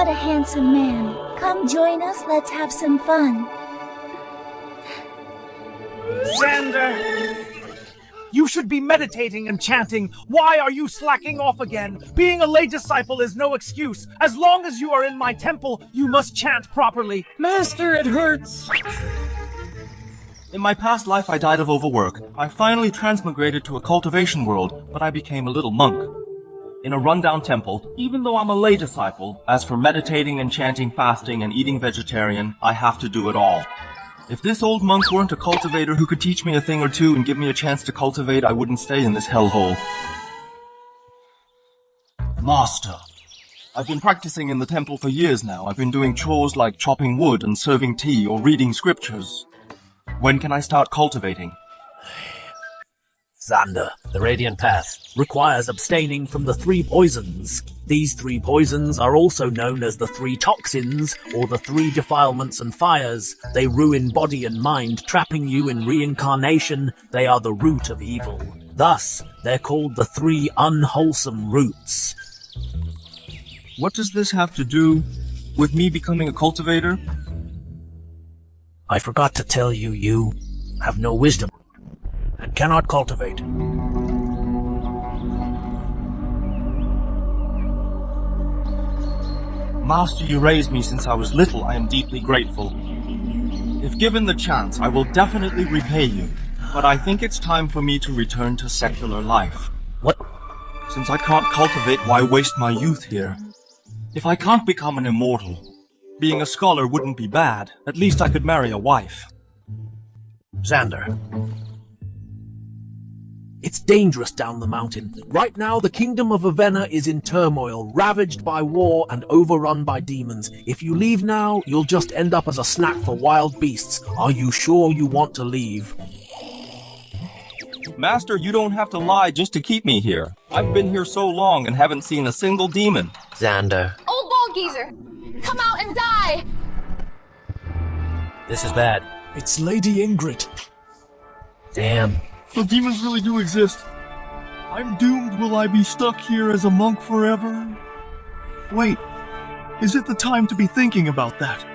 What a handsome man. Come join us, let's have some fun. Xander! You should be meditating and chanting. Why are you slacking off again? Being a lay disciple is no excuse. As long as you are in my temple, you must chant properly. Master, it hurts. In my past life, I died of overwork. I finally transmigrated to a cultivation world, but I became a little monk. In a rundown temple, even though I'm a lay disciple, as for meditating and chanting, fasting, and eating vegetarian, I have to do it all. If this old monk weren't a cultivator who could teach me a thing or two and give me a chance to cultivate, I wouldn't stay in this hellhole. Master. I've been practicing in the temple for years now. I've been doing chores like chopping wood and serving tea or reading scriptures. When can I start cultivating? Xander, the Radiant Path requires abstaining from the 3 poisons. These 3 poisons are also known as the 3 toxins, or the 3 defilements and fires. They ruin body and mind, trapping you in reincarnation. They are the root of evil. Thus, they're called the 3 unwholesome roots. What does this have to do with me becoming a cultivator? I forgot to tell you, you have no wisdom and cannot cultivate. Master, you raised me since I was little. I am deeply grateful. If given the chance, I will definitely repay you. But I think it's time for me to return to secular life. What? Since I can't cultivate, why waste my youth here? If I can't become an immortal, being a scholar wouldn't be bad. At least I could marry a wife. Xander. It's dangerous down the mountain. Right now, the kingdom of Avena is in turmoil, ravaged by war and overrun by demons. If you leave now, you'll just end up as a snack for wild beasts. Are you sure you want to leave? Master, you don't have to lie just to keep me here. I've been here so long and haven't seen a single demon. Xander. Old ball geezer! Come out and die! This is bad. It's Lady Ingrid. Damn. The demons really do exist. I'm doomed. Will I be stuck here as a monk forever? Wait, is it the time to be thinking about that?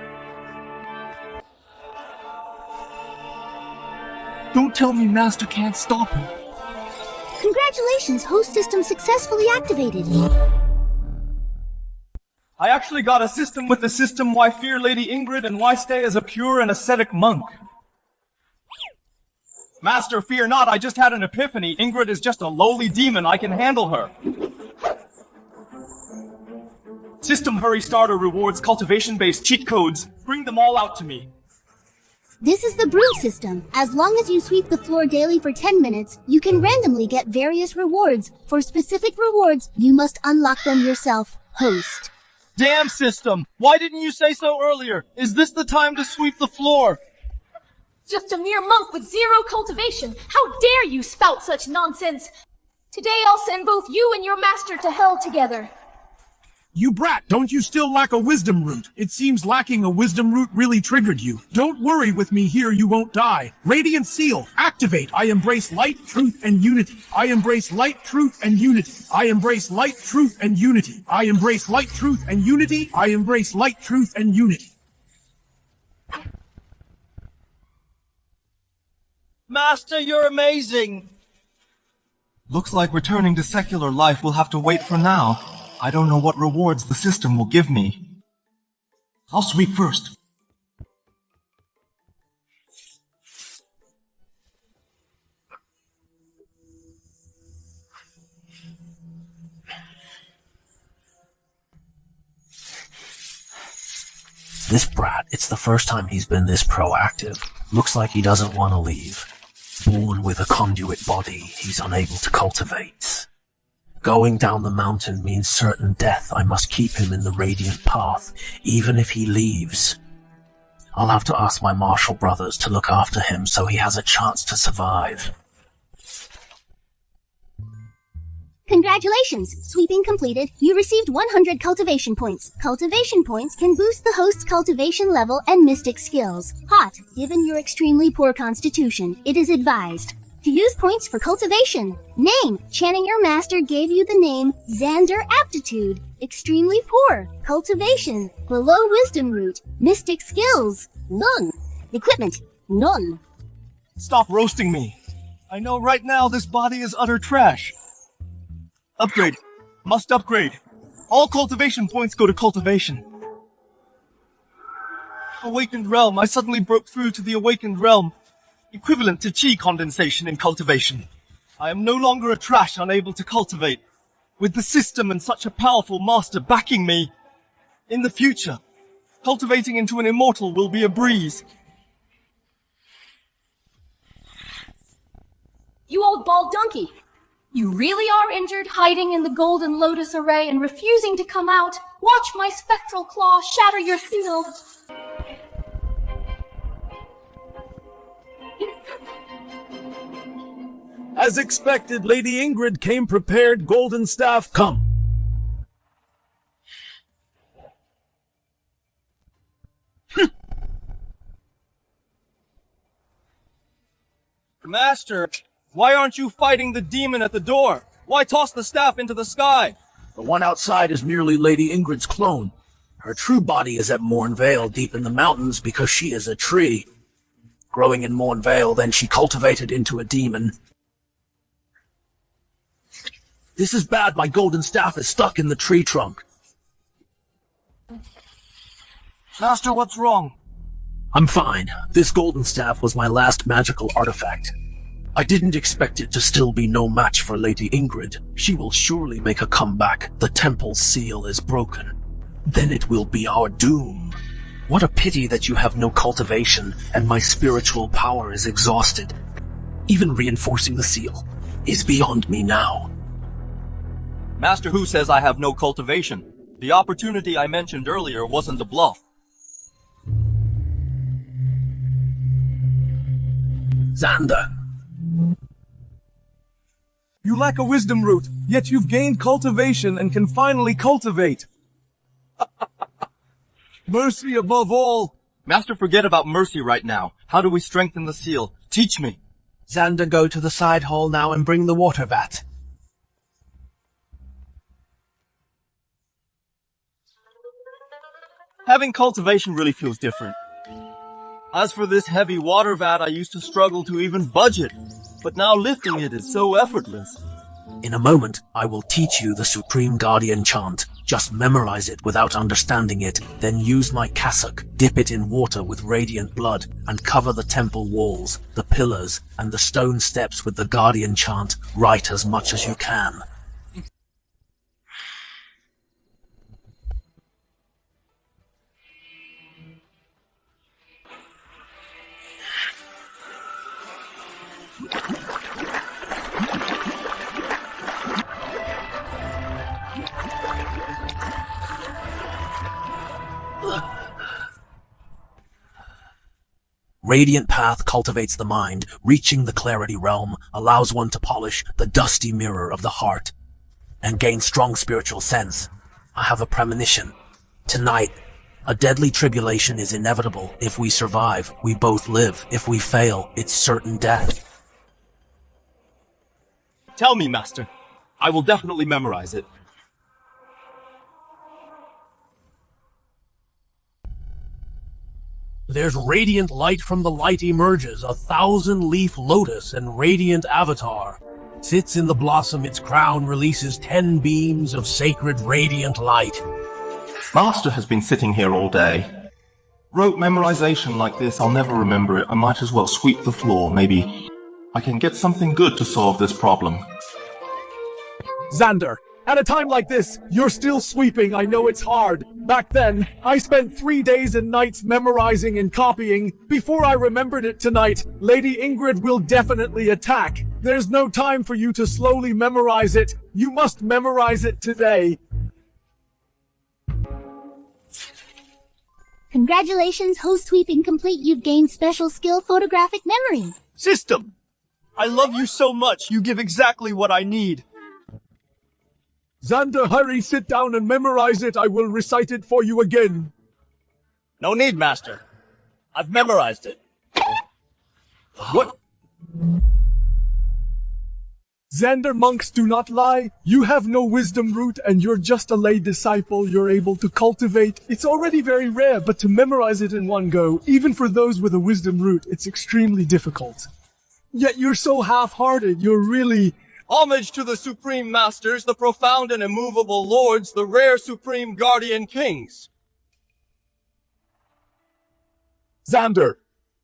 Don't tell me Master can't stop him. Congratulations, host system successfully activated. I actually got a system with the system. Why fear Lady Ingrid and why stay as a pure and ascetic monk? Master, fear not, I just had an epiphany. Ingrid is just a lowly demon, I can handle her. System Hurry Starter rewards cultivation-based cheat codes. Bring them all out to me. This is the Broom system. As long as you sweep the floor daily for 10 minutes, you can randomly get various rewards. For specific rewards, you must unlock them yourself, host. Damn system! Why didn't you say so earlier? Is this the time to sweep the floor? Just a mere monk with 0 cultivation! How dare you spout such nonsense! Today I'll send both you and your master to hell together. You brat, don't you still lack a wisdom root? It seems lacking a wisdom root really triggered you. Don't worry with me here, you won't die. Radiant Seal, activate. I embrace light, truth, and unity. I embrace light, truth, and unity. I embrace light, truth, and unity. I embrace light, truth, and unity. I embrace light, truth, and unity. Master, you're amazing! Looks like returning to secular life will have to wait for now. I don't know what rewards the system will give me. I'll sweep first. This brat, it's the first time he's been this proactive. Looks like he doesn't want to leave. Born with a conduit body, he's unable to cultivate. Going down the mountain means certain death. I must keep him in the Radiant Path, even if he leaves. I'll have to ask my martial brothers to look after him so he has a chance to survive. Congratulations! Sweeping completed. You received 100 cultivation points. Cultivation points can boost the host's cultivation level and mystic skills. Hot. Given your extremely poor constitution, it is advised. To use points for cultivation. Name. Chanting your master gave you the name Xander. Aptitude. Extremely poor. Cultivation. Below wisdom root. Mystic skills. None. Equipment. None. Stop roasting me. I know right now this body is utter trash. Upgrade. Must upgrade. All cultivation points go to cultivation. Awakened realm. I suddenly broke through to the awakened realm, equivalent to chi condensation in cultivation. I am no longer a trash unable to cultivate. With the system and such a powerful master backing me, in the future, cultivating into an immortal will be a breeze. You old bald donkey! You really are injured, hiding in the golden lotus array and refusing to come out? Watch my spectral claw shatter your seal! As expected, Lady Ingrid came prepared, golden staff, come. Master, why aren't you fighting the demon at the door? Why toss the staff into the sky? The one outside is merely Lady Ingrid's clone. Her true body is at Mornvale, deep in the mountains, because she is a tree. Growing in Mornvale, then she cultivated into a demon. This is bad. My golden staff is stuck in the tree trunk. Master, what's wrong? I'm fine. This golden staff was my last magical artifact. I didn't expect it to still be no match for Lady Ingrid. She will surely make a comeback. The temple's seal is broken. Then it will be our doom. What a pity that you have no cultivation, and my spiritual power is exhausted. Even reinforcing the seal is beyond me now. Master Who says I have no cultivation. The opportunity I mentioned earlier wasn't a bluff. Xander. You lack a wisdom root, yet you've gained cultivation and can finally cultivate. Mercy above all. Master, forget about mercy right now. How do we strengthen the seal? Teach me. Xander, go to the side hall now and bring the water vat. Having cultivation really feels different. As for this heavy water vat, I used to struggle to even budge it, but now lifting it is so effortless. In a moment, I will teach you the Supreme Guardian chant. Just memorize it without understanding it, then use my cassock, dip it in water with radiant blood, and cover the temple walls, the pillars, and the stone steps with the Guardian chant. Write as much as you can. Radiant Path cultivates the mind. Reaching the Clarity Realm allows one to polish the dusty mirror of the heart and gain strong spiritual sense. I have a premonition. Tonight, a deadly tribulation is inevitable. If we survive, we both live. If we fail, it's certain death. Tell me, Master. I will definitely memorize it. There's radiant light from the light emerges, 1,000-leaf lotus and radiant avatar. Sits in the blossom, its crown releases 10 beams of sacred radiant light. Master has been sitting here all day. Rote memorization like this, I'll never remember it. I might as well sweep the floor. Maybe I can get something good to solve this problem. Xander, at a time like this, you're still sweeping. I know it's hard. Back then, I spent 3 days and nights memorizing and copying. Before I remembered it tonight, Lady Ingrid will definitely attack. There's no time for you to slowly memorize it. You must memorize it today. Congratulations, host sweeping complete. You've gained special skill photographic memory. System! I love you so much. You give exactly what I need. Xander, hurry, sit down and memorize it. I will recite it for you again. No need, Master. I've memorized it. What? Xander, monks do not lie. You have no wisdom root and you're just a lay disciple you're able to cultivate. It's already very rare, but to memorize it in one go, even for those with a wisdom root, it's extremely difficult. Yet you're so half-hearted, you're really... Homage to the Supreme Masters, the profound and immovable Lords, the rare Supreme Guardian Kings. Xander,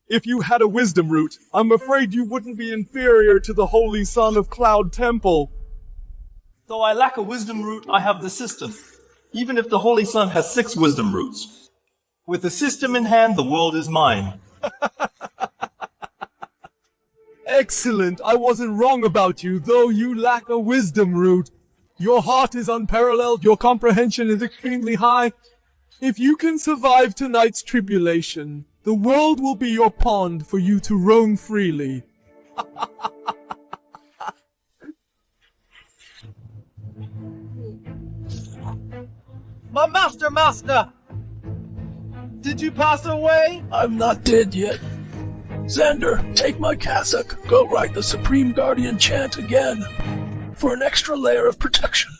if you had a wisdom root, I'm afraid you wouldn't be inferior to the Holy Son of Cloud Temple. Though I lack a wisdom root, I have the system. Even if the Holy Sun has 6 wisdom roots. With the system in hand, the world is mine. Excellent. I wasn't wrong about you, though you lack a wisdom root. Your heart is unparalleled, your comprehension is extremely high. If you can survive tonight's tribulation, the world will be your pond for you to roam freely. My master! Did you pass away? I'm not dead yet. Xander, take my cassock. Go write the Supreme Guardian chant again. For an extra layer of protection.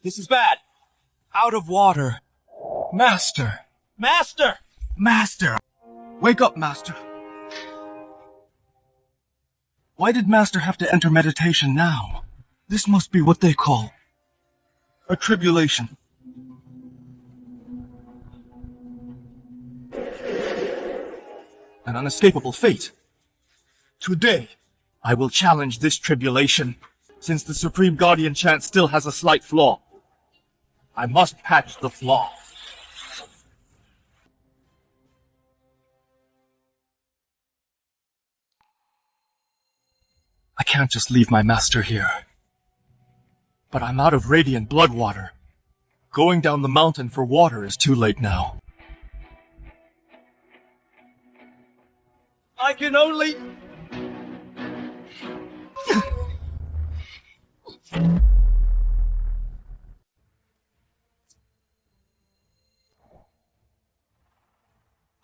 This is bad. Out of water. Master! Master! Master! Wake up, Master. Why did Master have to enter meditation now? This must be what they call a tribulation. An unescapable fate. Today, I will challenge this tribulation, since the Supreme Guardian chant still has a slight flaw. I must patch the flaw. I can't just leave my master here. But I'm out of radiant blood water. Going down the mountain for water is too late now. I can only...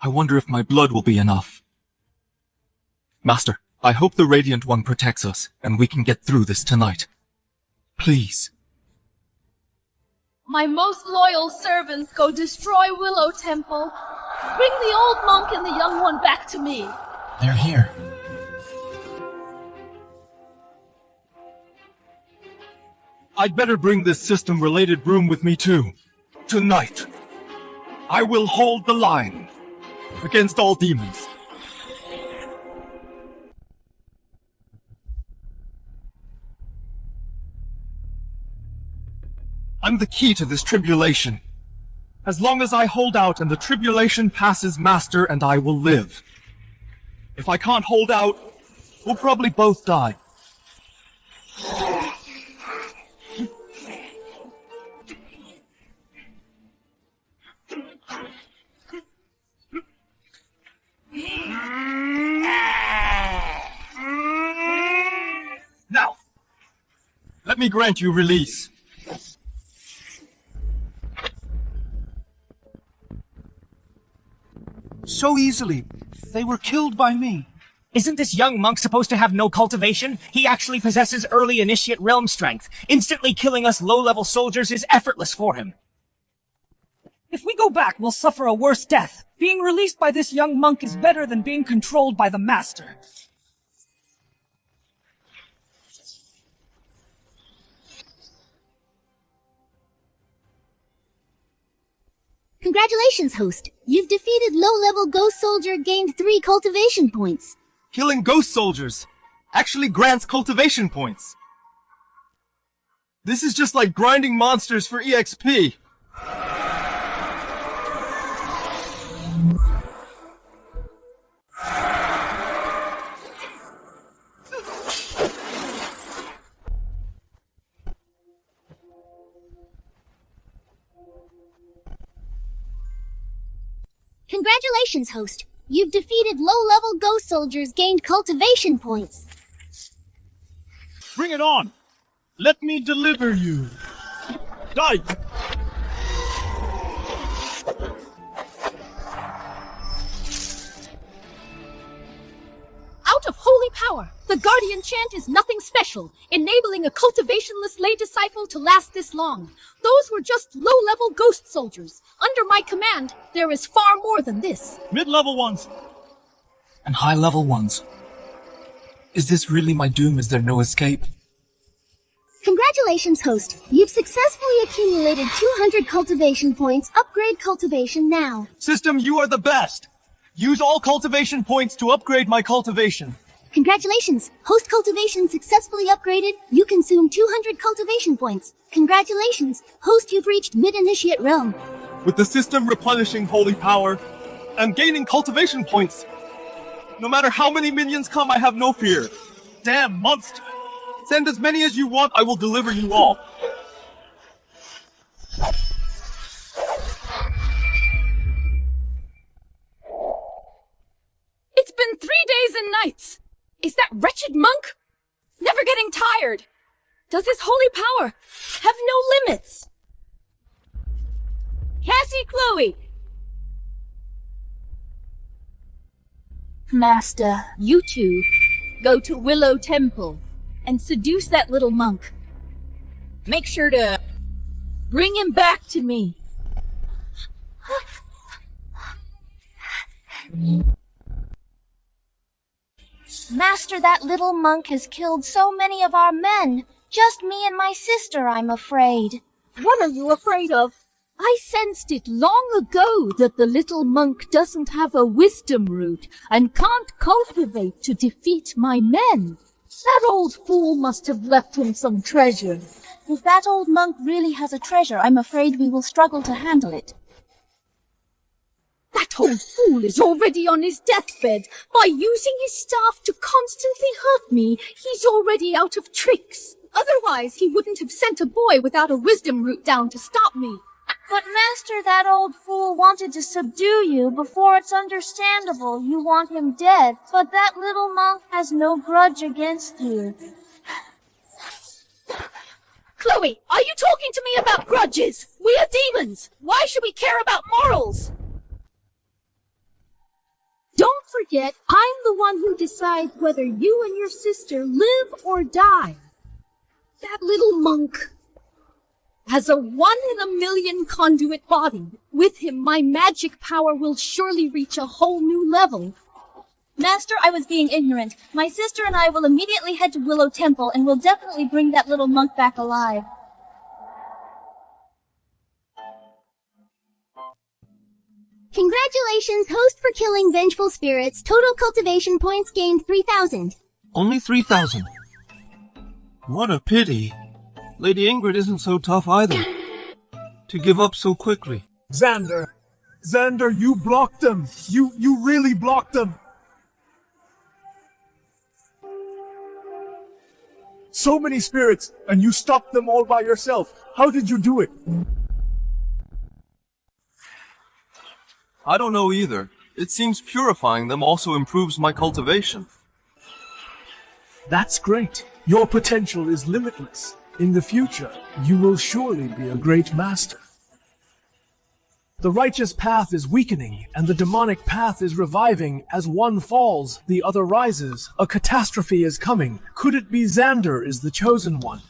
I wonder if my blood will be enough. Master, I hope the Radiant One protects us, and we can get through this tonight. Please. My most loyal servants go destroy Willow Temple. Bring the old monk and the young one back to me. They're here. I'd better bring this system-related broom with me too. Tonight, I will hold the line against all demons. I'm the key to this tribulation. As long as I hold out and the tribulation passes Master and I will live. If I can't hold out, we'll probably both die. Now, let me grant you release. So easily. They were killed by me. Isn't this young monk supposed to have no cultivation? He actually possesses early initiate realm strength. Instantly killing us low-level soldiers is effortless for him. If we go back, we'll suffer a worse death. Being released by this young monk is better than being controlled by the master. Congratulations, host. You've defeated low-level ghost soldier, gained 3 cultivation points. Killing ghost soldiers actually grants cultivation points. This is just like grinding monsters for EXP. Congratulations, host. You've defeated low-level ghost soldiers, gained cultivation points. Bring it on! Let me deliver you! Die! Out of holy power, the Guardian chant is nothing special, enabling a cultivationless lay disciple to last this long. Those were just low-level ghost soldiers. Under my command, there is far more than this. Mid-level ones! And high-level ones. Is this really my doom? Is there no escape? Congratulations, host. You've successfully accumulated 200 cultivation points. Upgrade cultivation now. System, you are the best! Use all cultivation points to upgrade my cultivation. Congratulations. Host cultivation successfully upgraded. You consume 200 cultivation points. Congratulations. Host, you've reached mid-initiate realm. With the system replenishing holy power, and gaining cultivation points. No matter how many minions come, I have no fear. Damn monster! Send as many as you want, I will deliver you all. It's been 3 days and nights. Is that wretched monk never getting tired? Does his holy power have no limits? Cassie Chloe! Master, you two go to Willow Temple and seduce that little monk. Make sure to bring him back to me. Master, that little monk has killed so many of our men. Just me and my sister, I'm afraid. What are you afraid of? I sensed it long ago that the little monk doesn't have a wisdom root and can't cultivate to defeat my men. That old fool must have left him some treasure. If that old monk really has a treasure, I'm afraid we will struggle to handle it. That old fool is already on his deathbed. By using his staff to constantly hurt me, he's already out of tricks. Otherwise, he wouldn't have sent a boy without a wisdom root down to stop me. But Master, that old fool wanted to subdue you. Before it's understandable, you want him dead. But that little monk has no grudge against you. Chloe, are you talking to me about grudges? We are demons. Why should we care about morals? Don't forget, I'm the one who decides whether you and your sister live or die. That little monk has a 1 in a million conduit body. With him, my magic power will surely reach a whole new level. Master, I was being ignorant. My sister and I will immediately head to Willow Temple and will definitely bring that little monk back alive. Congratulations, host, for killing vengeful spirits. Total cultivation points gained 3,000. Only 3,000. What a pity. Lady Ingrid isn't so tough either. To give up so quickly. Xander, you blocked them. You really blocked them. So many spirits, and you stopped them all by yourself. How did you do it? I don't know either. It seems purifying them also improves my cultivation. That's great. Your potential is limitless. In the future, you will surely be a great master. The righteous path is weakening, and the demonic path is reviving. As one falls, the other rises. A catastrophe is coming. Could it be Xander is the chosen one?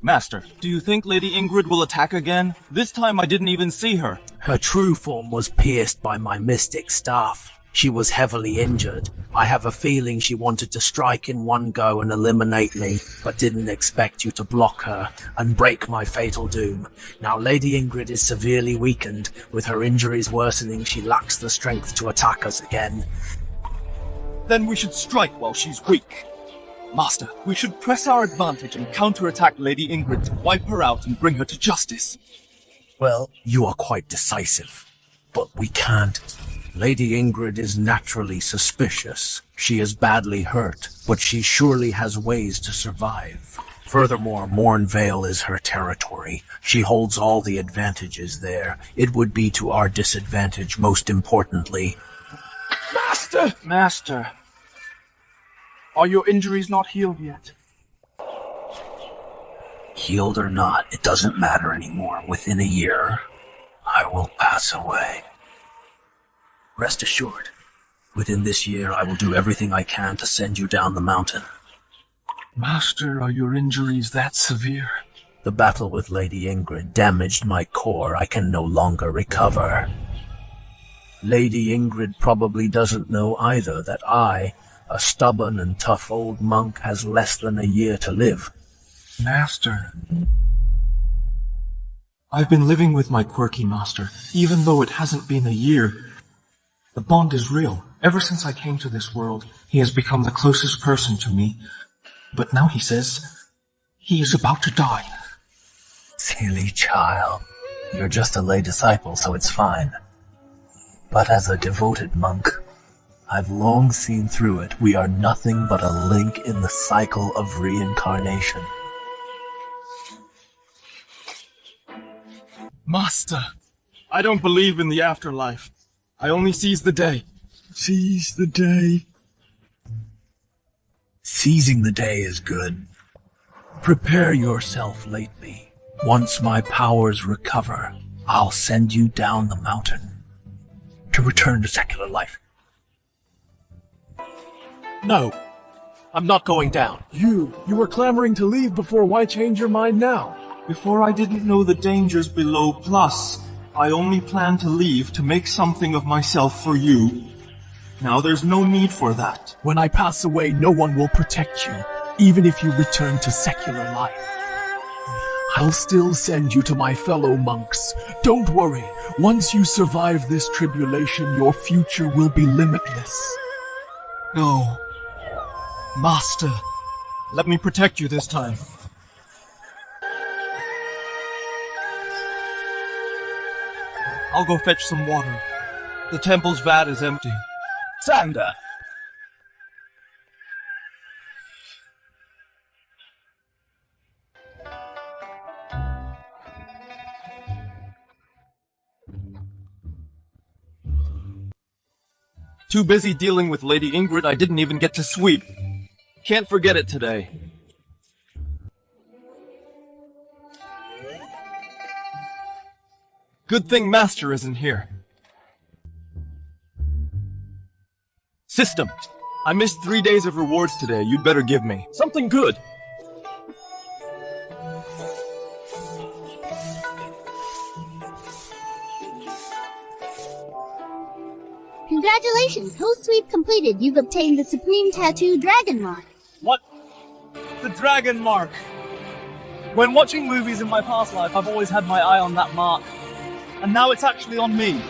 Master, do you think Lady Ingrid will attack again? This time I didn't even see her. Her true form was pierced by my mystic staff. She was heavily injured. I have a feeling she wanted to strike in one go and eliminate me, but didn't expect you to block her and break my fatal doom. Now Lady Ingrid is severely weakened. With her injuries worsening, she lacks the strength to attack us again. Then we should strike while she's weak. Master, we should press our advantage and counterattack Lady Ingrid to wipe her out and bring her to justice. Well, you are quite decisive. But we can't. Lady Ingrid is naturally suspicious. She is badly hurt, but she surely has ways to survive. Furthermore, Mornvale is her territory. She holds all the advantages there. It would be to our disadvantage, most importantly. Master! Master. Are your injuries not healed yet? Healed or not, it doesn't matter anymore. Within a year, I will pass away. Rest assured, within this year I will do everything I can to send you down the mountain. Master, are your injuries that severe? The battle with Lady Ingrid damaged my core. I can no longer recover. Lady Ingrid probably doesn't know either that I, a stubborn and tough old monk, has less than a year to live. Master. I've been living with my quirky master, even though it hasn't been a year. The bond is real. Ever since I came to this world, he has become the closest person to me. But now he says he is about to die. Silly child. You're just a lay disciple, so it's fine. But as a devoted monk, I've long seen through it. We are nothing but a link in the cycle of reincarnation. Master, I don't believe in the afterlife. I only seize the day. Seize the day. Seizing the day is good. Prepare yourself lately. Once my powers recover, I'll send you down the mountain to return to secular life. No, I'm not going down. You were clamoring to leave before. Why change your mind now? Before I didn't know the dangers below Plus, I only planned to leave to make something of myself for you. Now there's no need for that. When I pass away, no one will protect you, even if you return to secular life. I'll still send you to my fellow monks. Don't worry, once you survive this tribulation, your future will be limitless. No. Master, let me protect you this time. I'll go fetch some water. The temple's vat is empty. Sander! Too busy dealing with Lady Ingrid, I didn't even get to sweep. Can't forget it today. Good thing Master isn't here. System, I missed 3 days of rewards today. You'd better give me something good. Congratulations, host sweep completed. You've obtained the Supreme Tattoo Dragon Mark. What? The Dragon Mark. When watching movies in my past life, I've always had my eye on that mark. And now it's actually on me.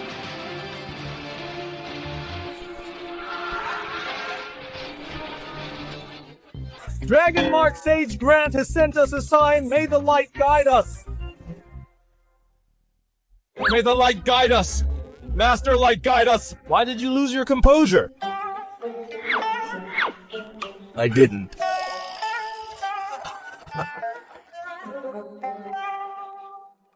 Dragon Mark Sage Grant has sent us a sign. May the light guide us. May the light guide us. Master Light, guide us! Why did you lose your composure? I didn't.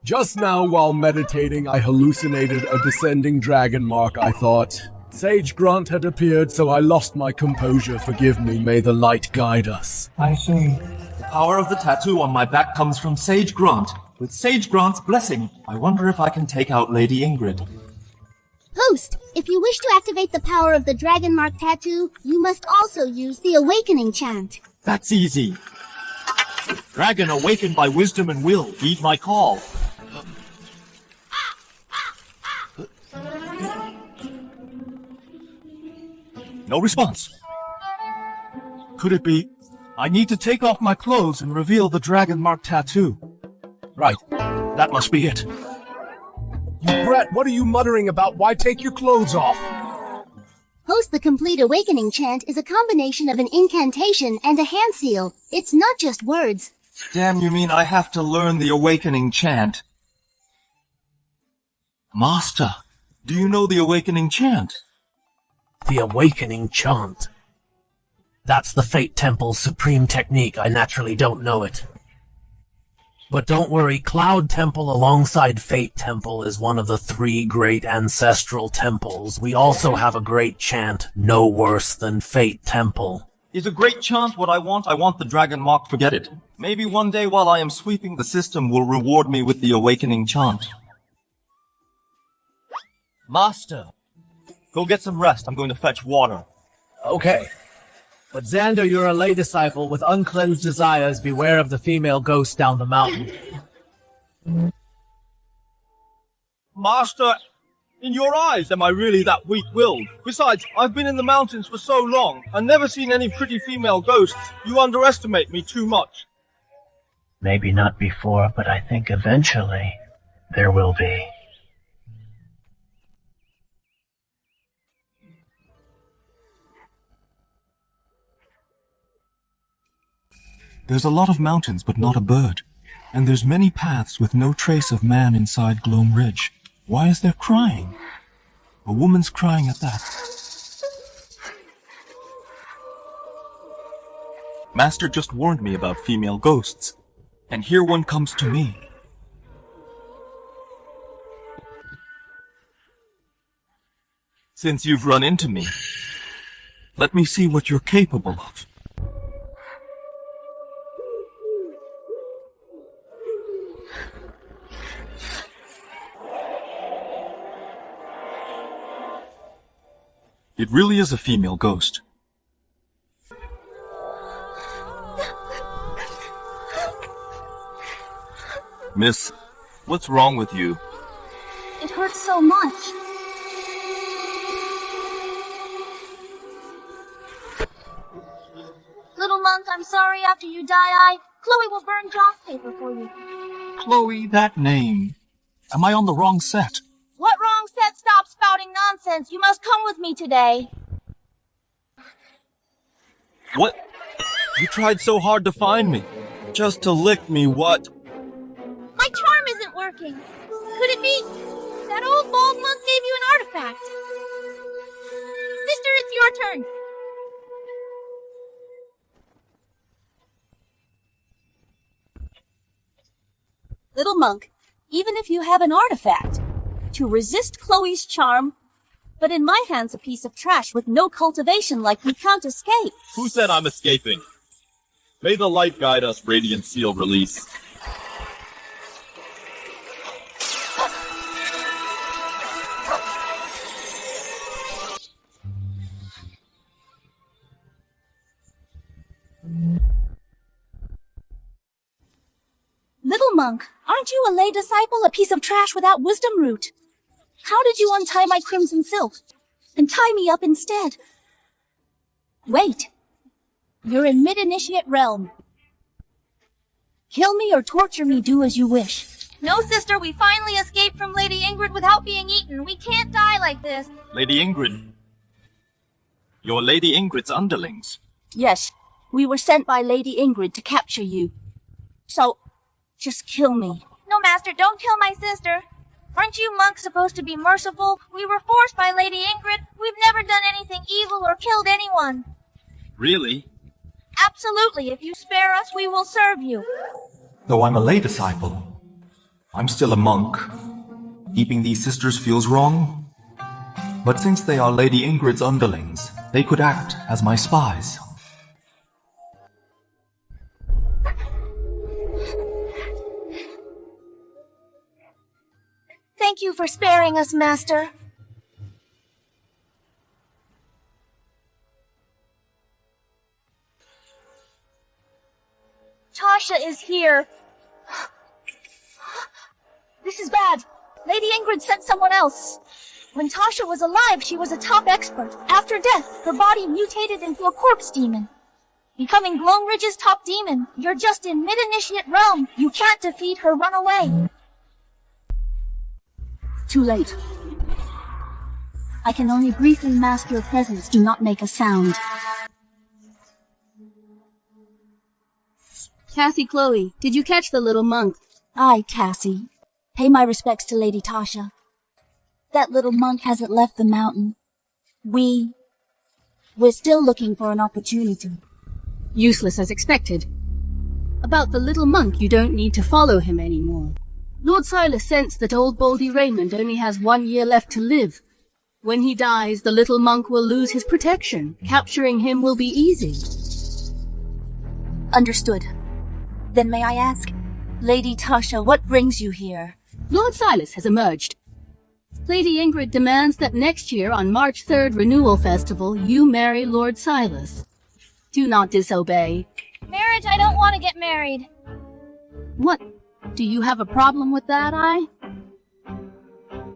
Just now, while meditating, I hallucinated a descending dragon mark. I thought Sage Grant had appeared, so I lost my composure. Forgive me. May the light guide us. I see. The power of the tattoo on my back comes from Sage Grant. With Sage Grant's blessing, I wonder if I can take out Lady Ingrid. Host, if you wish to activate the power of the Dragon Mark tattoo, you must also use the Awakening chant. That's easy. Dragon awakened by wisdom and will, heed my call. No response. Could it be? I need to take off my clothes and reveal the Dragon Mark tattoo. Right, that must be it. You brat, what are you muttering about? Why take your clothes off? Host the Complete Awakening chant is a combination of an incantation and a hand seal. It's not just words. Damn, you mean I have to learn the awakening chant? Master, do you know the awakening chant? The awakening chant. That's the Fate Temple's supreme technique. I naturally don't know it. But don't worry, Cloud Temple alongside Fate Temple is one of the 3 great ancestral temples. We also have a great chant, no worse than Fate Temple. Is a great chant what I want? I want the dragon mark, forget it. Maybe one day while I am sweeping the system will reward me with the awakening chant. Master, go get some rest. I'm going to fetch water. Okay. But Xander, you're a lay disciple with uncleansed desires. Beware of the female ghost down the mountain. Master, in your eyes, am I really that weak-willed? Besides, I've been in the mountains for so long and never seen any pretty female ghosts. You underestimate me too much. Maybe not before, but I think eventually there will be. There's a lot of mountains, but not a bird. And there's many paths with no trace of man inside Gloam Ridge. Why is there crying? A woman's crying at that. Master just warned me about female ghosts. And here one comes to me. Since you've run into me, let me see what you're capable of. It really is a female ghost. Miss, what's wrong with you? It hurts so much. Little monk, I'm sorry after you die, Chloe will burn joss paper for you. Chloe, that name. Am I on the wrong set? What wrong set? Stop spouting nonsense. You must come with me today. What? You tried so hard to find me. Just to lick me, what? My charm isn't working. Could it be that old bald monk gave you an artifact? Sister, it's your turn. Little monk, even if you have an artifact, to resist Chloe's charm, but in my hands a piece of trash with no cultivation like you can't escape. Who said I'm escaping? May the light guide us, Radiant Seal release. Little monk, aren't you a lay disciple, a piece of trash without wisdom root? How did you untie my crimson silk and tie me up instead? Wait. You're in mid-initiate realm. Kill me or torture me, do as you wish. No, sister, we finally escaped from Lady Ingrid without being eaten. We can't die like this. Lady Ingrid. You're Lady Ingrid's underlings. Yes, we were sent by Lady Ingrid to capture you. So, just kill me. No, Master, don't kill my sister. Aren't you monks supposed to be merciful? We were forced by Lady Ingrid. We've never done anything evil or killed anyone. Really? Absolutely. If you spare us, we will serve you. Though I'm a lay disciple, I'm still a monk. Keeping these sisters feels wrong. But since they are Lady Ingrid's underlings, they could act as my spies. Thank you for sparing us, Master. Tasha is here. This is bad. Lady Ingrid sent someone else. When Tasha was alive, she was a top expert. After death, her body mutated into a corpse demon. Becoming Gloam Ridge's top demon, you're just in mid-initiate realm. You can't defeat her, run away. Too late. I can only briefly mask your presence. Do not make a sound. Cassie Chloe, did you catch the little monk? Aye, Cassie. Pay my respects to Lady Tasha. That little monk hasn't left the mountain. We're still looking for an opportunity. Useless as expected. About the little monk, you don't need to follow him anymore. Lord Silas sensed that old Baldy Raymond only has 1 year left to live. When he dies, the little monk will lose his protection. Capturing him will be easy. Understood. Then may I ask, Lady Tasha, what brings you here? Lord Silas has emerged. Lady Ingrid demands that next year on March 3rd Renewal Festival, you marry Lord Silas. Do not disobey. Marriage, I don't want to get married. What? Do you have a problem with that,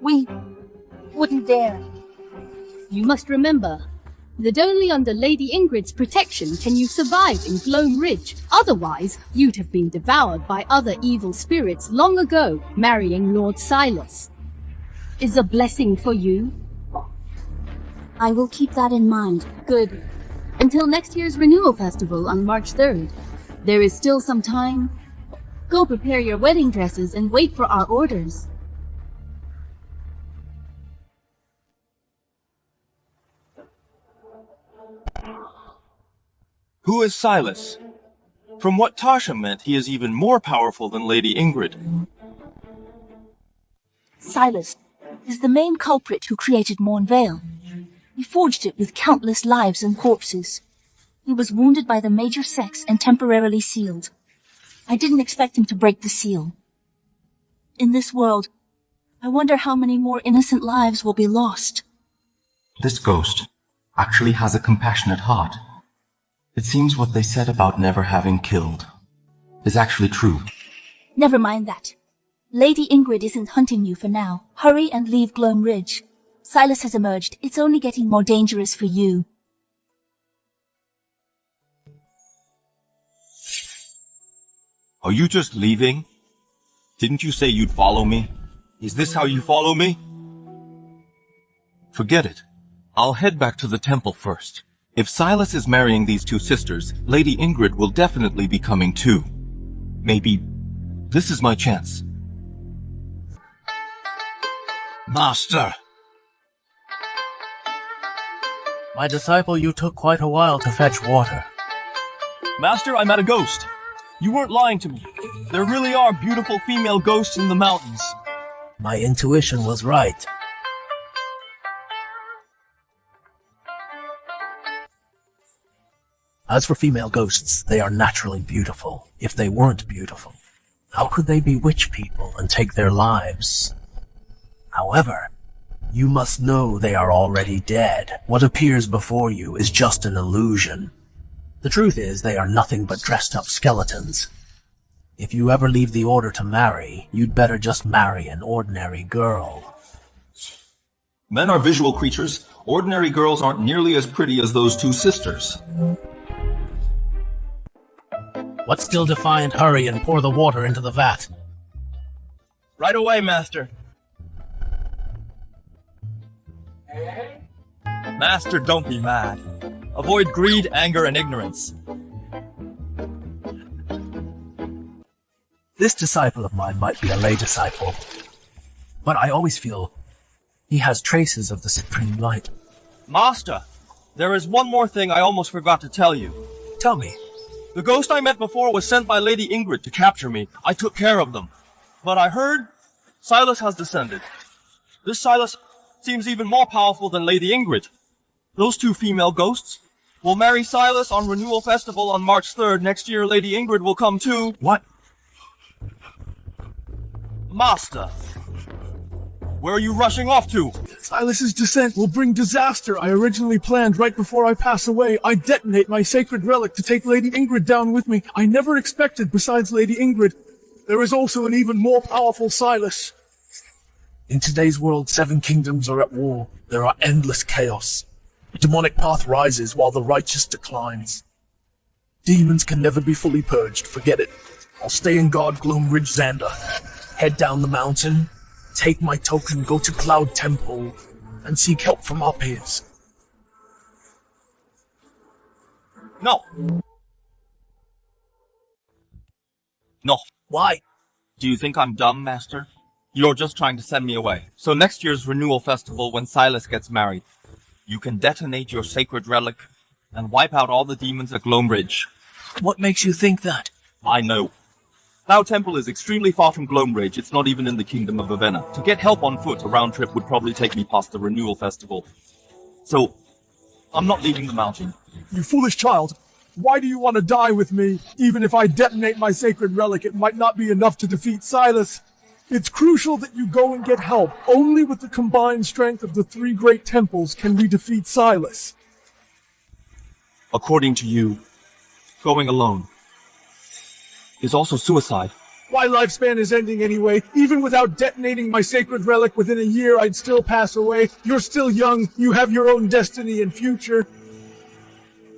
We wouldn't dare. You must remember that only under Lady Ingrid's protection can you survive in Gloam Ridge. Otherwise, you'd have been devoured by other evil spirits long ago. Marrying Lord Silas is a blessing for you. I will keep that in mind. Good. Until next year's Renewal Festival on March 3rd. There is still some time. Go prepare your wedding dresses and wait for our orders. Who is Silas? From what Tasha meant, he is even more powerful than Lady Ingrid. Silas is the main culprit who created Morn Vale. He forged it with countless lives and corpses. He was wounded by the major sects and temporarily sealed. I didn't expect him to break the seal. In this world, I wonder how many more innocent lives will be lost. This ghost actually has a compassionate heart. It seems what they said about never having killed is actually true. Never mind that. Lady Ingrid isn't hunting you for now. Hurry and leave Gloam Ridge. Silas has emerged. It's only getting more dangerous for you. Are you just leaving? Didn't you say you'd follow me? Is this how you follow me? Forget it. I'll head back to the temple first. If Silas is marrying these two sisters, Lady Ingrid will definitely be coming too. Maybe this is my chance. Master! My disciple, you took quite a while to fetch water. Master, I met a ghost. You weren't lying to me. There really are beautiful female ghosts in the mountains. My intuition was right. As for female ghosts, they are naturally beautiful. If they weren't beautiful, how could they be witch people and take their lives? However, you must know they are already dead. What appears before you is just an illusion. The truth is, they are nothing but dressed-up skeletons. If you ever leave the order to marry, you'd better just marry an ordinary girl. Men are visual creatures. Ordinary girls aren't nearly as pretty as those two sisters. What's still defiant? Hurry and pour the water into the vat. Right away, Master. Master, don't be mad. Avoid greed, anger, and ignorance. This disciple of mine might be a lay disciple, but I always feel he has traces of the Supreme Light. Master, there is one more thing I almost forgot to tell you. Tell me. The ghost I met before was sent by Lady Ingrid to capture me. I took care of them. But I heard Silas has descended. This Silas seems even more powerful than Lady Ingrid. Those two female ghosts will marry Silas on Renewal Festival on March 3rd. Next year, Lady Ingrid will come too. What? Master, where are you rushing off to? Silas's descent will bring disaster. I originally planned right before I pass away, I'd detonate my sacred relic to take Lady Ingrid down with me. I never expected, besides Lady Ingrid, there is also an even more powerful Silas. In today's world, 7 kingdoms are at war. There are endless chaos. The demonic path rises while the righteous declines. Demons can never be fully purged, forget it. I'll stay and guard Gloam Ridge Xander. Head down the mountain, take my token, go to Cloud Temple, and seek help from our peers. No. No. Why? Do you think I'm dumb, Master? You're just trying to send me away. So next year's renewal festival, when Silas gets married, you can detonate your sacred relic and wipe out all the demons at Gloam Ridge. What makes you think that? I know. Thou Temple is extremely far from Gloam Ridge. It's not even in the Kingdom of Avenna. To get help on foot, a round trip would probably take me past the renewal festival. So, I'm not leaving the mountain. You foolish child. Why do you want to die with me? Even if I detonate my sacred relic, it might not be enough to defeat Silas. It's crucial that you go and get help. Only with the combined strength of the three great temples can we defeat Silas. According to you, going alone is also suicide. My lifespan is ending anyway. Even without detonating my sacred relic within a year, I'd still pass away. You're still young. You have your own destiny and future.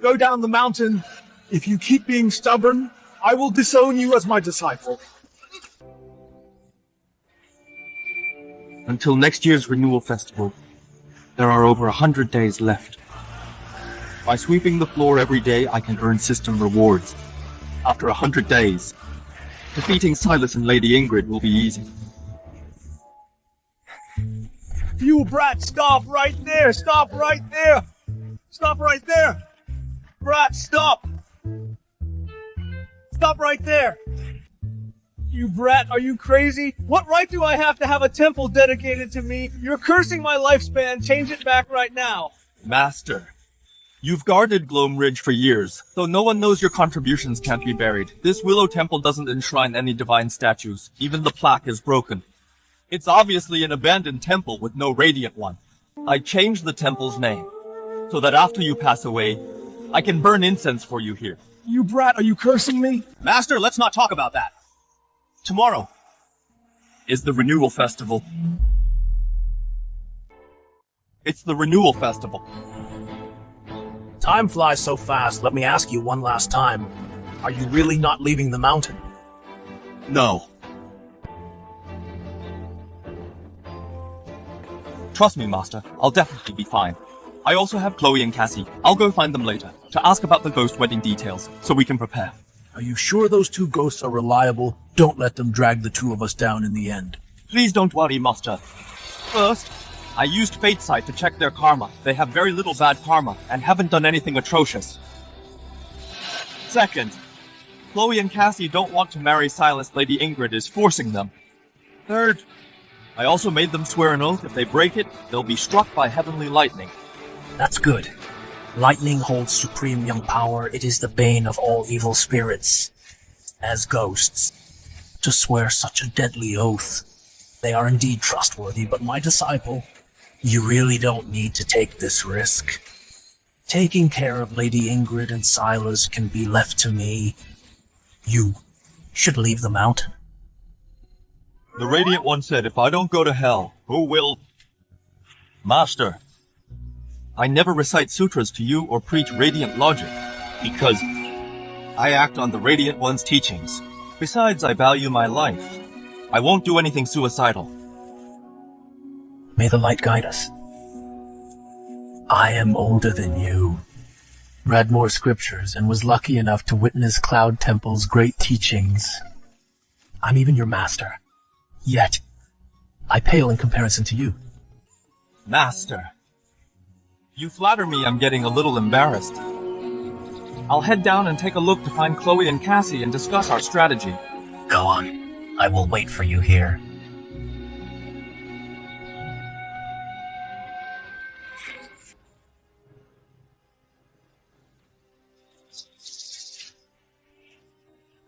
Go down the mountain. If you keep being stubborn, I will disown you as my disciple. Until next year's renewal festival, there are over 100 days left. By sweeping the floor every day, I can earn system rewards. After 100 days, defeating Silas and Lady Ingrid will be easy. You brat, stop right there! Stop right there! Stop right there! Brat, stop! Stop right there! You brat, are you crazy? What right do I have to have a temple dedicated to me? You're cursing my lifespan. Change it back right now. Master, you've guarded Gloam Ridge for years, though no one knows your contributions can't be buried. This Willow Temple doesn't enshrine any divine statues. Even the plaque is broken. It's obviously an abandoned temple with no radiant one. I changed the temple's name, so that after you pass away, I can burn incense for you here. You brat, are you cursing me? Master, let's not talk about that. Tomorrow is the renewal festival. It's the renewal festival. Time flies so fast. Let me ask you one last time. Are you really not leaving the mountain? No. Trust me, Master. I'll definitely be fine. I also have Chloe and Cassie. I'll go find them later to ask about the ghost wedding details so we can prepare. Are you sure those two ghosts are reliable? Don't let them drag the two of us down in the end. Please don't worry, Master. First, I used Fate Sight to check their karma. They have very little bad karma and haven't done anything atrocious. Second, Chloe and Cassie don't want to marry Silas. Lady Ingrid is forcing them. Third, I also made them swear an oath if they break it, they'll be struck by heavenly lightning. That's good. Lightning holds supreme young power. It is the bane of all evil spirits. As ghosts, to swear such a deadly oath. They are indeed trustworthy, but my disciple, you really don't need to take this risk. Taking care of Lady Ingrid and Silas can be left to me. You should leave the mountain. The Radiant One said, if I don't go to hell, who will? Master, I never recite sutras to you or preach radiant logic, because I act on the Radiant One's teachings. Besides, I value my life. I won't do anything suicidal. May the light guide us. I am older than you. Read more scriptures and was lucky enough to witness Cloud Temple's great teachings. I'm even your master. Yet, I pale in comparison to you. Master, you flatter me. I'm getting a little embarrassed. I'll head down and take a look to find Chloe and Cassie and discuss our strategy. Go on. I will wait for you here.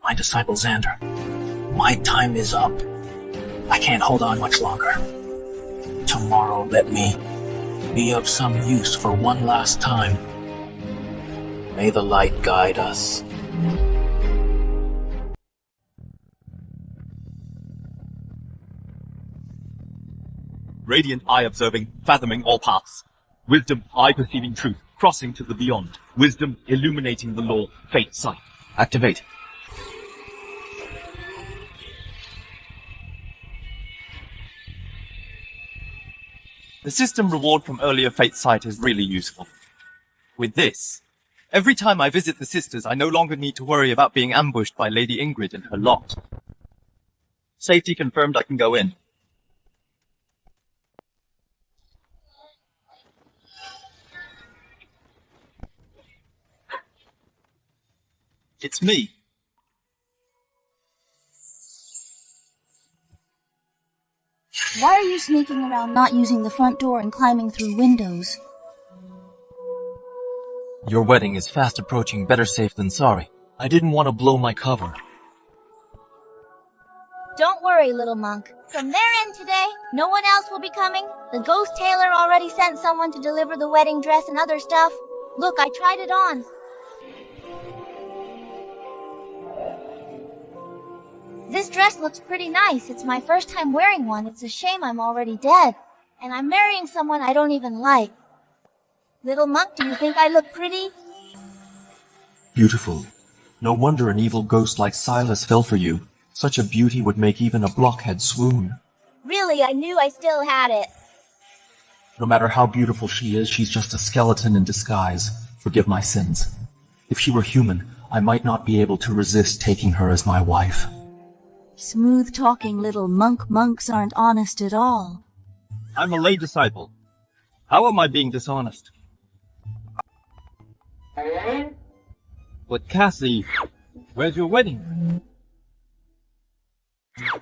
My disciple Xander, my time is up. I can't hold on much longer. Tomorrow let me be of some use for one last time. May the light guide us. Radiant eye observing, fathoming all paths. Wisdom, eye perceiving truth, crossing to the beyond. Wisdom, illuminating the law. Fate sight. Activate. The system reward from earlier fate sight is really useful. With this, every time I visit the sisters, I no longer need to worry about being ambushed by Lady Ingrid and her lot. Safety confirmed, I can go in. It's me. Why are you sneaking around not using the front door and climbing through windows? Your wedding is fast approaching, better safe than sorry. I didn't want to blow my cover. Don't worry, little monk. From their end today, no one else will be coming. The ghost tailor already sent someone to deliver the wedding dress and other stuff. Look, I tried it on. This dress looks pretty nice. It's my first time wearing one. It's a shame I'm already dead. And I'm marrying someone I don't even like. Little monk, do you think I look pretty? Beautiful. No wonder an evil ghost like Silas fell for you. Such a beauty would make even a blockhead swoon. Really, I knew I still had it. No matter how beautiful she is, she's just a skeleton in disguise. Forgive my sins. If she were human, I might not be able to resist taking her as my wife. Smooth-talking little monks aren't honest at all. I'm a lay disciple. How am I being dishonest? But Cassie, where's your wedding?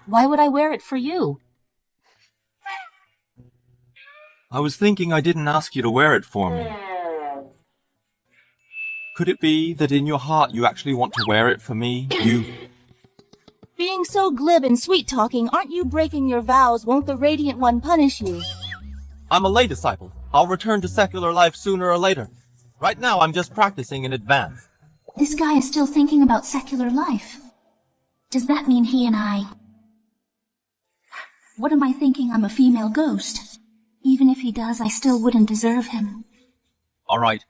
Why would I wear it for you? I was thinking I didn't ask you to wear it for me. Could it be that in your heart you actually want to wear it for me? Being so glib and sweet-talking, aren't you breaking your vows? Won't the Radiant One punish you? I'm a lay disciple. I'll return to secular life sooner or later. Right now, I'm just practicing in advance. This guy is still thinking about secular life. Does that mean he and I... What am I thinking? I'm a female ghost. Even if he does, I still wouldn't deserve him. Alright,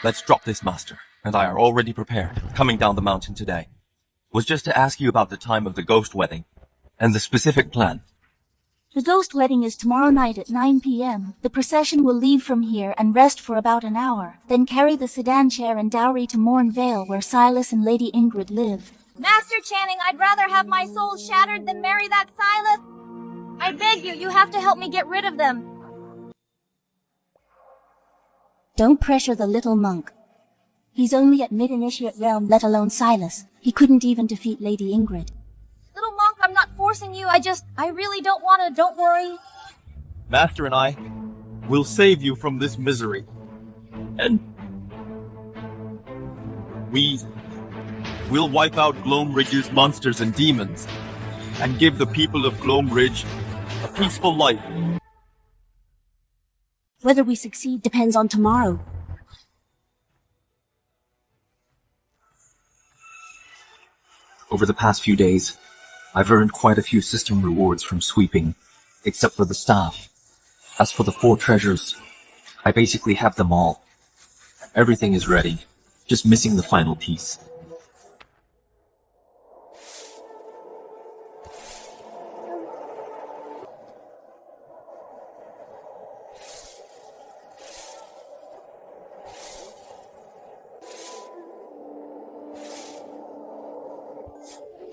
let's drop this, Master. And I are already prepared, coming down the mountain today. Was just to ask you about the time of the ghost wedding, and the specific plan. The ghost wedding is tomorrow night at 9 p.m. The procession will leave from here and rest for about an hour, then carry the sedan chair and dowry to Morn Vale, where Silas and Lady Ingrid live. Master Channing, I'd rather have my soul shattered than marry that Silas. I beg you, you have to help me get rid of them. Don't pressure the little monk. He's only at mid-initiate realm, let alone Silas. He couldn't even defeat Lady Ingrid. Little monk, I'm not forcing you, I really don't wanna, don't worry. Master and I will save you from this misery. And we will wipe out Gloam Ridge's monsters and demons, and give the people of Gloam Ridge a peaceful life. Whether we succeed depends on tomorrow. Over the past few days, I've earned quite a few system rewards from sweeping, except for the staff. As for the 4 treasures, I basically have them all. Everything is ready, just missing the final piece.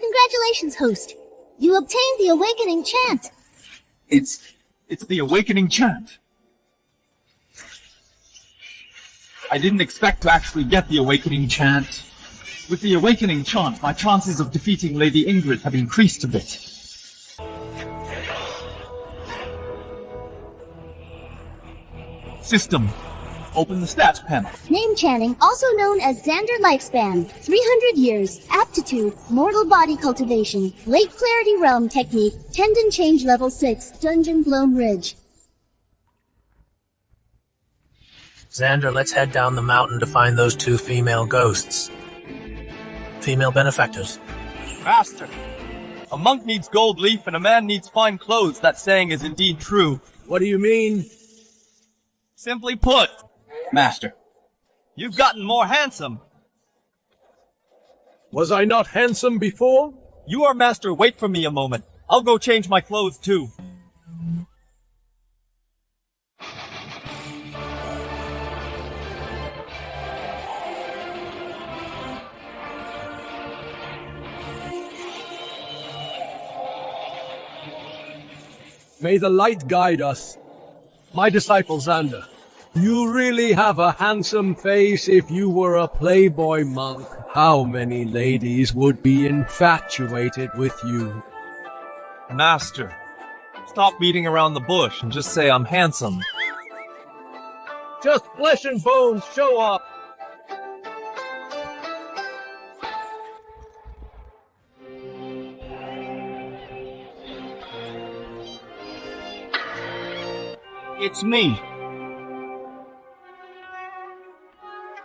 Congratulations, host. You obtained the Awakening Chant. It's the Awakening Chant. I didn't expect to actually get the Awakening Chant. With the Awakening Chant, my chances of defeating Lady Ingrid have increased a bit. System. Open the stats panel. Name chanting, also known as Xander Lifespan. 300 years. Aptitude. Mortal body cultivation. Late clarity realm technique. Tendon change level 6. Dungeon Gloam Ridge. Xander, let's head down the mountain to find those 2 female ghosts. Female benefactors. Master, a monk needs gold leaf and a man needs fine clothes. That saying is indeed true. What do you mean? Simply put, Master. you've gotten more handsome. Was I not handsome before? You are master. Wait for me a moment. I'll go change my clothes too. May the light guide us. My disciple Xander, you really have a handsome face. If you were a playboy monk, how many ladies would be infatuated with you? Master, stop beating around the bush and just say I'm handsome. Just flesh and bones show up. It's me.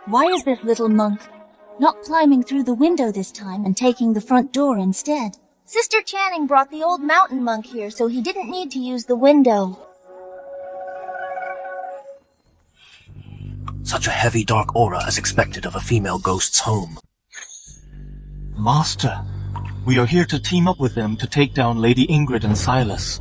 Why is this little monk not climbing through the window this time and taking the front door instead? Sister Channing brought the old mountain monk here, so he didn't need to use the window. Such a heavy dark aura as expected of a female ghost's home. Master, we are here to team up with them to take down Lady Ingrid and Silas.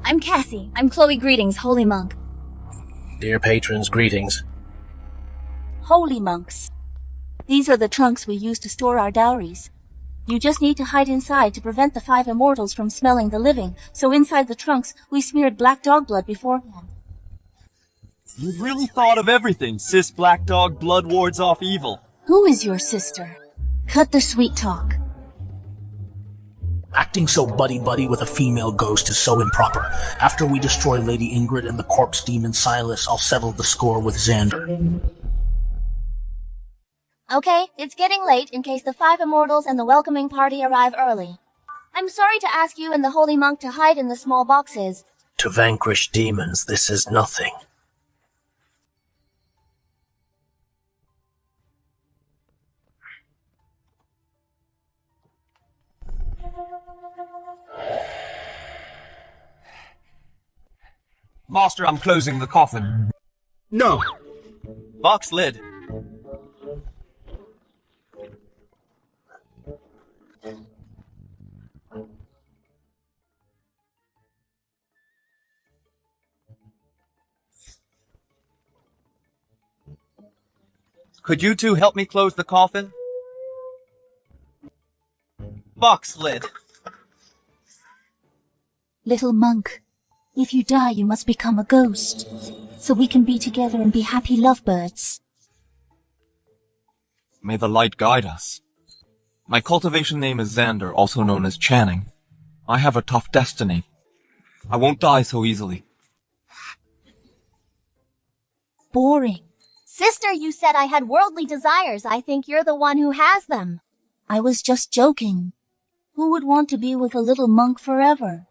I'm Cassie. I'm Chloe Greetings, Holy Monk. Dear patrons, greetings. Holy Monks. These are the trunks we use to store our dowries. You just need to hide inside to prevent the 5 immortals from smelling the living, so inside the trunks, we smeared black dog blood beforehand. You've really thought of everything, sis black dog blood wards off evil. Who is your sister? Cut the sweet talk. Acting so buddy-buddy with a female ghost is so improper. After we destroy Lady Ingrid and the corpse demon Silas, I'll settle the score with Xander. Okay, it's getting late in case the 5 immortals and the welcoming party arrive early. I'm sorry to ask you and the Holy Monk to hide in the small boxes. To vanquish demons, this is nothing. Master, I'm closing the coffin. No. Box lid. Could you two help me close the coffin? Box lid. Little monk, if you die, you must become a ghost, so we can be together and be happy lovebirds. May the light guide us. My cultivation name is Xander, also known as Channing. I have a tough destiny. I won't die so easily. Boring. Sister, you said I had worldly desires. I think you're the one who has them. I was just joking. Who would want to be with a little monk forever?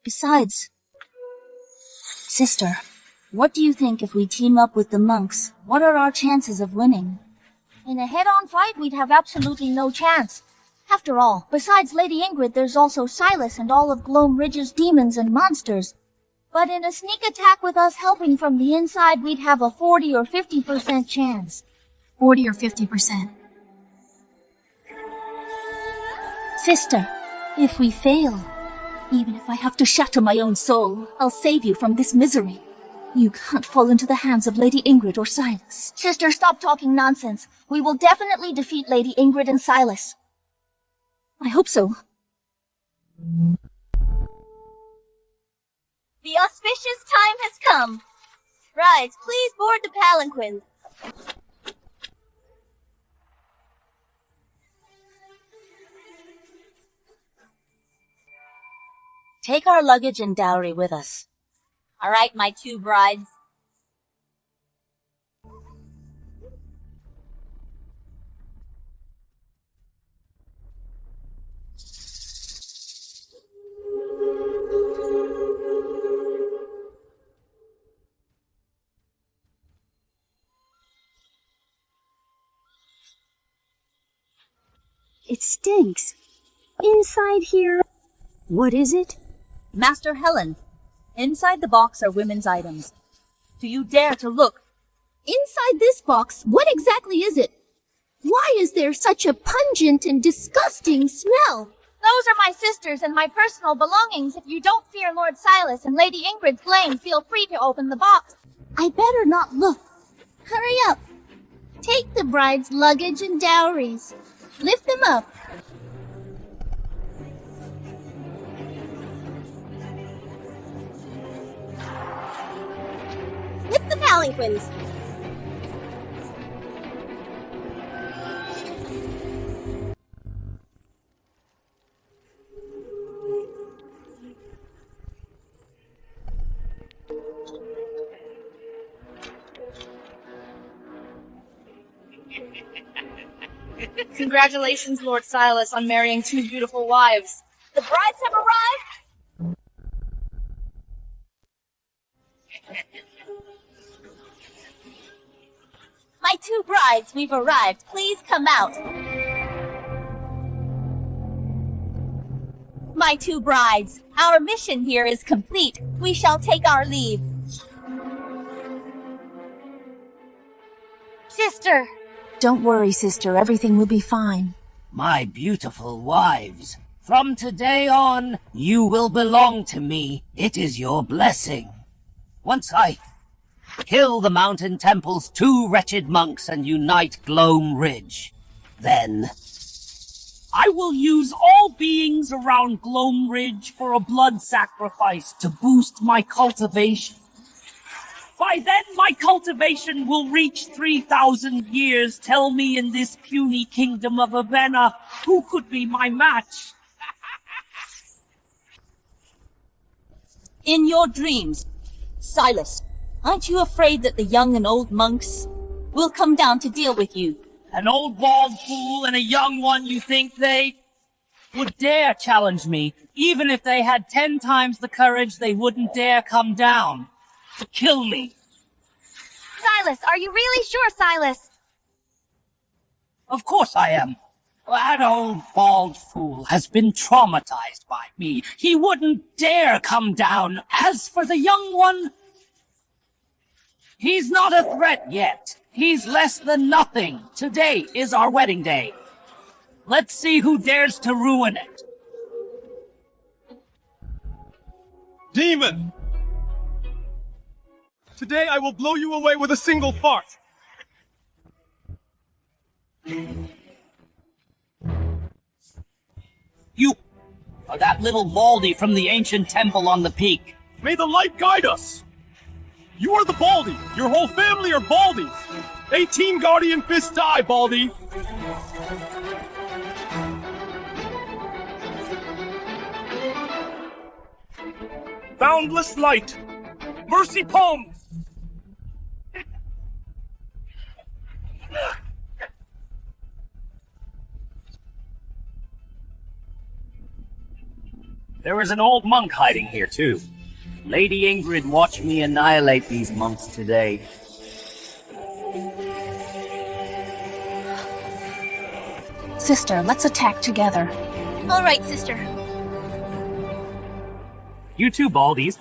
Besides, sister, what do you think if we team up with the monks? What are our chances of winning? In a head-on fight, we'd have absolutely no chance. After all, besides Lady Ingrid, there's also Silas and all of Gloam Ridge's demons and monsters. But in a sneak attack with us helping from the inside, we'd have a 40 or 50% chance. 40 or 50%. Sister, if we fail, even if I have to shatter my own soul, I'll save you from this misery. You can't fall into the hands of Lady Ingrid or Silas. Sister, stop talking nonsense. We will definitely defeat Lady Ingrid and Silas. I hope so. The auspicious time has come. Brides, please board the palanquin. Take our luggage and dowry with us. All right, my 2 brides. It stinks. Inside here, what is it? Master Helen, inside the box are women's items. Do you dare to look? Inside this box, what exactly is it? Why is there such a pungent and disgusting smell? Those are my sisters and my personal belongings. If you don't fear Lord Silas and Lady Ingrid's flame, feel free to open the box. I better not look. Hurry up. Take the bride's luggage and dowries. Lift them up. Lift the palanquins. Congratulations, Lord Silas, on marrying 2 beautiful wives. The brides have arrived. My 2 brides, we've arrived. Please come out. My 2 brides, our mission here is complete. We shall take our leave. Sister! Don't worry, sister. Everything will be fine. My beautiful wives, from today on, you will belong to me. It is your blessing. Once I kill the Mountain Temple's 2 wretched monks and unite Gloam Ridge, then I will use all beings around Gloam Ridge for a blood sacrifice to boost my cultivation. By then, my cultivation will reach 3,000 years. Tell me in this puny kingdom of Avena, who could be my match? In your dreams, Silas, aren't you afraid that the young and old monks will come down to deal with you? An old bald fool and a young one, you think they would dare challenge me? Even if they had 10 times the courage, they wouldn't dare come down to kill me. Silas, are you really sure, Silas? Of course I am. That old bald fool has been traumatized by me. He wouldn't dare come down. As for the young one, he's not a threat yet. He's less than nothing. Today is our wedding day. Let's see who dares to ruin it. Demon! Today I will blow you away with a single fart. You are that little baldy from the ancient temple on the peak. May the light guide us! You are the Baldy! Your whole family are Baldies! 18 Guardian Fists die, Baldy! Boundless light! Mercy palm! There is an old monk hiding here, too. Lady Ingrid watched me annihilate these monks today. Sister, let's attack together. All right, sister. You two baldies.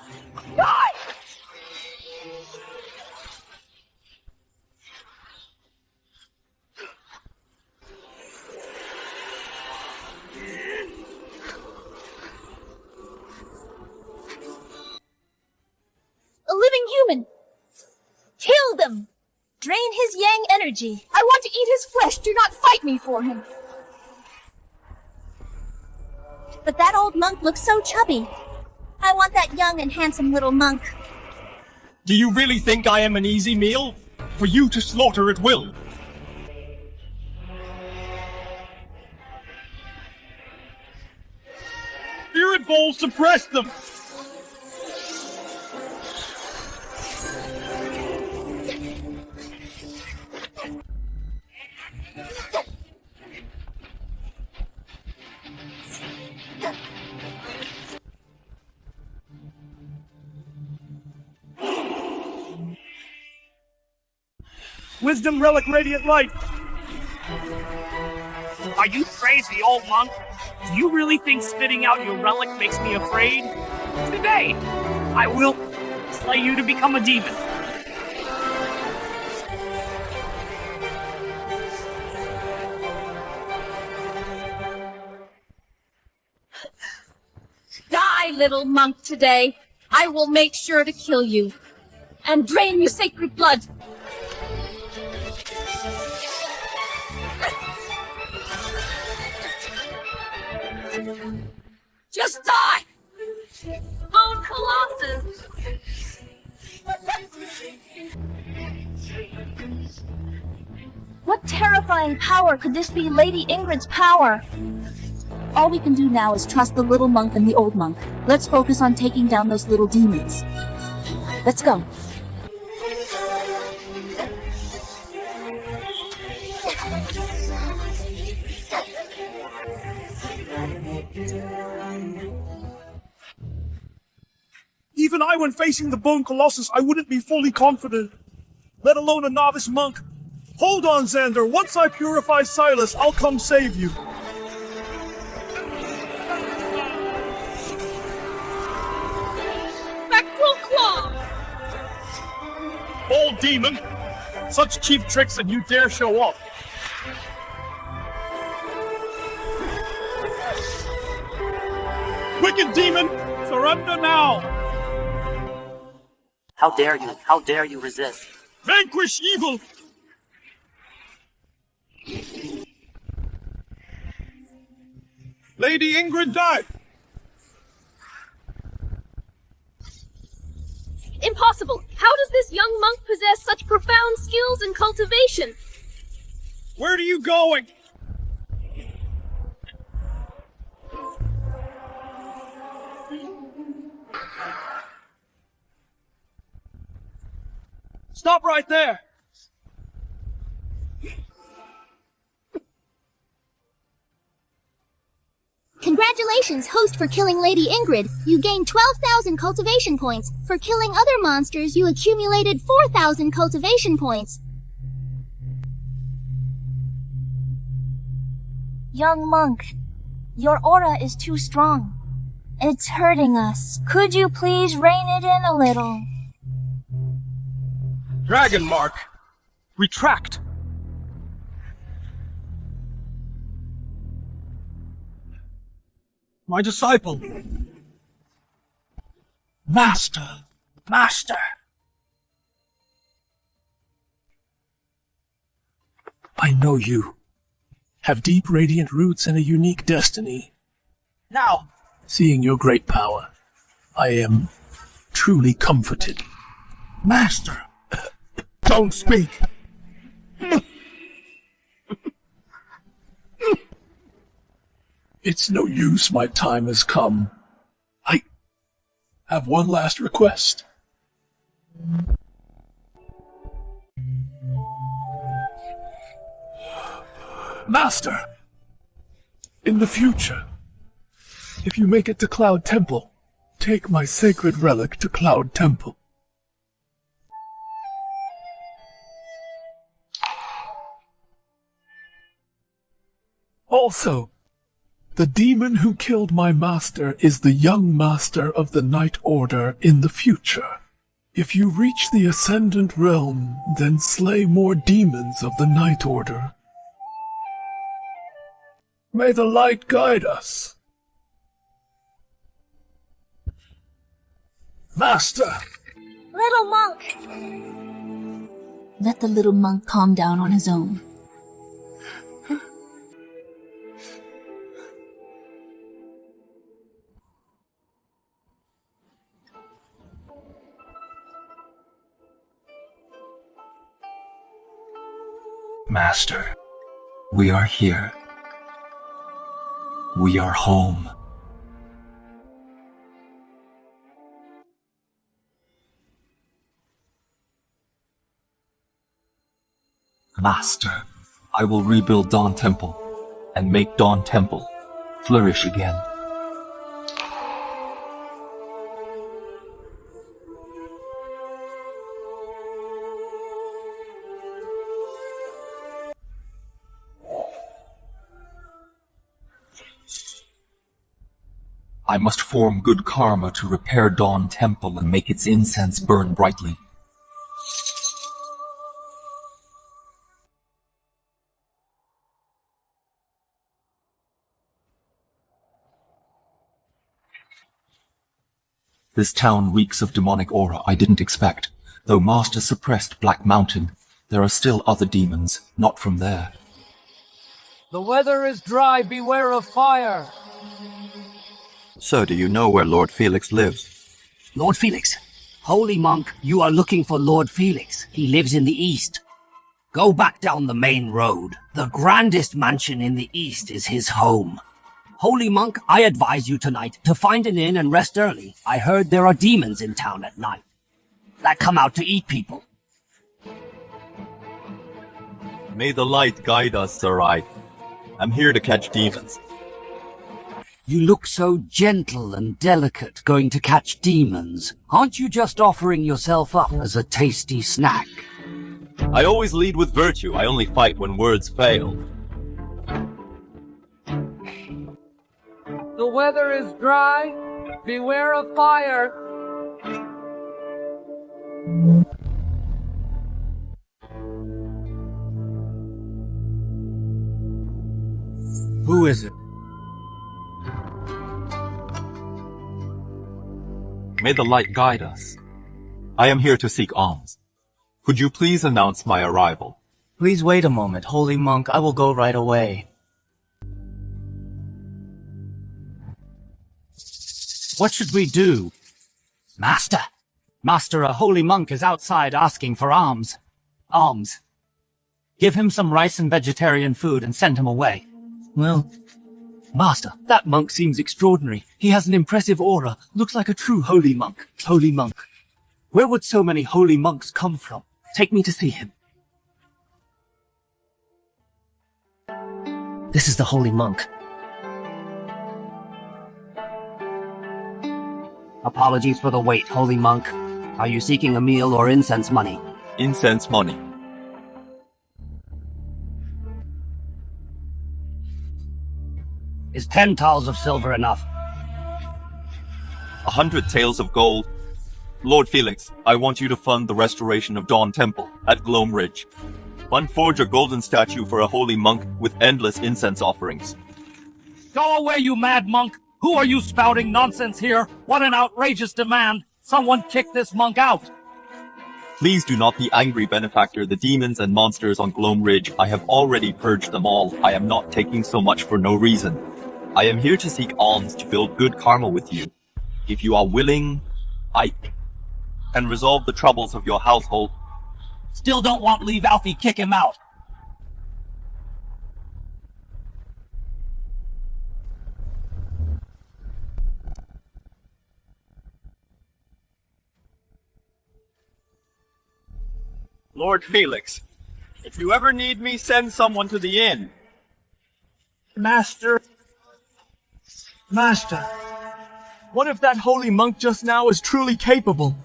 A living human! Kill them! Drain his yang energy. I want to eat his flesh. Do not fight me for him. But that old monk looks so chubby. I want that young and handsome little monk. Do you really think I am an easy meal? For you to slaughter at will? Spirit Bowl, suppress them! Wisdom Relic Radiant Light! Are you crazy, old monk? Do you really think spitting out your relic makes me afraid? Today, I will slay you to become a demon. Die, little monk, today. I will make sure to kill you and drain your sacred blood. die! Bone Colossus! What terrifying power could this be Lady Ingrid's power? All we can do now is trust the little monk and the old monk. Let's focus on taking down those little demons. Let's go. Even I, when facing the Bone Colossus, I wouldn't be fully confident, let alone a novice monk. Hold on, Xander. Once I purify Silas, I'll come save you. Spectral Claw! Old demon! Such cheap tricks and you dare show off. Wicked demon! Surrender now! How dare you? How dare you resist? Vanquish evil! Lady Ingrid died! Impossible! How does this young monk possess such profound skills in cultivation? Where are you going? Stop right there! Congratulations, host, for killing Lady Ingrid. You gained 12,000 cultivation points. For killing other monsters, you accumulated 4,000 cultivation points. Young monk, your aura is too strong. It's hurting us. Could you please rein it in a little? Dragon Mark! Retract! My disciple! Master! Master! I know you. Have deep radiant roots and a unique destiny. Now, seeing your great power, I am truly comforted. Master! Don't speak! It's no use, my time has come. I have one last request. Master! In the future, if you make it to Cloud Temple, take my sacred relic to Cloud Temple. Also, the demon who killed my master is the young master of the Night Order in the future. If you reach the Ascendant Realm, then slay more demons of the Night Order. May the light guide us. Master! Little monk! Let the little monk calm down on his own. Master, we are here. We are home. Master, I will rebuild Dawn Temple and make Dawn Temple flourish again. I must form good karma to repair Dawn Temple and make its incense burn brightly. This town reeks of demonic aura I didn't expect. Though Master suppressed Black Mountain, there are still other demons, not from there. The weather is dry, beware of fire. So do you know where Lord Felix lives? Lord Felix. Holy monk, you are looking for Lord Felix. He lives in the east. Go back down the main road. The grandest mansion in the east is his home. Holy monk, I advise you tonight to find an inn and rest early. I heard there are demons in town at night that come out to eat people. May the light guide us, Sarai. I'm here to catch demons. You look so gentle and delicate going to catch demons. Aren't you just offering yourself up as a tasty snack? I always lead with virtue. I only fight when words fail. The weather is dry. Beware of fire. Who is it? May the light guide us. I am here to seek alms. Could you please announce my arrival? Please wait a moment, holy monk. I will go right away. What should we do? Master! Master, a holy monk is outside asking for alms. Alms. Give him some rice and vegetarian food and send him away. Well, Master, that monk seems extraordinary. He has an impressive aura. Looks like a true holy monk. Holy monk. Where would so many holy monks come from? Take me to see him. This is the holy monk. Apologies for the wait, holy monk. Are you seeking a meal or incense money? Incense money. Is 10 taels of silver enough? 100 taels of gold. Lord Felix, I want you to fund the restoration of Dawn Temple at Gloam Ridge. Forge a golden statue for a holy monk with endless incense offerings. Go away, you mad monk! Who are you spouting nonsense here? What an outrageous demand! Someone kick this monk out! Please do not be angry, benefactor. The demons and monsters on Gloam Ridge, I have already purged them all. I am not taking so much for no reason. I am here to seek alms to build good karma with you. If you are willing, I can resolve the troubles of your household. Still don't want leave Alfie kick him out. Lord Felix, if you ever need me, send someone to the inn. Master. What if that holy monk just now is truly capable?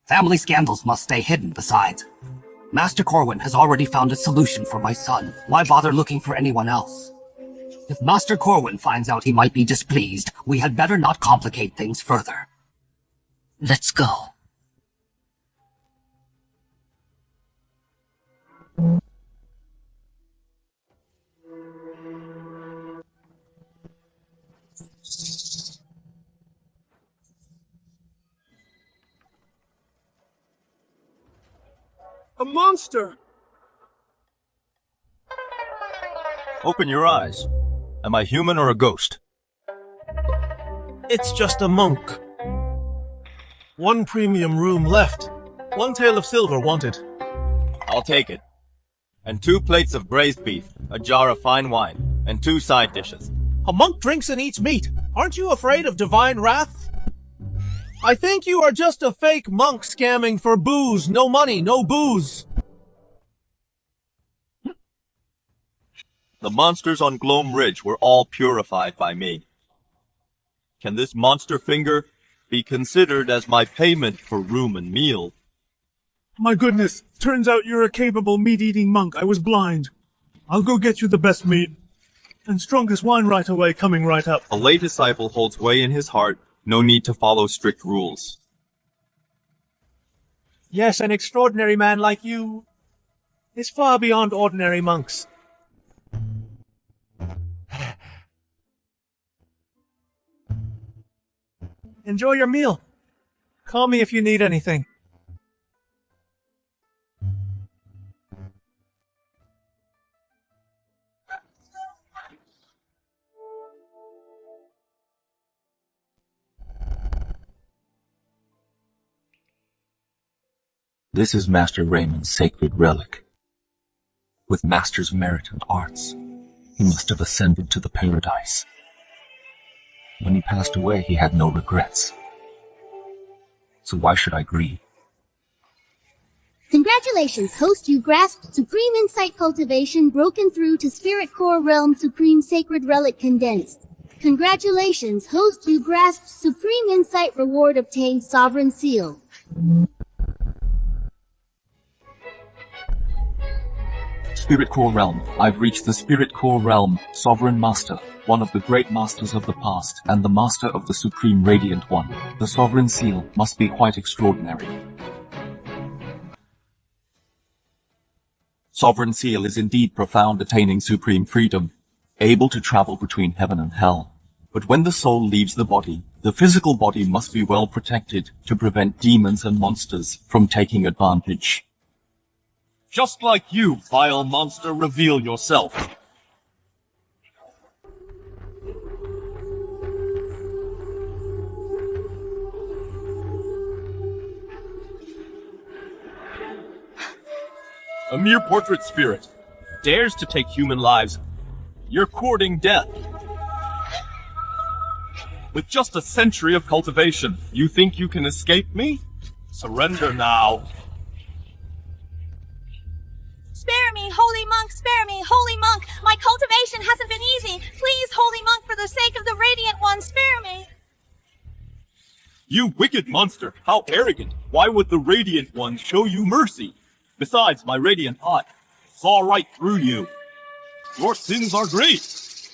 Family scandals must stay hidden besides. Master Corwin has already found a solution for my son. Why bother looking for anyone else? If Master Corwin finds out he might be displeased, we had better not complicate things further. Let's go. A monster! Open your eyes. Am I human or a ghost? It's just a monk. 1 premium room left. 1 tael of silver wanted. I'll take it. And 2 plates of braised beef, a jar of fine wine, and 2 side dishes. A monk drinks and eats meat. Aren't you afraid of divine wrath? I think you are just a fake monk scamming for booze. No money, no booze. The monsters on Gloam Ridge were all purified by me. Can this monster finger be considered as my payment for room and meal? My goodness, turns out you're a capable meat-eating monk. I was blind. I'll go get you the best meat. And strongest wine right away, coming right up. A lay disciple holds way in his heart. No need to follow strict rules. Yes, an extraordinary man like you is far beyond ordinary monks. Enjoy your meal. Call me if you need anything. This is Master Raymond's sacred relic. With Master's merit and arts, he must have ascended to the paradise. When he passed away, he had no regrets. So why should I grieve? Congratulations, host, you grasped Supreme Insight Cultivation, broken through to Spirit Core Realm Supreme Sacred Relic Condensed. Congratulations, host, you grasped Supreme Insight Reward, obtained Sovereign Seal. Spirit Core Realm. I've reached the Spirit Core Realm, Sovereign Master, one of the great masters of the past, and the master of the Supreme Radiant One. The Sovereign Seal must be quite extraordinary. Sovereign Seal is indeed profound, attaining supreme freedom, able to travel between heaven and hell. But when the soul leaves the body, the physical body must be well protected to prevent demons and monsters from taking advantage. Just like you, vile monster, reveal yourself. A mere portrait spirit dares to take human lives. You're courting death. With just a century of cultivation, you think you can escape me? Surrender now. Spare me, holy monk, spare me, holy monk! My cultivation hasn't been easy! Please, holy monk, for the sake of the Radiant One, spare me! You wicked monster! How arrogant! Why would the Radiant One show you mercy? Besides, my radiant eye saw right through you. Your sins are great!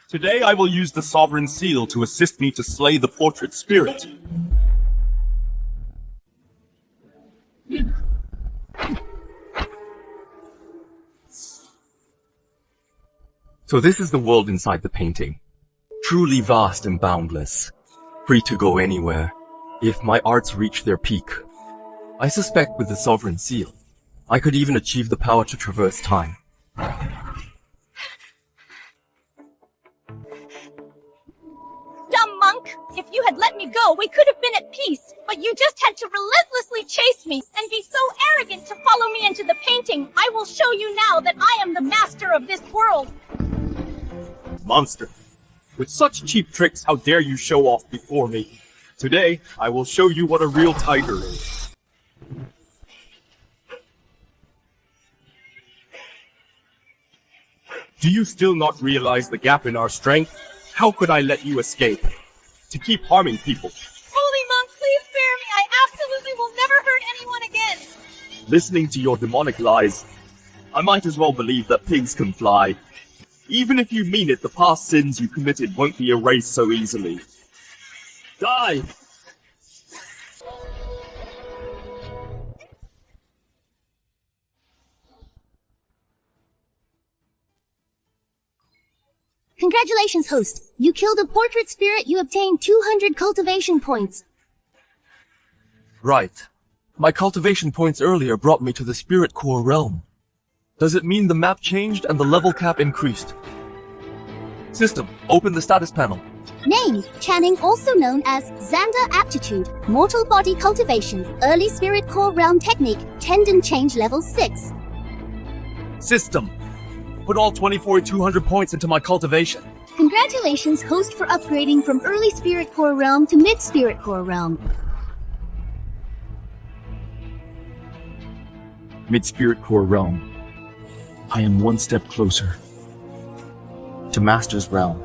Today I will use the Sovereign Seal to assist me to slay the portrait spirit. So this is the world inside the painting. Truly vast and boundless. Free to go anywhere, if my arts reach their peak. I suspect with the Sovereign Seal, I could even achieve the power to traverse time. Dumb monk! If you had let me go, we could have been at peace, but you just had to relentlessly chase me and be so arrogant to follow me into the painting. I will show you now that I am the master of this world. Monster. With such cheap tricks, how dare you show off before me? Today, I will show you what a real tiger is. Do you still not realize the gap in our strength? How could I let you escape? To keep harming people. Holy monk, please spare me. I absolutely will never hurt anyone again. Listening to your demonic lies, I might as well believe that pigs can fly. Even if you mean it, the past sins you committed won't be erased so easily. Die! Congratulations, host. You killed a portrait spirit, you obtained 200 cultivation points. Right. My cultivation points earlier brought me to the Spirit Core Realm. Does it mean the map changed and the level cap increased? System, open the status panel. Name, Channing, also known as Xander Aptitude, Mortal Body Cultivation, Early Spirit Core Realm Technique, Tendon Change Level 6. System, put all 200 points into my cultivation. Congratulations, host, for upgrading from Early Spirit Core Realm to Mid Spirit Core Realm. Mid Spirit Core Realm. I am one step closer to Master's Realm.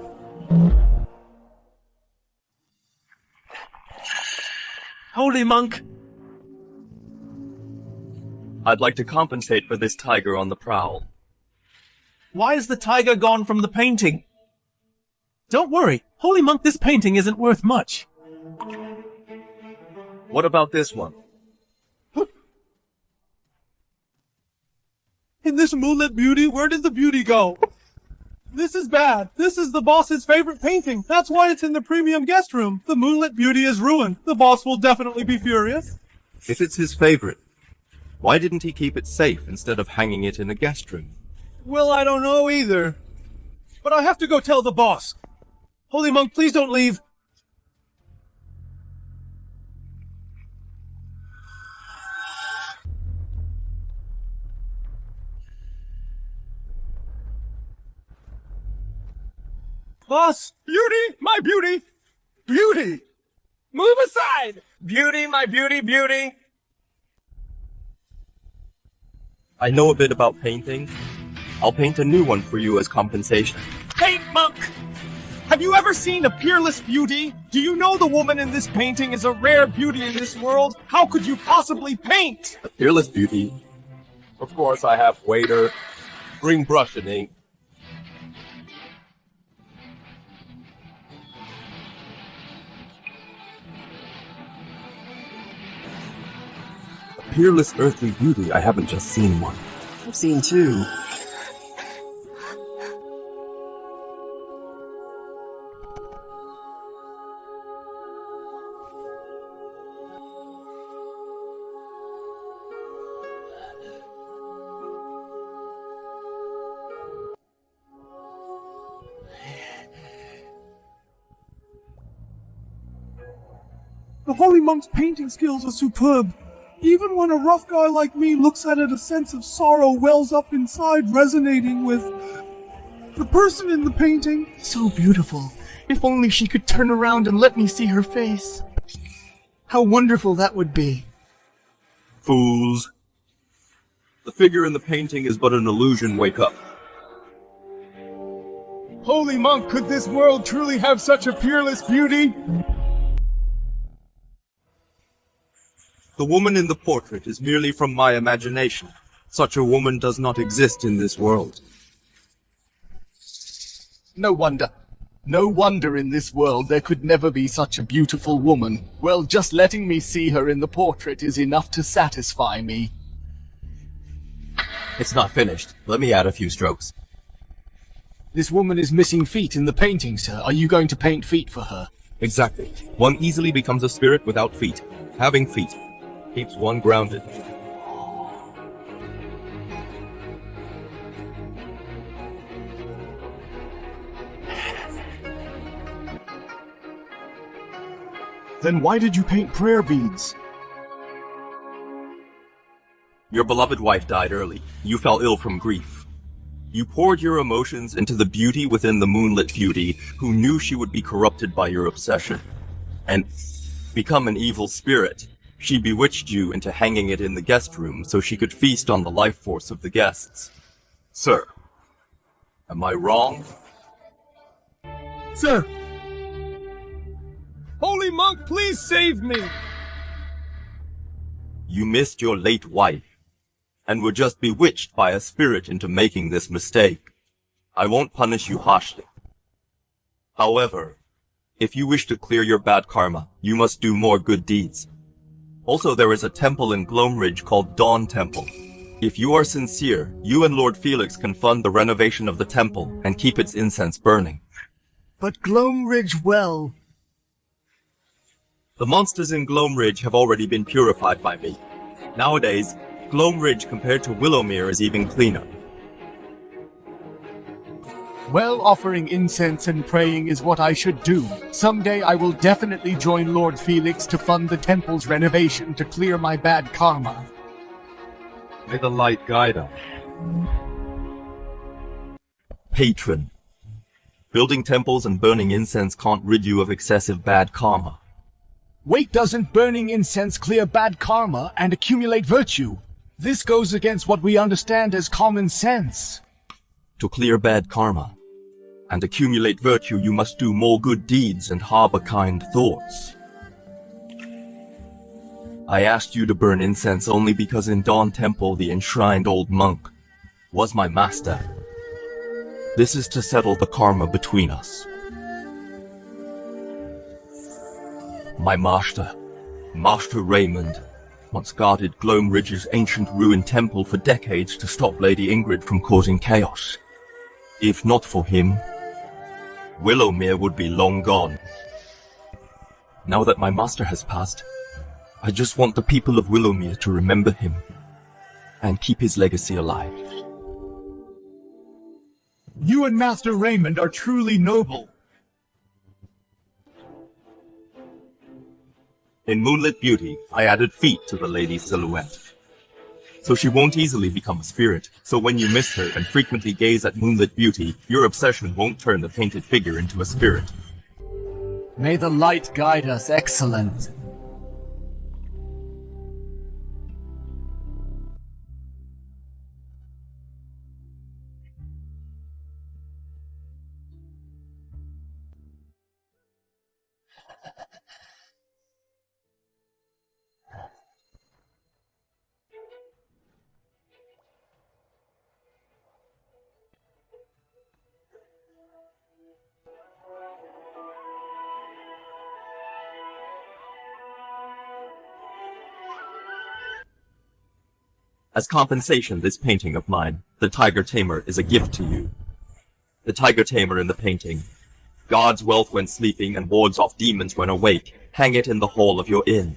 Holy monk! I'd like to compensate for this tiger on the prowl. Why is the tiger gone from the painting? Don't worry, holy monk, this painting isn't worth much. What about this one? In this moonlit beauty, where did the beauty go? This is bad. This is the boss's favorite painting. That's why it's in the premium guest room. The moonlit beauty is ruined. The boss will definitely be furious. If it's his favorite, why didn't he keep it safe instead of hanging it in a guest room? Well, I don't know either. But I have to go tell the boss. Holy monk, please don't leave. Boss, beauty, my beauty, beauty! Move aside! Beauty, my beauty, beauty! I know a bit about painting. I'll paint a new one for you as compensation. Hey, monk! Have you ever seen a peerless beauty? Do you know the woman in this painting is a rare beauty in this world? How could you possibly paint? A peerless beauty? Of course I have. Waiter, bring brush and ink. A peerless earthly beauty? I haven't just seen one. I've seen two. The holy monk's painting skills are superb. Even when a rough guy like me looks at it, a sense of sorrow wells up inside, resonating with the person in the painting. So beautiful. If only she could turn around and let me see her face. How wonderful that would be. Fools. The figure in the painting is but an illusion. Wake up. Holy monk, could this world truly have such a peerless beauty? The woman in the portrait is merely from my imagination. Such a woman does not exist in this world. No wonder. No wonder in this world there could never be such a beautiful woman. Well, just letting me see her in the portrait is enough to satisfy me. It's not finished. Let me add a few strokes. This woman is missing feet in the painting, sir. Are you going to paint feet for her? Exactly. One easily becomes a spirit without feet. Having feet keeps one grounded. Then why did you paint prayer beads? Your beloved wife died early. You fell ill from grief. You poured your emotions into the beauty within the moonlit beauty, who knew she would be corrupted by your obsession and become an evil spirit. She bewitched you into hanging it in the guest room so she could feast on the life force of the guests. Sir, am I wrong? Sir! Holy monk, please save me! You missed your late wife, and were just bewitched by a spirit into making this mistake. I won't punish you harshly. However, if you wish to clear your bad karma, you must do more good deeds. Also, there is a temple in Gloam Ridge called Dawn Temple. If you are sincere, you and Lord Felix can fund the renovation of the temple and keep its incense burning. But Gloam Ridge well... The monsters in Gloam Ridge have already been purified by me. Nowadays, Gloam Ridge compared to Willowmere is even cleaner. Well, offering incense and praying is what I should do. Someday I will definitely join Lord Felix to fund the temple's renovation to clear my bad karma. May the light guide us. Patron. Building temples and burning incense can't rid you of excessive bad karma. Wait, doesn't burning incense clear bad karma and accumulate virtue? This goes against what we understand as common sense. To clear bad karma and accumulate virtue, you must do more good deeds and harbor kind thoughts. I asked you to burn incense only because in Dawn Temple the enshrined old monk was my master. This is to settle the karma between us. My master, Master Raymond, once guarded Gloam Ridge's ancient ruined temple for decades to stop Lady Ingrid from causing chaos. If not for him, Willowmere would be long gone. Now that my master has passed, I just want the people of Willowmere to remember him and keep his legacy alive. You and Master Raymond are truly noble. In Moonlit Beauty, I added feet to the lady's silhouette. so she won't easily become a spirit. So when you miss her and frequently gaze at moonlit beauty, your obsession won't turn the painted figure into a spirit. May the light guide us. Excellent. As compensation, this painting of mine, the Tiger Tamer, is a gift to you. The Tiger Tamer in the painting. Guards wealth when sleeping and wards off demons when awake. Hang it in the hall of your inn.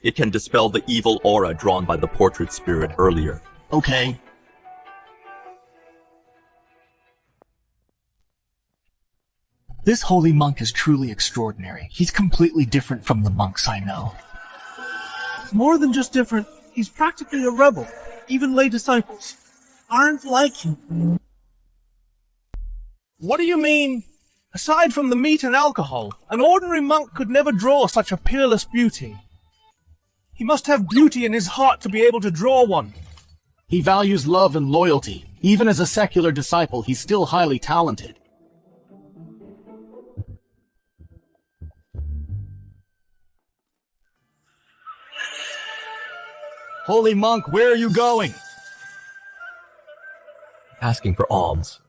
It can dispel the evil aura drawn by the portrait spirit earlier. Okay. This holy monk is truly extraordinary. He's completely different from the monks I know. More than just different, he's practically a rebel. Even lay disciples aren't like him. What do you mean? Aside from the meat and alcohol, an ordinary monk could never draw such a peerless beauty. He must have beauty in his heart to be able to draw one. He values love and loyalty. Even as a secular disciple, he's still highly talented. Holy monk, where are you going? Asking for alms.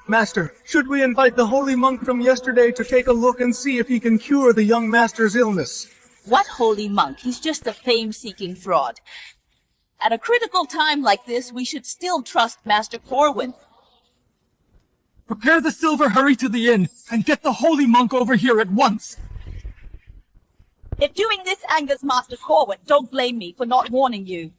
Master, should we invite the holy monk from yesterday to take a look and see if he can cure the young master's illness? What holy monk? He's just a fame-seeking fraud. At a critical time like this, we should still trust Master Corwin. Prepare the silver, hurry to the inn, and get the holy monk over here at once! If doing this angers Master Corwin, don't blame me for not warning you.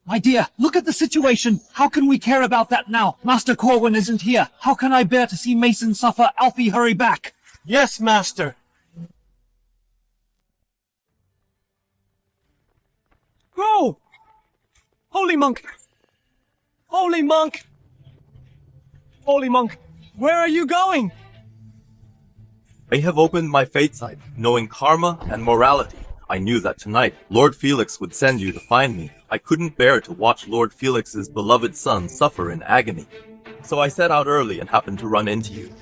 My dear, look at the situation. How can we care about that now? Master Corwin isn't here. How can I bear to see Mason suffer? Alfie, hurry back. Yes, master. Go! Holy monk! Holy monk! Holy monk, where are you going? I have opened my fate site, knowing karma and morality. I knew that tonight, Lord Felix would send you to find me. I couldn't bear to watch Lord Felix's beloved son suffer in agony. So I set out early and happened to run into you.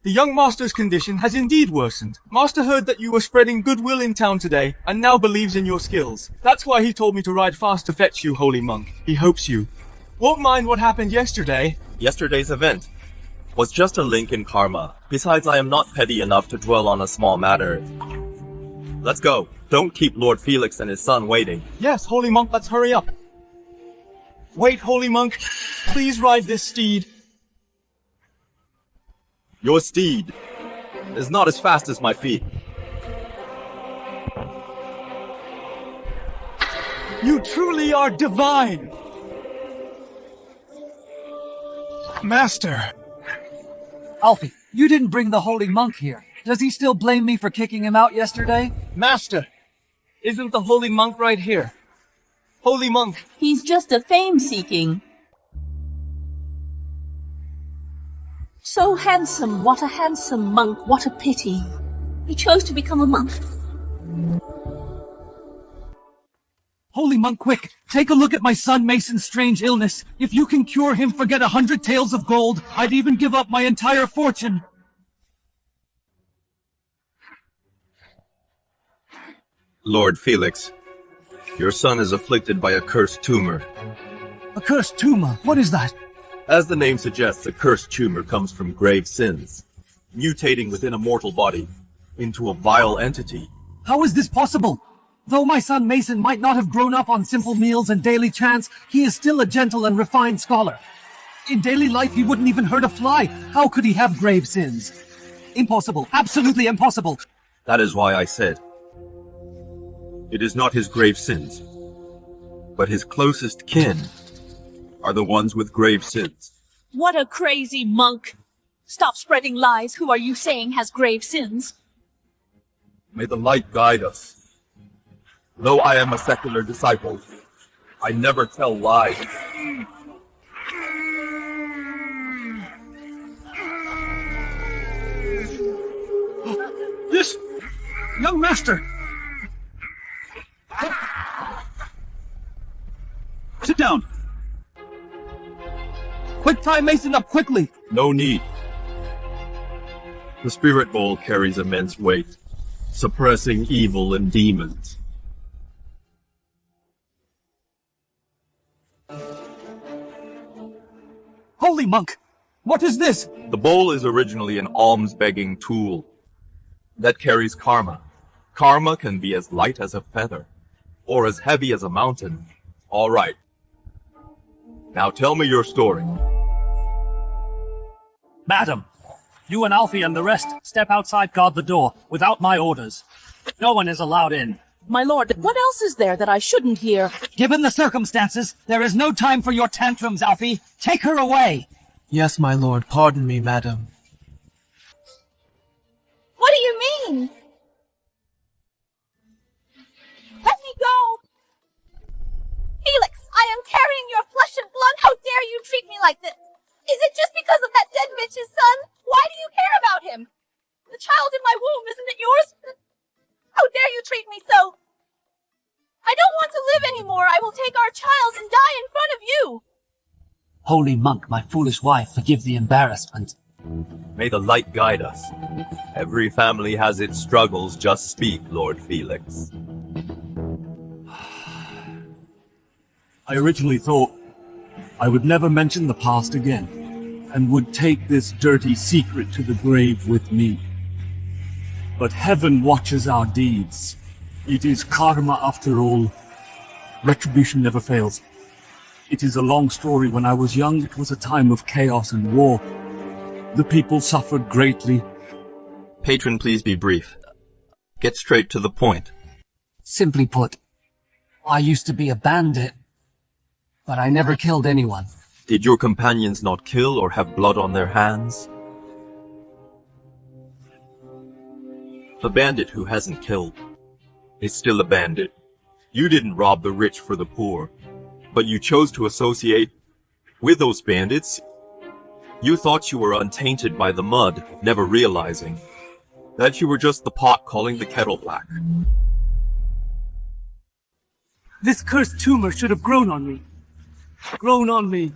The young master's condition has indeed worsened. Master heard that you were spreading goodwill in town today, and now believes in your skills. That's why he told me to ride fast to fetch you, holy monk. He hopes you won't mind what happened yesterday. Yesterday's event was just a link in karma. Besides, I am not petty enough to dwell on a small matter. Let's go. Don't keep Lord Felix and his son waiting. Yes, holy monk, let's hurry up. Wait, holy monk. Please ride this steed. Your steed is not as fast as my feet. You truly are divine. Master. Alfie, you didn't bring the holy monk here. Does he still blame me for kicking him out yesterday? Master, isn't the holy monk right here? Holy monk. He's just a fame-seeking. So handsome, what a handsome monk, what a pity. He chose to become a monk. Holy monk, quick! Take a look at my son Mason's strange illness. If you can cure him, forget 100 taels of gold. I'd even give up my entire fortune. Lord Felix, your son is afflicted by a cursed tumor. A cursed tumor? What is that? As the name suggests, a cursed tumor comes from grave sins, mutating within a mortal body into a vile entity. How is this possible? Though my son Mason might not have grown up on simple meals and daily chants, he is still a gentle and refined scholar. In daily life, he wouldn't even hurt a fly. How could he have grave sins? Impossible. Absolutely impossible. That is why I said, it is not his grave sins, but his closest kin are the ones with grave sins. What a crazy monk! Stop spreading lies. Who are you saying has grave sins? May the light guide us. Though I am a secular disciple, I never tell lies. This young master. Sit down. Quick, tie Mason up quickly! No need. The spirit bowl carries immense weight, suppressing evil and demons. Holy monk! What is this? The bowl is originally an alms-begging tool that carries karma. Karma can be as light as a feather, or as heavy as a mountain. All right. Now tell me your story. Madam, you and Alfie and the rest step outside guard the door without my orders. No one is allowed in. My lord, what else is there that I shouldn't hear? Given the circumstances, there is no time for your tantrums, Alfie. Take her away. Yes, my lord. Pardon me, madam. What do you mean? Let me go! Felix, I am carrying your flesh and blood. How dare you treat me like this? Is it just because of that dead bitch's son? Why do you care about him? The child in my womb, isn't it yours? How dare you treat me so? I don't want to live anymore. I will take our child and die in front of you. Holy monk, my foolish wife, forgive the embarrassment. May the light guide us. Every family has its struggles. Just speak, Lord Felix. I originally thought I would never mention the past again, and would take this dirty secret to the grave with me. But heaven watches our deeds. It is karma after all. Retribution never fails. It is a long story. When I was young, it was a time of chaos and war. The people suffered greatly. Patron, please be brief. Get straight to the point. Simply put, I used to be a bandit, but I never killed anyone. Did your companions not kill or have blood on their hands? The bandit who hasn't killed is still a bandit. You didn't rob the rich for the poor, but you chose to associate with those bandits. You thought you were untainted by the mud, never realizing that you were just the pot calling the kettle black. This cursed tumor should have grown on me. Grown on me.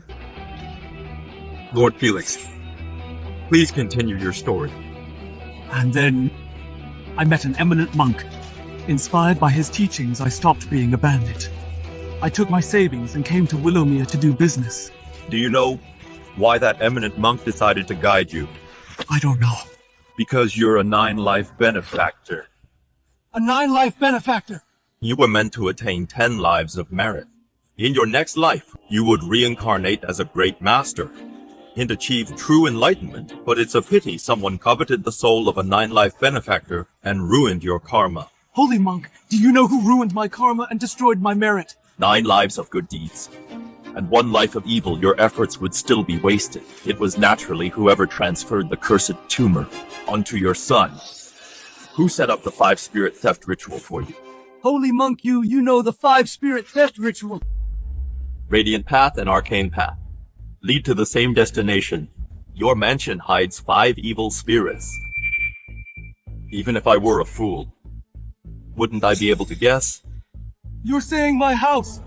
Lord Felix, please continue your story. And then I met an eminent monk. Inspired by his teachings, I stopped being a bandit. I took my savings and came to Willowmere to do business. Do you know why that eminent monk decided to guide you? I don't know. Because you're a 9-life benefactor. A 9-life benefactor? You were meant to attain 10 lives of merit. In your next life, you would reincarnate as a great master and achieve true enlightenment, but it's a pity someone coveted the soul of a 9-life benefactor and ruined your karma. Holy monk, do you know who ruined my karma and destroyed my merit? 9 lives of good deeds, and 1 life of evil. Your efforts would still be wasted. It was naturally whoever transferred the cursed tumor onto your son, who set up the 5-spirit theft ritual for you. Holy monk, you know the 5-spirit theft ritual. Radiant Path and Arcane Path lead to the same destination. Your mansion hides 5 evil spirits. Even if I were a fool, wouldn't I be able to guess? You're saying my house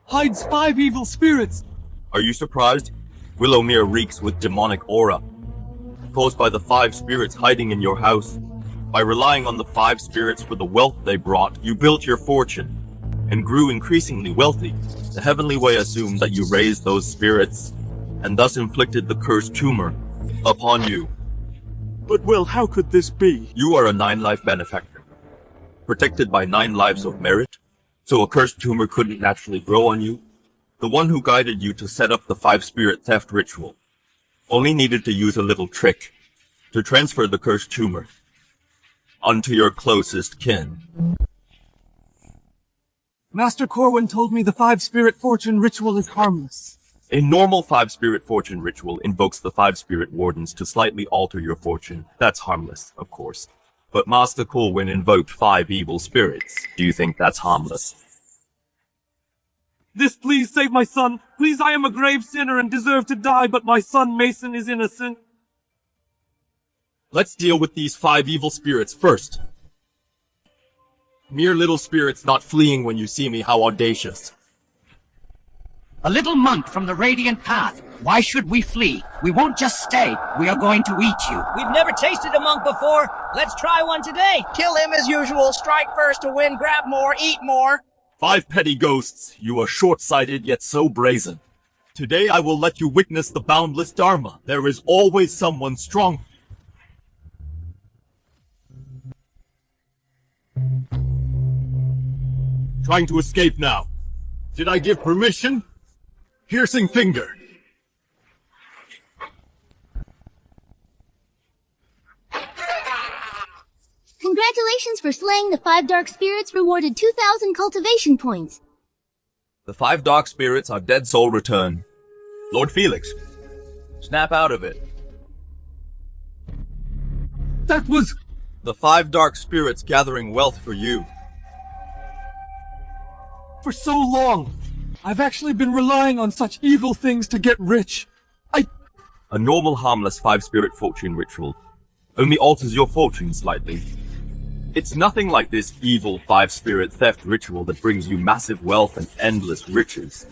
hides 5 evil spirits? Are you surprised? Willowmere reeks with demonic aura, caused by the 5 spirits hiding in your house. By relying on the 5 spirits for the wealth they brought, you built your fortune and grew increasingly wealthy. The heavenly way assumed that you raised those spirits and thus inflicted the cursed tumor upon you. But well, how could this be? You are a 9-life benefactor, protected by 9 lives of merit, so a cursed tumor couldn't naturally grow on you. The one who guided you to set up the 5-spirit theft ritual only needed to use a little trick to transfer the cursed tumor onto your closest kin. Master Corwin told me the 5-spirit fortune ritual is harmless. A normal 5-spirit fortune ritual invokes the 5-spirit wardens to slightly alter your fortune. That's harmless, of course. But Master Corwin invoked 5 evil spirits. Do you think that's harmless? This please save my son. Please, I am a grave sinner and deserve to die, but my son Mason is innocent. Let's deal with these 5 evil spirits first. Mere little spirits not fleeing when you see me, how audacious. A little monk from the Radiant Path. Why should we flee? We won't just stay. We are going to eat you. We've never tasted a monk before. Let's try one today. Kill him as usual. Strike first to win. Grab more. Eat more. 5 petty ghosts. You are short-sighted yet so brazen. Today I will let you witness the boundless Dharma. There is always someone strong. Trying to escape now. Did I give permission? Piercing finger. Congratulations for slaying the 5 dark spirits, rewarded 2,000 cultivation points. The 5 dark spirits are dead soul return. Lord Felix, snap out of it. That was... The 5 dark spirits gathering wealth for you. For so long, I've actually been relying on such evil things to get rich. A normal harmless 5-spirit fortune ritual only alters your fortune slightly. It's nothing like this evil 5-spirit theft ritual that brings you massive wealth and endless riches.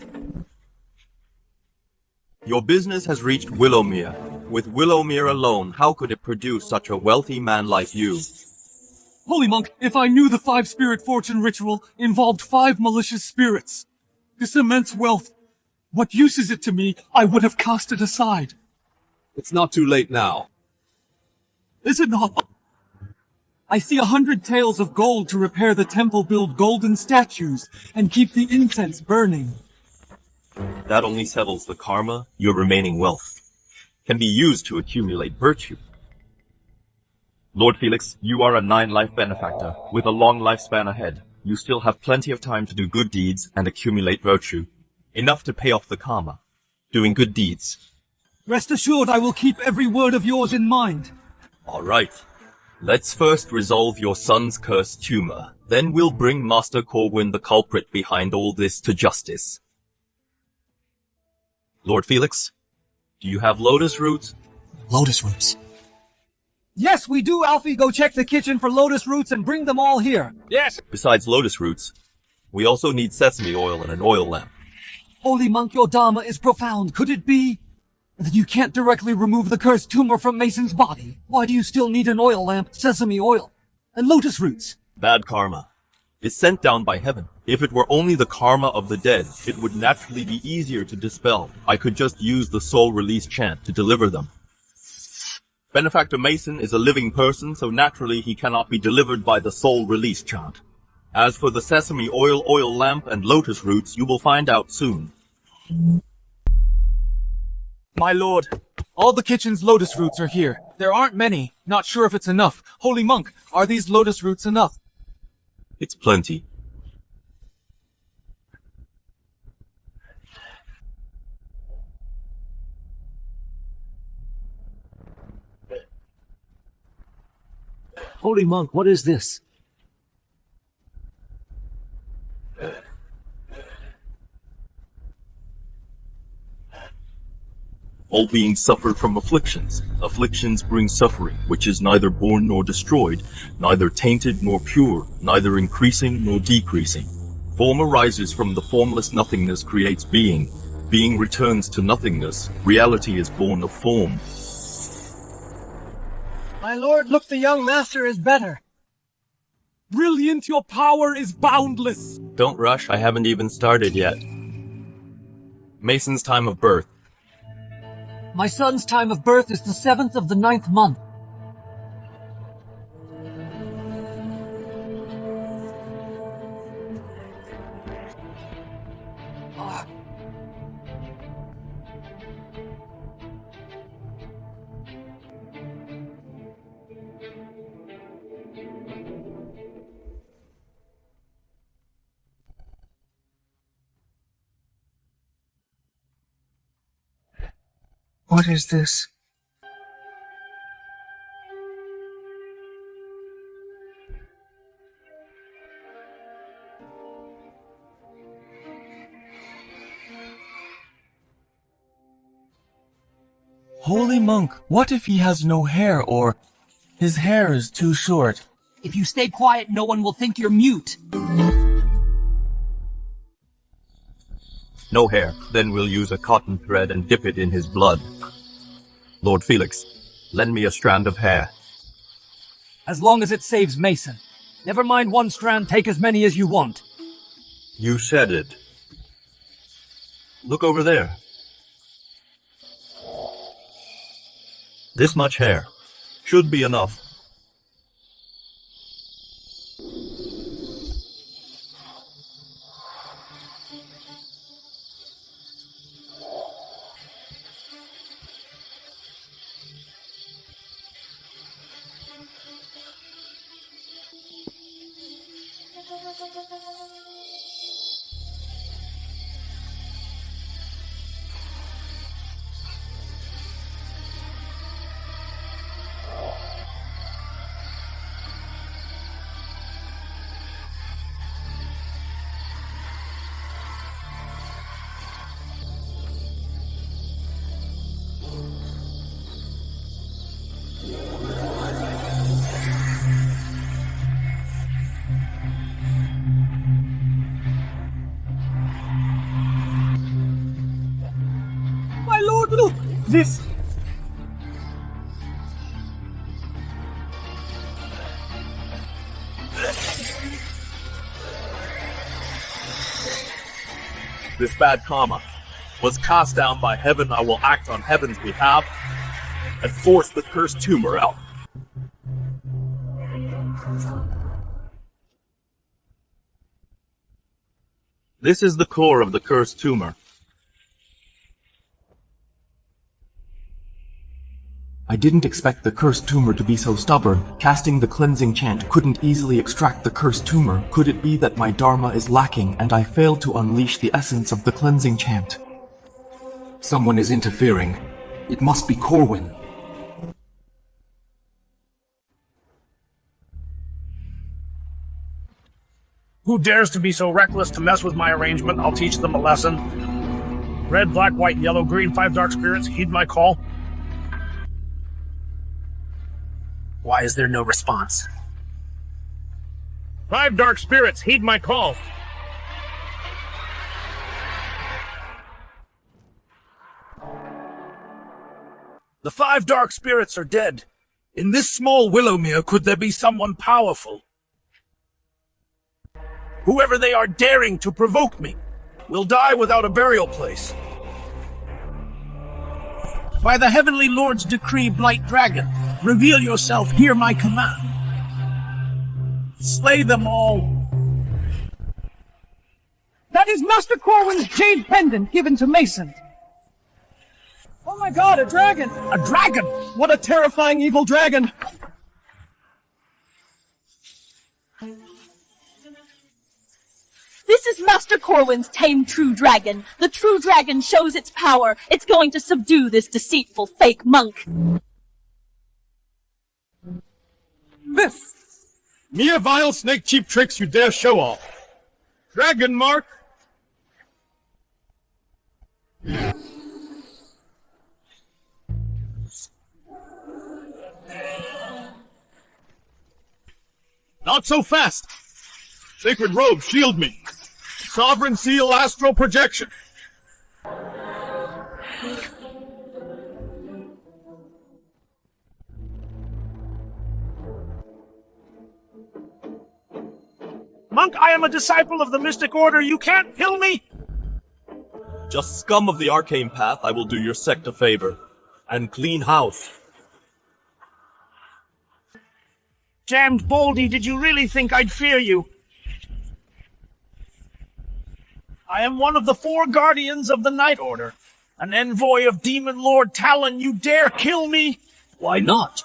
Your business has reached Willowmere. With Willowmere alone, how could it produce such a wealthy man like you? Holy monk, if I knew the 5-spirit fortune ritual involved 5 malicious spirits, this immense wealth, what use is it to me? I would have cast it aside. It's not too late now. Is it not? I see 100 taels of gold to repair the temple, build golden statues, and keep the incense burning. That only settles the karma. Your remaining wealth can be used to accumulate virtue. Lord Felix, you are a 9-life benefactor with a long lifespan ahead. You still have plenty of time to do good deeds and accumulate virtue. Enough to pay off the karma. Doing good deeds. Rest assured I will keep every word of yours in mind. All right. Let's first resolve your son's cursed tumor. Then we'll bring Master Corwin, the culprit behind all this, to justice. Lord Felix, do you have lotus roots? Lotus roots. Yes, we do, Alfie. Go check the kitchen for lotus roots and bring them all here. Yes. Besides lotus roots, we also need sesame oil and an oil lamp. Holy monk, your dharma is profound. Could it be that you can't directly remove the cursed tumor from Mason's body? Why do you still need an oil lamp, sesame oil, and lotus roots? Bad karma is sent down by heaven. If it were only the karma of the dead, it would naturally be easier to dispel. I could just use the soul release chant to deliver them. Benefactor Mason is a living person, so naturally he cannot be delivered by the soul release chant. As for the sesame oil lamp, and lotus roots, you will find out soon. My lord, all the kitchen's lotus roots are here. There aren't many. Not sure if it's enough. Holy monk, are these lotus roots enough? It's plenty. Holy monk, what is this? All beings suffer from afflictions. Afflictions bring suffering, which is neither born nor destroyed, neither tainted nor pure, neither increasing nor decreasing. Form arises from the formless nothingness creates being. Being returns to nothingness. Reality is born of form. My lord, look, the young master is better. Brilliant, your power is boundless. Don't rush, I haven't even started yet. Mason's time of birth. My son's time of birth is the 7th of the 9th month. What is this? Holy monk, what if he has no hair or his hair is too short? If you stay quiet, no one will think you're mute. No hair. Then we'll use a cotton thread and dip it in his blood. Lord Felix, lend me a strand of hair. As long as it saves Mason. Never mind one strand, take as many as you want. You said it. Look over there. This much hair. Should be enough. My lord, look! This... This bad karma was cast down by heaven. I will act on heaven's behalf and force the cursed tumor out. This is the core of the cursed tumor. I didn't expect the cursed tumor to be so stubborn. Casting the cleansing chant couldn't easily extract the cursed tumor. Could it be that my dharma is lacking and I failed to unleash the essence of the cleansing chant? Someone is interfering. It must be Corwin. Who dares to be so reckless to mess with my arrangement? I'll teach them a lesson. Red, black, white, yellow, green, 5 dark spirits, heed my call. Why is there no response? 5 dark spirits, heed my call. The 5 dark spirits are dead. In this small Willowmere, could there be someone powerful? Whoever they are daring to provoke me will die without a burial place. By the Heavenly Lord's decree, Blight Dragon, reveal yourself, hear my command. Slay them all. That is Master Corwin's jade pendant given to Mason. Oh my god, a dragon! A dragon? What a terrifying evil dragon! This is Master Corwin's tame true dragon. The true dragon shows its power. It's going to subdue this deceitful fake monk. This! Mere vile snake cheap tricks you dare show off. Dragon mark! Not so fast! Sacred robe, shield me! Sovereign seal, astral projection! Monk, I am a disciple of the Mystic Order. You can't kill me! Just scum of the arcane path, I will do your sect a favor. And clean house. Damned Baldy, did you really think I'd fear you? I am one of the 4 guardians of the Night Order. An envoy of Demon Lord Talon. You dare kill me? Why not?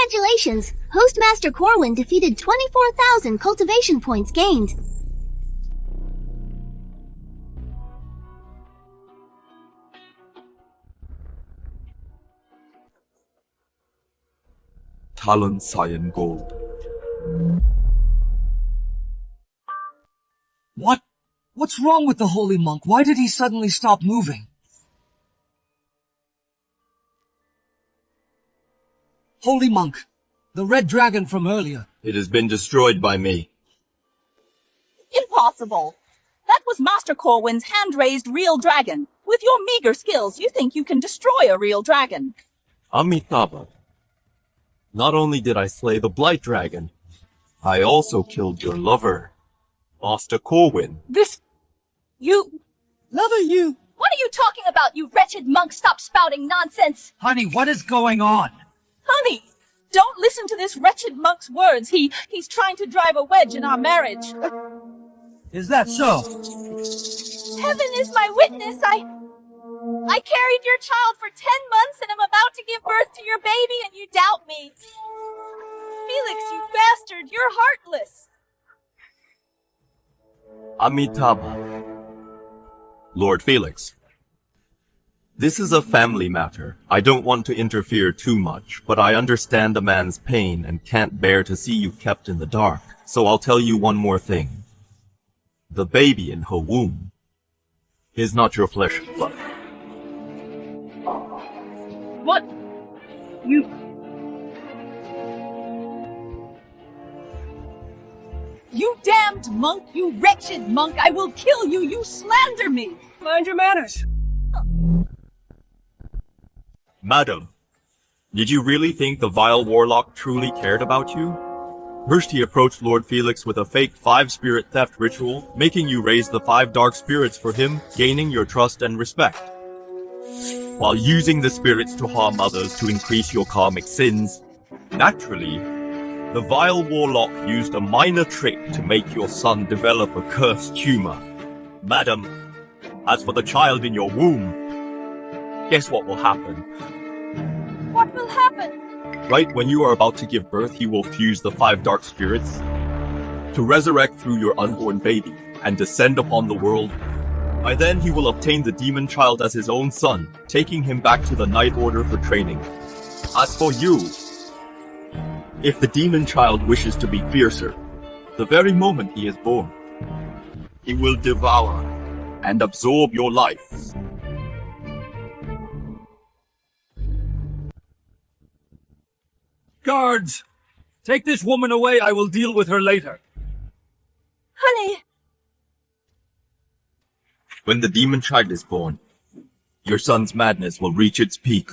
Congratulations! Host Master Corwin defeated 24,000 cultivation points gained. Talon Cyan Gold. What? What's wrong with the holy monk? Why did he suddenly stop moving? Holy monk, the red dragon from earlier. It has been destroyed by me. Impossible. That was Master Corwin's hand-raised real dragon. With your meager skills, you think you can destroy a real dragon. Amitabha. Not only did I slay the Blight Dragon, I also killed your lover, Master Corwin. Lover, you... What are you talking about, you wretched monk? Stop spouting nonsense! Honey, what is going on? Honey, don't listen to this wretched monk's words. He's trying to drive a wedge in our marriage. Is that so? Heaven is my witness. I carried your child for 10 months and am about to give birth to your baby and you doubt me. Felix, you bastard, you're heartless. Amitabha. Lord Felix. This is a family matter. I don't want to interfere too much, but I understand a man's pain and can't bear to see you kept in the dark. So I'll tell you one more thing. The baby in her womb is not your flesh and blood. What? You damned monk, you wretched monk, I will kill you, you slander me! Mind your manners. Madam, did you really think the vile warlock truly cared about you? First he approached Lord Felix with a fake 5-spirit theft ritual, making you raise the 5 dark spirits for him, gaining your trust and respect. While using the spirits to harm others to increase your karmic sins, naturally, the vile warlock used a minor trick to make your son develop a cursed tumor. Madam, as for the child in your womb, guess what will happen? What will happen? Right when you are about to give birth, he will fuse the 5 dark spirits to resurrect through your unborn baby and descend upon the world. By then, he will obtain the demon child as his own son, taking him back to the Night Order for training. As for you, if the demon child wishes to be fiercer, the very moment he is born, he will devour and absorb your life. Guards! Take this woman away, I will deal with her later. Honey! When the demon child is born, your son's madness will reach its peak.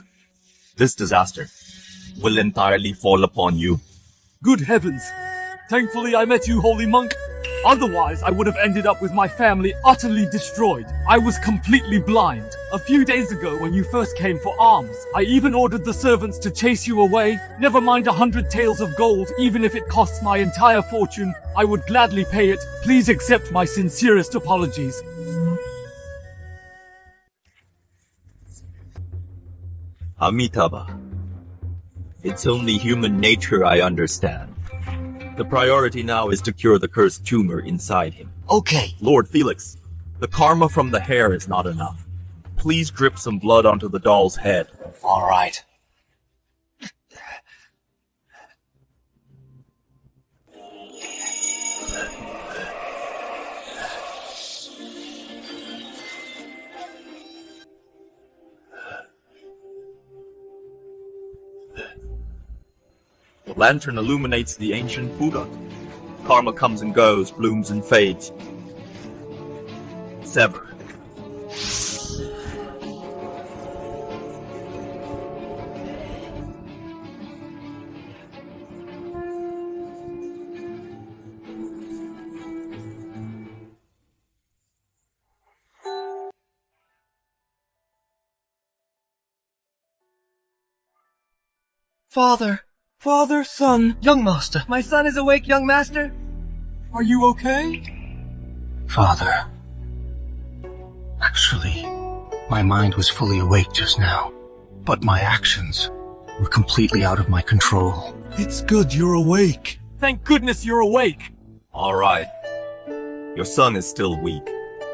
This disaster will entirely fall upon you. Good heavens! Thankfully I met you, holy monk. Otherwise, I would have ended up with my family utterly destroyed. I was completely blind. A few days ago, when you first came for alms, I even ordered the servants to chase you away. Never mind 100 taels of gold, even if it costs my entire fortune. I would gladly pay it. Please accept my sincerest apologies. Amitabha. It's only human nature I understand. The priority now is to cure the cursed tumor inside him. Okay. Lord Felix, the karma from the hair is not enough. Please drip some blood onto the doll's head. All right. The lantern illuminates the ancient Buddha. Karma comes and goes, blooms and fades. Sever. Father, son. Young master. My son is awake, young master. Are you okay? Father. Actually, my mind was fully awake just now, but my actions were completely out of my control. It's good you're awake. Thank goodness you're awake. Alright. Your son is still weak.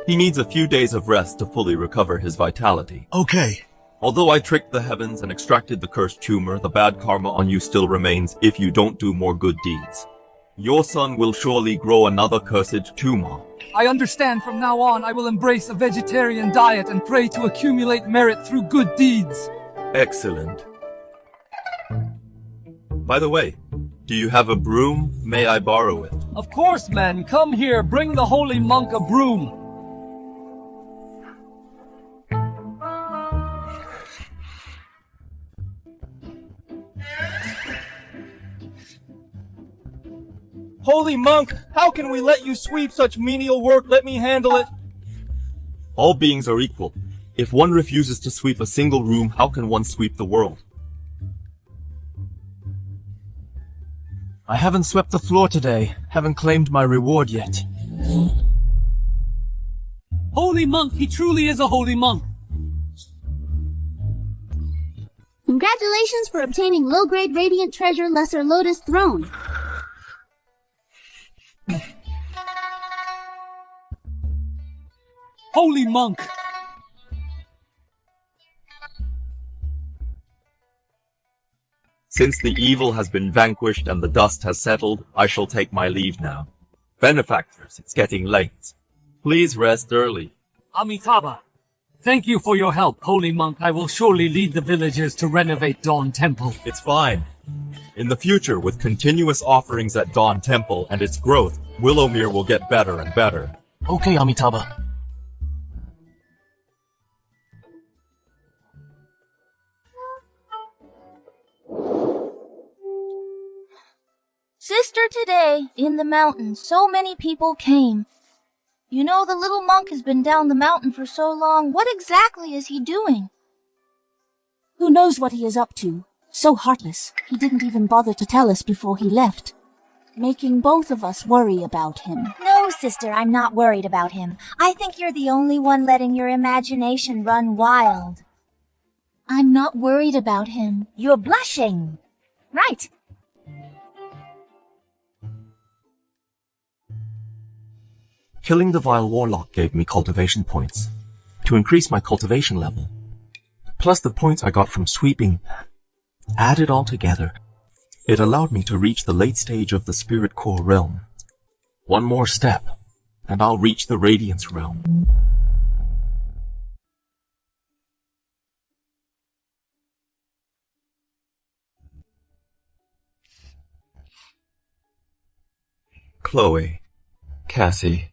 He needs a few days of rest to fully recover his vitality. Okay. Although I tricked the heavens and extracted the cursed tumor, the bad karma on you still remains if you don't do more good deeds. Your son will surely grow another cursed tumor. I understand from now on I will embrace a vegetarian diet and pray to accumulate merit through good deeds. Excellent. By the way, do you have a broom? May I borrow it? Of course, man. Come here. Bring the holy monk a broom. Holy monk, how can we let you sweep such menial work? Let me handle it. All beings are equal. If one refuses to sweep a single room, how can one sweep the world? I haven't swept the floor today. Haven't claimed my reward yet. Holy monk, he truly is a holy monk. Congratulations for obtaining low-grade Radiant Treasure Lesser Lotus Throne. Holy monk. Since the evil has been vanquished and the dust has settled, I shall take my leave now. Benefactors, it's getting late. Please rest early. Amitabha, thank you for your help, holy monk. I will surely lead the villagers to renovate Dawn Temple. It's fine. In the future, with continuous offerings at Dawn Temple and its growth, Willowmere will get better and better. Okay, Amitabha. Sister, today, in the mountains, so many people came. You know, the little monk has been down the mountain for so long. What exactly is he doing? Who knows what he is up to? So heartless. He didn't even bother to tell us before he left, making both of us worry about him. No, sister, I'm not worried about him. I think you're the only one letting your imagination run wild. I'm not worried about him. You're blushing. Right. Killing the vile warlock gave me cultivation points to increase my cultivation level. Plus the points I got from sweeping. Added all together, it allowed me to reach the late stage of the spirit core realm. One more step, and I'll reach the radiance realm. Chloe, Cassie.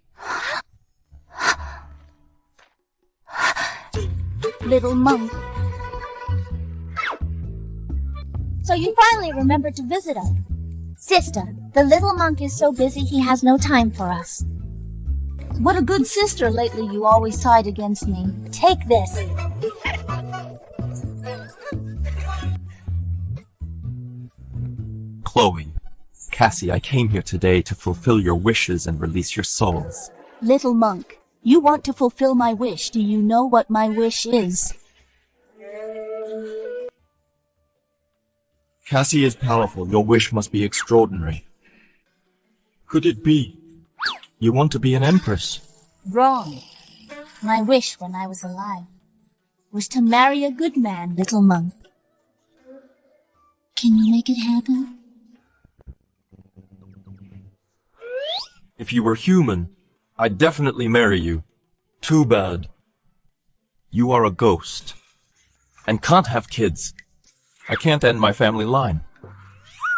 Little monk. So you finally remembered to visit us. Sister, the little monk is so busy he has no time for us. What a good sister. Lately you always side against me. Take this. Chloe, Cassie, I came here today to fulfill your wishes and release your souls. Little monk, you want to fulfill my wish. Do you know what my wish is? Cassie is powerful. Your wish must be extraordinary. Could it be you want to be an empress? Wrong. My wish when I was alive was to marry a good man, little monk. Can you make it happen? If you were human, I'd definitely marry you. Too bad. You are a ghost. And can't have kids. I can't end my family line.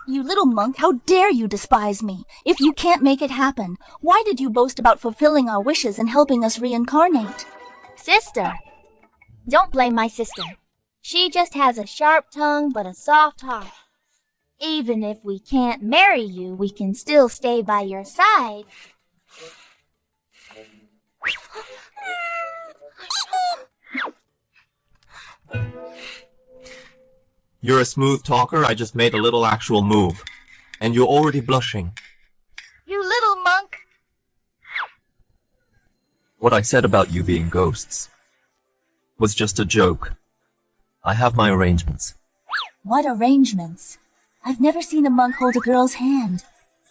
You little monk, how dare you despise me? If you can't make it happen, why did you boast about fulfilling our wishes and helping us reincarnate? Sister. Don't blame my sister. She just has a sharp tongue but a soft heart. Even if we can't marry you, we can still stay by your side. You're a smooth talker. I just made a little actual move. And you're already blushing. You little monk. What I said about you being ghosts was just a joke. I have my arrangements. What arrangements. I've never seen a monk hold a girl's hand.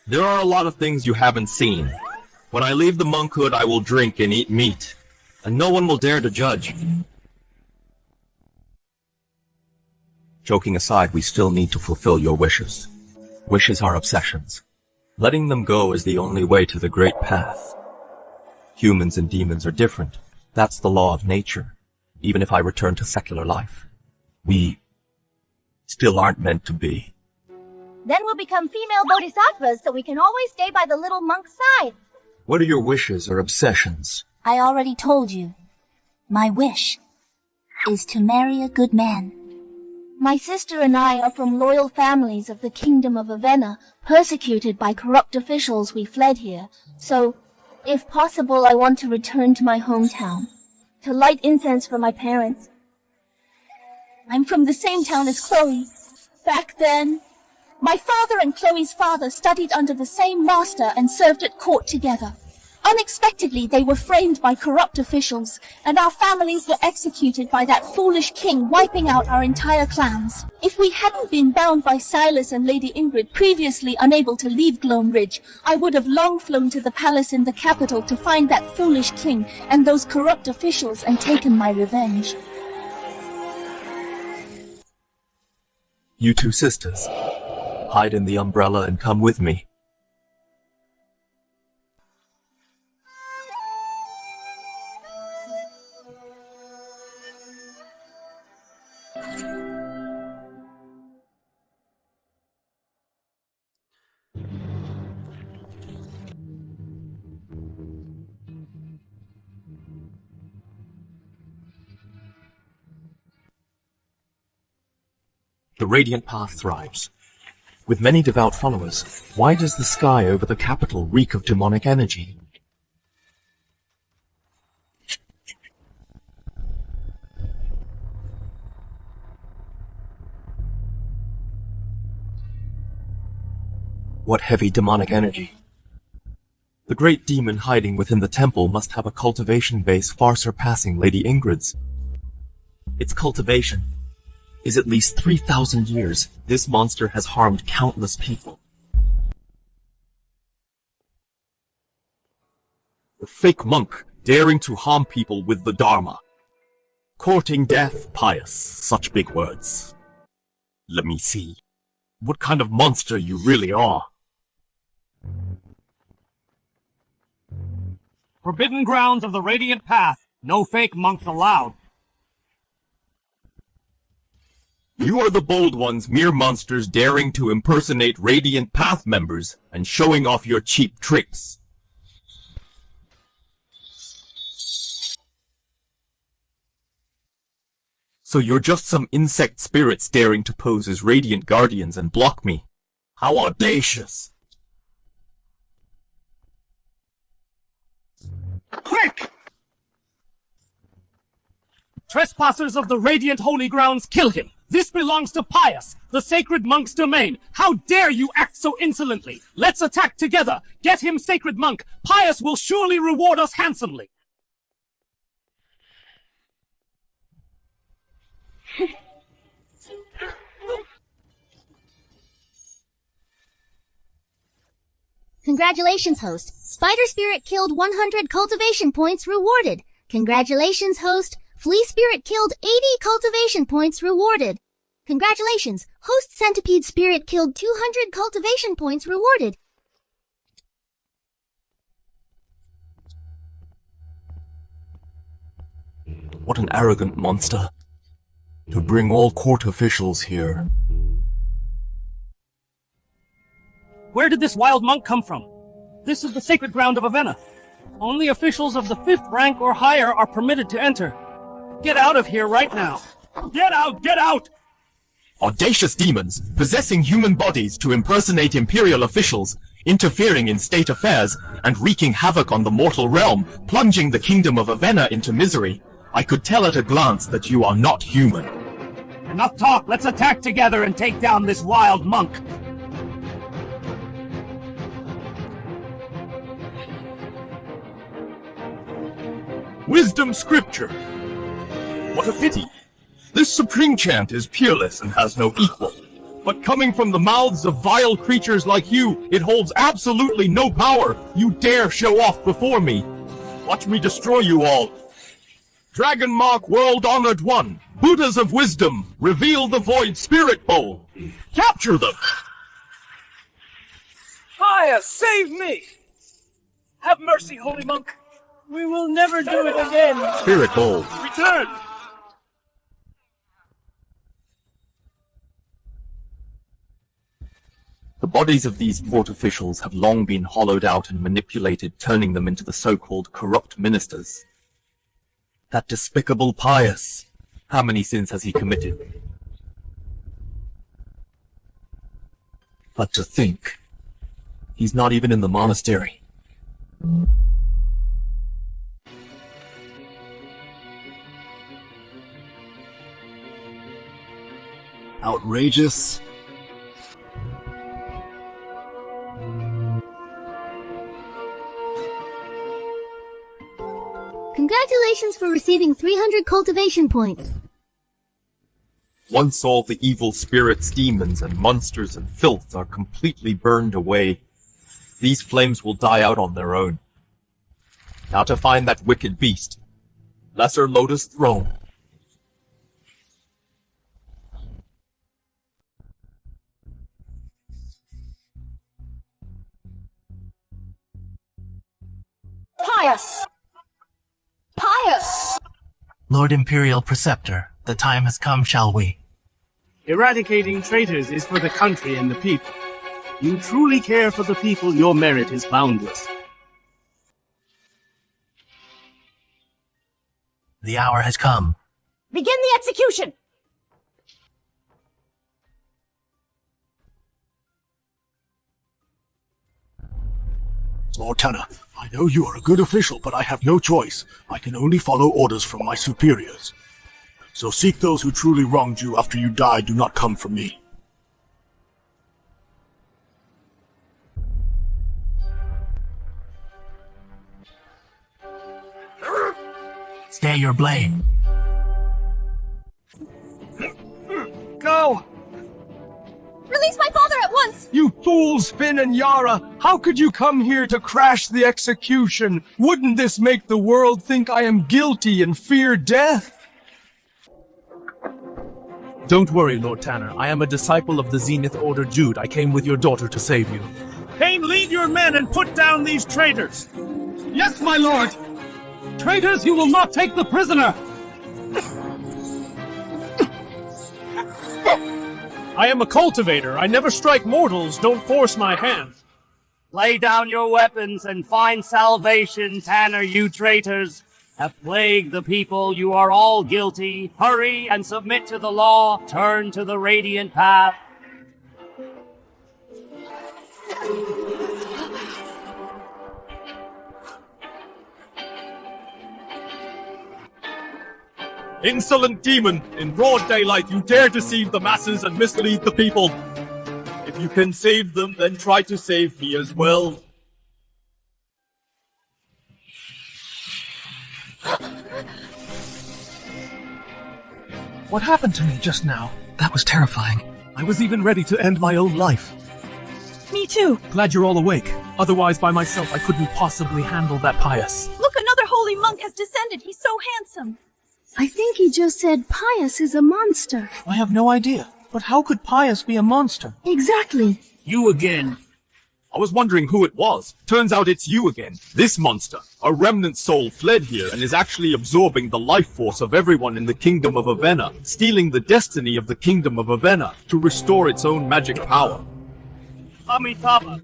There are a lot of things you haven't seen. When I leave the monkhood, I will drink and eat meat, and no one will dare to judge. Joking aside, we still need to fulfill your wishes. Wishes are obsessions. Letting them go is the only way to the great path. Humans and demons are different. That's the law of nature. Even if I return to secular life, we still aren't meant to be. Then we'll become female bodhisattvas so we can always stay by the little monk's side. What are your wishes or obsessions? I already told you. My wish is to marry a good man. My sister and I are from loyal families of the Kingdom of Avenna. Persecuted by corrupt officials, we fled here. So, if possible, I want to return to my hometown, to light incense for my parents. I'm from the same town as Chloe. Back then, my father and Chloe's father studied under the same master and served at court together. Unexpectedly, they were framed by corrupt officials, and our families were executed by that foolish king, wiping out our entire clans. If we hadn't been bound by Silas and Lady Ingrid, previously unable to leave Gloam Ridge, I would have long flown to the palace in the capital to find that foolish king and those corrupt officials and taken my revenge. You two sisters, hide in the umbrella and come with me. The Radiant Path thrives. With many devout followers, why does the sky over the capital reek of demonic energy? What heavy demonic energy? The great demon hiding within the temple must have a cultivation base far surpassing Lady Ingrid's. Its cultivation is at least 3,000 years. This monster has harmed countless people. The fake monk daring to harm people with the Dharma. Courting death, pious, such big words. Let me see what kind of monster you really are. Forbidden grounds of the Radiant Path. No fake monks allowed. You are the bold ones, mere monsters daring to impersonate Radiant Path members and showing off your cheap tricks. So you're just some insect spirits daring to pose as Radiant Guardians and block me. How audacious! Quick! Trespassers of the Radiant Holy Grounds, kill him! This belongs to Pius, the sacred monk's domain. How dare you act so insolently? Let's attack together. Get him, sacred monk. Pius will surely reward us handsomely. Congratulations, host. Spider Spirit killed 100 cultivation points rewarded. Congratulations, host. Flea Spirit killed 80 cultivation points rewarded. Congratulations, host Centipede Spirit killed 200 cultivation points rewarded. What an arrogant monster. To bring all court officials here. Where did this wild monk come from? This is the sacred ground of Avenna. Only officials of the 5th rank or higher are permitted to enter. Get out of here right now. Get out! Get out! Audacious demons, possessing human bodies to impersonate imperial officials, interfering in state affairs, and wreaking havoc on the mortal realm, plunging the kingdom of Avenna into misery. I could tell at a glance that you are not human. Enough talk, let's attack together and take down this wild monk. Wisdom scripture! What a pity! This supreme chant is peerless and has no equal. But coming from the mouths of vile creatures like you, it holds absolutely no power. You dare show off before me. Watch me destroy you all. Dragon Mark World Honored One, Buddhas of Wisdom, reveal the Void Spirit Bowl. Capture them! Fire, save me! Have mercy, holy monk. We will never do it again. Spirit Bowl. Return! The bodies of these court officials have long been hollowed out and manipulated, turning them into the so-called corrupt ministers. That despicable Pius. How many sins has he committed? But to think, he's not even in the monastery. Outrageous. Congratulations for receiving 300 cultivation points. Once all the evil spirits, demons, and monsters and filth are completely burned away, these flames will die out on their own. Now to find that wicked beast, Lesser Lotus Throne. Pious! Pious! Lord Imperial Preceptor, the time has come, shall we? Eradicating traitors is for the country and the people. You truly care for the people, your merit is boundless. The hour has come. Begin the execution! Lord Tanner, I know you are a good official, but I have no choice. I can only follow orders from my superiors. So seek those who truly wronged you. After you die, do not come for me. Stay your blade. Go! Release my father at once! You fools, Finn and Yara! How could you come here to crash the execution? Wouldn't this make the world think I am guilty and fear death? Don't worry, Lord Tanner. I am a disciple of the Zenith Order Jude. I came with your daughter to save you. Cain, lead your men and put down these traitors! Yes, my lord! Traitors, you will not take the prisoner! I am a cultivator. I never strike mortals. Don't force my hand. Lay down your weapons and find salvation, Tanner, you traitors. Have plagued the people, you are all guilty. Hurry and submit to the law. Turn to the radiant path. Insolent demon! In broad daylight, you dare deceive the masses and mislead the people. If you can save them, then try to save me as well. What happened to me just now? That was terrifying. I was even ready to end my own life. Me too. Glad you're all awake. Otherwise, by myself, I couldn't possibly handle that Pius. Look, another holy monk has descended. He's so handsome. I think he just said Pius is a monster. I have no idea. But how could Pius be a monster? Exactly. You again. I was wondering who it was. Turns out it's you again. This monster. A remnant soul fled here and is actually absorbing the life force of everyone in the Kingdom of Avenna, stealing the destiny of the Kingdom of Avenna to restore its own magic power. Amitabha.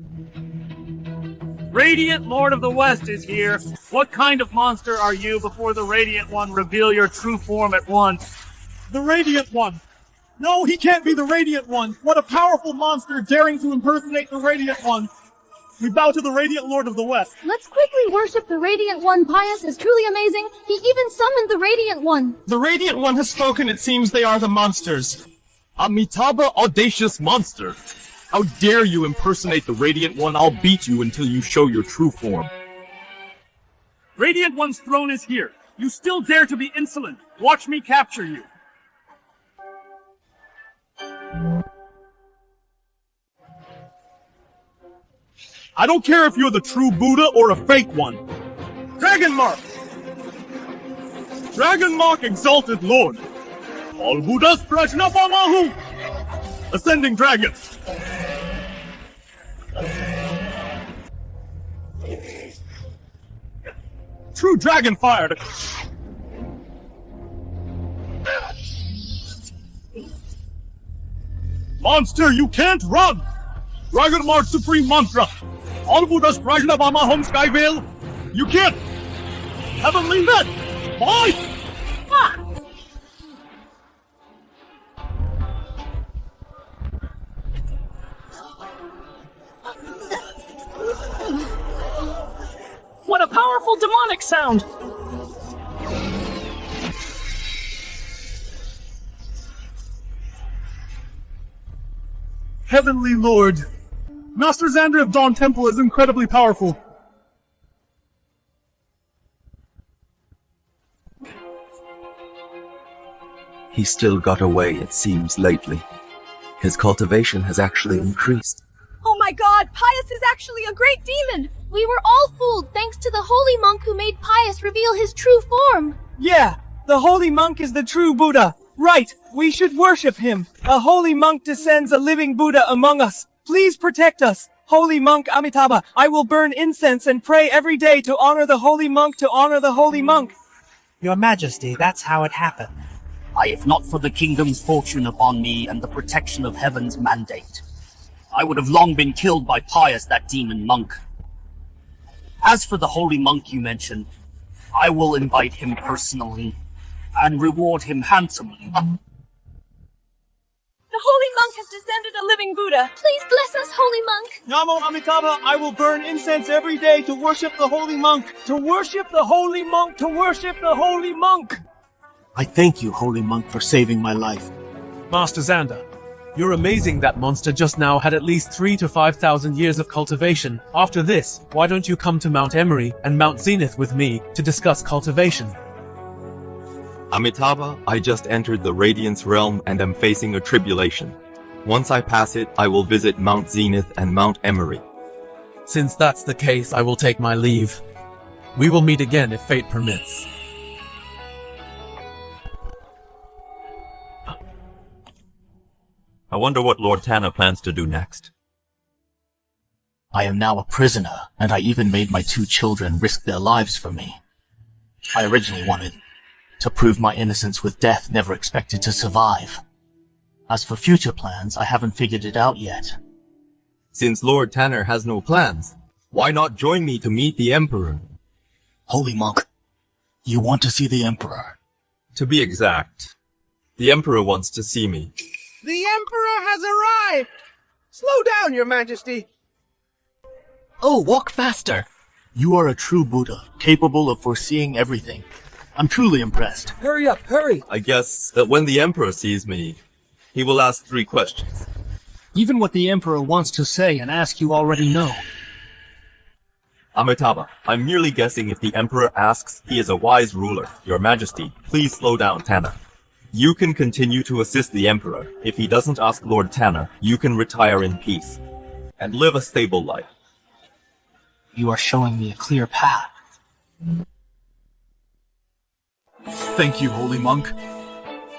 Radiant Lord of the West is here. What kind of monster are you before the Radiant One reveal your true form at once? The Radiant One! No, he can't be the Radiant One! What a powerful monster daring to impersonate the Radiant One! We bow to the Radiant Lord of the West. Let's quickly worship the Radiant One. Pius is truly amazing. He even summoned the Radiant One. The Radiant One has spoken. It seems they are the monsters. Amitabha, audacious monster! How dare you impersonate the Radiant One? I'll beat you until you show your true form. Radiant One's throne is here. You still dare to be insolent. Watch me capture you. I don't care if you're the true Buddha or a fake one. Dragon Mark! Dragon Mark Exalted Lord. All Buddhas Prajnapamahu! Ascending Dragon. True Dragon fired. Monster, you can't run! Dragon Mark Supreme Mantra. All Buddhas Prajnapamahum Skyvale. You can't! Heavenly Net! Boy! What a powerful demonic sound! Heavenly Lord, Master Xander of Dawn Temple is incredibly powerful. He still got away, it seems, lately. His cultivation has actually increased. Oh my god, Pius is actually a great demon! We were all fooled thanks to the holy monk who made Pius reveal his true form. Yeah, the holy monk is the true Buddha. Right, we should worship him. A holy monk descends a living Buddha among us. Please protect us. Holy monk Amitabha, I will burn incense and pray every day to honor the holy monk to honor the holy monk. Your Majesty, that's how it happened. If not for the kingdom's fortune upon me and the protection of heaven's mandate, I would have long been killed by Pius, that demon monk. As for the holy monk you mentioned, I will invite him personally and reward him handsomely. The holy monk has descended a living Buddha. Please bless us, holy monk. Namo Amitabha, I will burn incense every day to worship the holy monk. To worship the holy monk, to worship the holy monk. I thank you, holy monk, for saving my life. Master Xander, you're amazing. That monster just now had at least 3,000 to 5,000 years of cultivation. After this, why don't you come to Mount Emery and Mount Zenith with me to discuss cultivation? Amitabha, I just entered the Radiance realm and am facing a tribulation. Once I pass it, I will visit Mount Zenith and Mount Emery. Since that's the case, I will take my leave. We will meet again if fate permits. I wonder what Lord Tanner plans to do next. I am now a prisoner, and I even made my 2 children risk their lives for me. I originally wanted to prove my innocence with death, never expected to survive. As for future plans, I haven't figured it out yet. Since Lord Tanner has no plans, why not join me to meet the Emperor? Holy monk, you want to see the Emperor? To be exact, the Emperor wants to see me. The Emperor has arrived! Slow down, Your Majesty. Oh, walk faster! You are a true Buddha, capable of foreseeing everything. I'm truly impressed. Hurry up, hurry! I guess that when the Emperor sees me, he will ask 3 questions. Even what the Emperor wants to say and ask you already know. Amitabha, I'm merely guessing. If the Emperor asks, he is a wise ruler. Your Majesty, please slow down, Tanner. You can continue to assist the Emperor. If he doesn't ask Lord Tanner, you can retire in peace and live a stable life. You are showing me a clear path. Thank you, holy monk,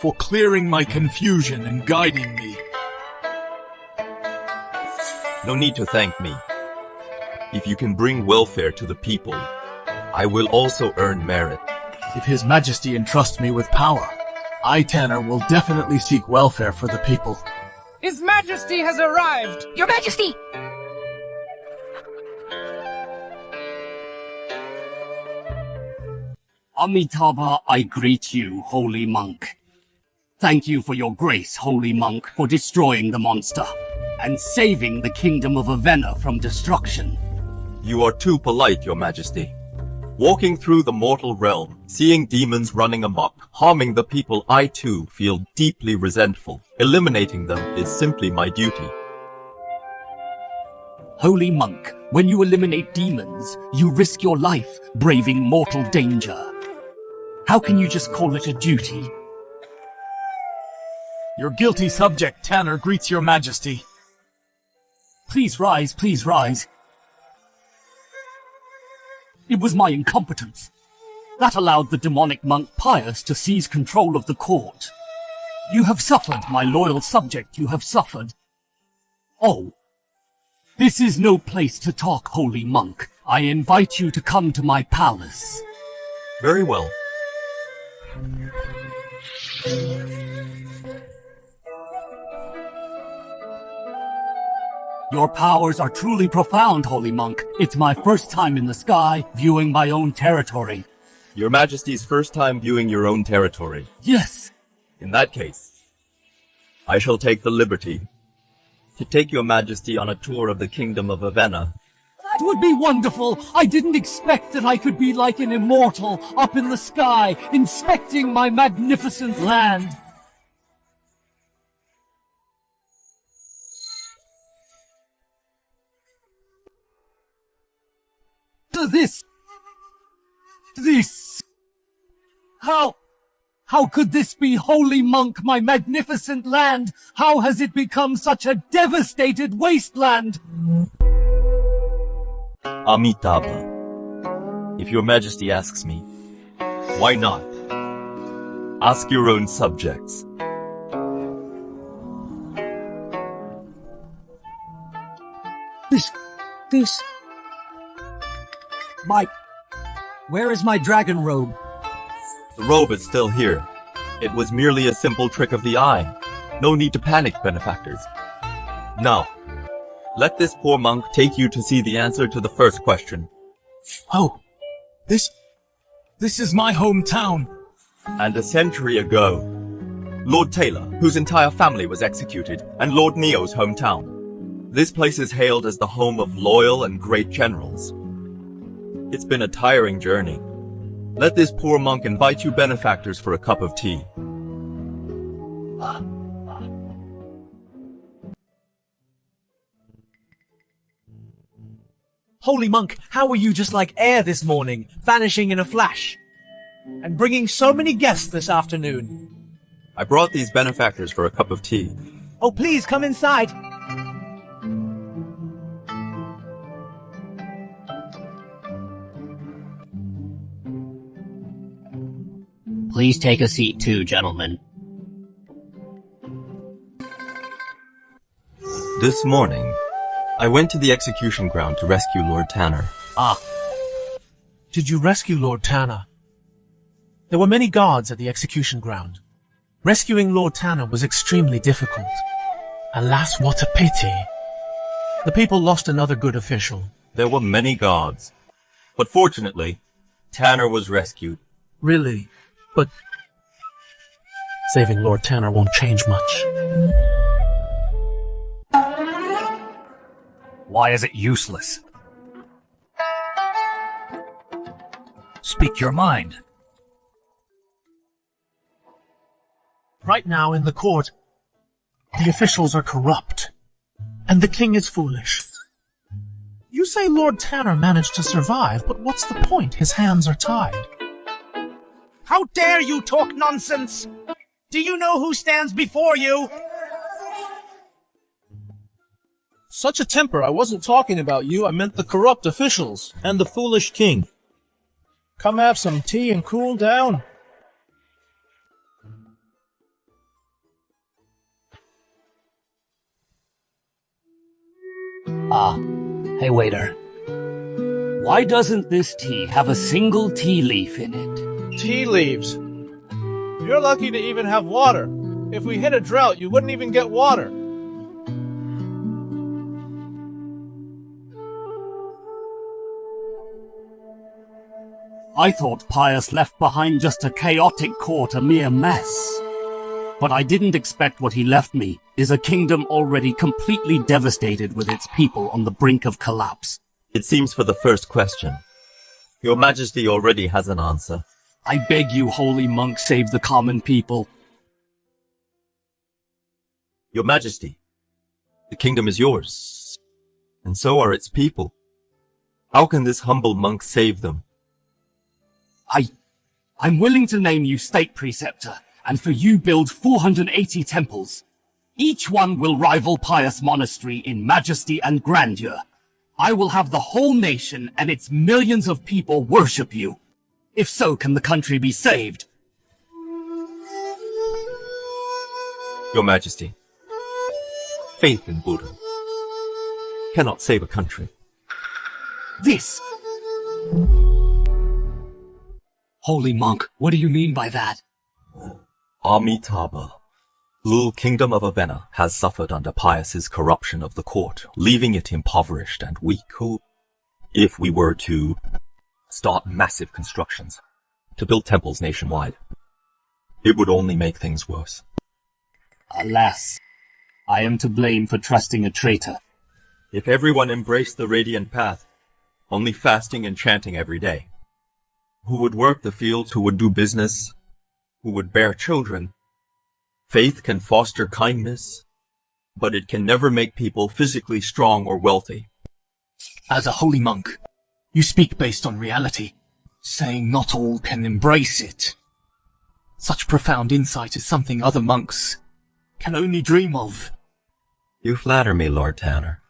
for clearing my confusion and guiding me. No need to thank me. If you can bring welfare to the people, I will also earn merit. If His Majesty entrusts me with power, I, Tanner, will definitely seek welfare for the people. His Majesty has arrived! Your Majesty! Amitabha, I greet you, holy monk. Thank you for your grace, holy monk, for destroying the monster and saving the kingdom of Avenna from destruction. You are too polite, Your Majesty. Walking through the mortal realm, seeing demons running amok, harming the people, I too feel deeply resentful. Eliminating them is simply my duty. Holy monk, when you eliminate demons, you risk your life, braving mortal danger. How can you just call it a duty? Your guilty subject, Tanner, greets Your Majesty. Please rise, please rise. It was my incompetence. That allowed the demonic monk Pius to seize control of the court. You have suffered, my loyal subject, you have suffered. Oh. This is no place to talk, holy monk. I invite you to come to my palace. Very well. Your powers are truly profound, holy monk. It's my first time in the sky, viewing my own territory. Your Majesty's first time viewing your own territory. Yes. In that case, I shall take the liberty to take your Majesty on a tour of the Kingdom of Avenna. That would be wonderful. I didn't expect that I could be like an immortal up in the sky, inspecting my magnificent land. This... How could this be, holy monk, my magnificent land? How has it become such a devastated wasteland? Amitabha. If your Majesty asks me, why not? Ask your own subjects. Where is my dragon robe? The robe is still here. It was merely a simple trick of the eye. No need to panic, benefactors. Now, let this poor monk take you to see the answer to the first question. Oh, this is my hometown. And a century ago, Lord Taylor, whose entire family was executed, and Lord Neo's hometown. This place is hailed as the home of loyal and great generals. It's been a tiring journey. Let this poor monk invite you benefactors for a cup of tea. Holy monk, how were you just like air this morning, vanishing in a flash? And bringing so many guests this afternoon? I brought these benefactors for a cup of tea. Oh, please come inside. Please take a seat too, gentlemen. This morning, I went to the execution ground to rescue Lord Tanner. Ah. Did you rescue Lord Tanner? There were many guards at the execution ground. Rescuing Lord Tanner was extremely difficult. Alas, what a pity. The people lost another good official. There were many guards. But fortunately, Tanner was rescued. Really? But saving Lord Tanner won't change much. Why is it useless? Speak your mind. Right now in the court, the officials are corrupt, and the king is foolish. You say Lord Tanner managed to survive, but what's the point? His hands are tied. How dare you talk nonsense? Do you know who stands before you? Such a temper, I wasn't talking about you, I meant the corrupt officials and the foolish king. Come have some tea and cool down. Ah, hey waiter. Why doesn't this tea have a single tea leaf in it? Tea leaves. You're lucky to even have water. If we hit a drought, you wouldn't even get water. I thought Pius left behind just a chaotic court, a mere mess. But I didn't expect what he left me is a kingdom already completely devastated with its people on the brink of collapse. It seems for the first question, Your Majesty already has an answer. I beg you, holy monk, save the common people. Your Majesty, the kingdom is yours, and so are its people. How can this humble monk save them? I'm willing to name you state preceptor, and for you build 480 temples. Each one will rival Pius Monastery in majesty and grandeur. I will have the whole nation and its millions of people worship you. If so, can the country be saved? Your Majesty, faith in Buddha cannot save a country. This! Holy monk, what do you mean by that? Amitabha, little kingdom of Avenna has suffered under Pius's corruption of the court, leaving it impoverished and weak. If we were to start massive constructions, to build temples nationwide, it would only make things worse. Alas, I am to blame for trusting a traitor. If everyone embraced the radiant path, only fasting and chanting every day, who would work the fields, who would do business, who would bear children, faith can foster kindness, but it can never make people physically strong or wealthy. As a holy monk, you speak based on reality, saying not all can embrace it. Such profound insight is something other monks can only dream of. You flatter me, Lord Tanner.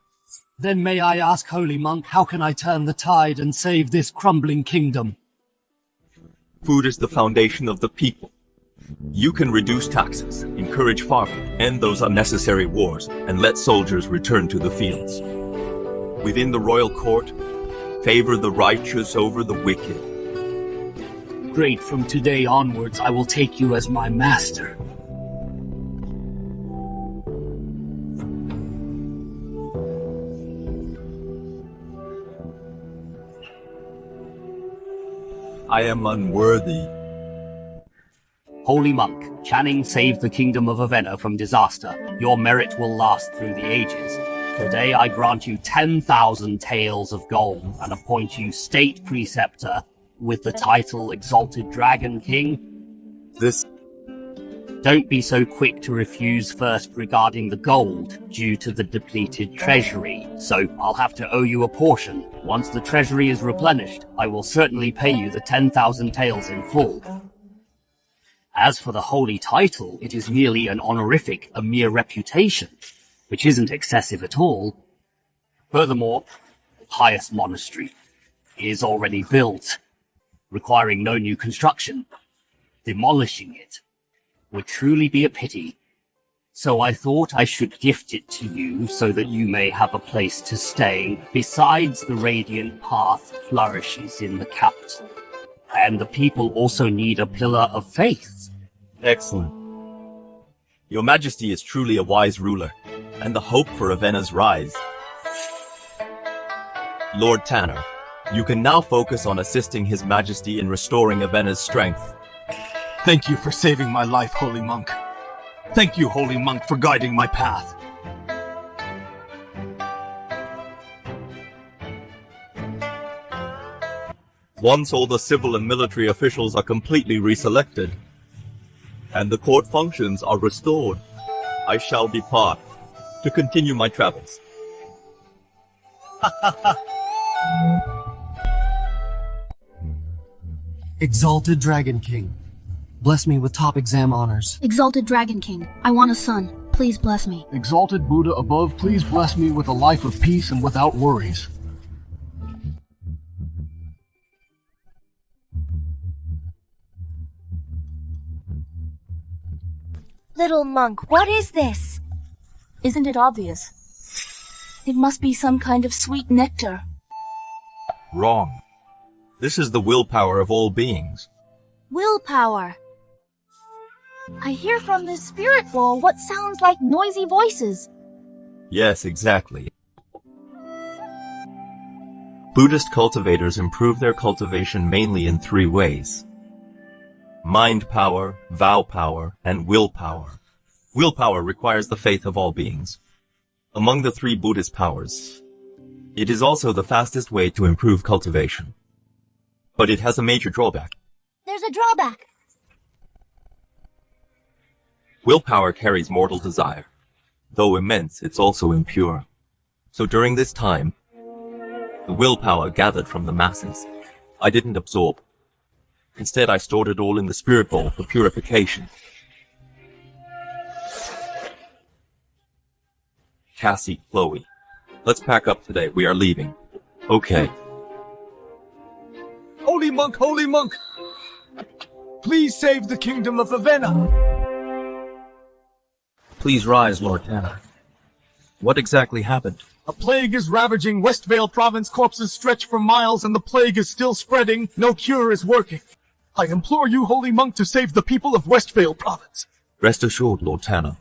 Then may I ask, holy monk, how can I turn the tide and save this crumbling kingdom? Food is the foundation of the people. You can reduce taxes, encourage farming, end those unnecessary wars, and let soldiers return to the fields. Within the royal court, favor the righteous over the wicked. Great, from today onwards I will take you as my master. I am unworthy. Holy monk, Channing saved the kingdom of Avenna from disaster. Your merit will last through the ages. Today I grant you 10,000 taels of gold and appoint you state preceptor with the title Exalted Dragon King. This... Don't be so quick to refuse first regarding the gold, due to the depleted treasury, so I'll have to owe you a portion. Once the treasury is replenished, I will certainly pay you the 10,000 taels in full. As for the holy title, it is merely an honorific, a mere reputation, which isn't excessive at all. Furthermore, the pious monastery is already built, requiring no new construction. Demolishing it would truly be a pity. So I thought I should gift it to you so that you may have a place to stay. Besides, the radiant path flourishes in the capital, and the people also need a pillar of faith. Excellent. Your Majesty is truly a wise ruler, and the hope for Avenna's rise. Lord Tanner, you can now focus on assisting His Majesty in restoring Avenna's strength. Thank you for saving my life, holy monk. Thank you, holy monk, for guiding my path. Once all the civil and military officials are completely reselected, and the court functions are restored, I shall depart to continue my travels. Exalted Dragon King, bless me with top exam honors. Exalted Dragon King, I want a son. Please bless me. Exalted Buddha above, please bless me with a life of peace and without worries. Little monk, what is this? Isn't it obvious? It must be some kind of sweet nectar. Wrong. This is the willpower of all beings. Willpower. I hear from this spirit wall what sounds like noisy voices. Yes, exactly. Buddhist cultivators improve their cultivation mainly in 3 ways. Mind power, vow power, and willpower. Willpower requires the faith of all beings. Among the 3 Buddhist powers, it is also the fastest way to improve cultivation. But it has a major drawback. There's a drawback. Willpower carries mortal desire. Though immense, it's also impure. So during this time, the willpower gathered from the masses, I didn't absorb. Instead, I stored it all in the spirit bowl for purification. Cassie, Chloe, let's pack up today. We are leaving. Okay. Holy monk! Please save the kingdom of Ravenna! Please rise, Lord Tanner. What exactly happened? A plague is ravaging Westvale province. Corpses stretch for miles and the plague is still spreading. No cure is working. I implore you, holy monk, to save the people of Westvale province. Rest assured, Lord Tanner.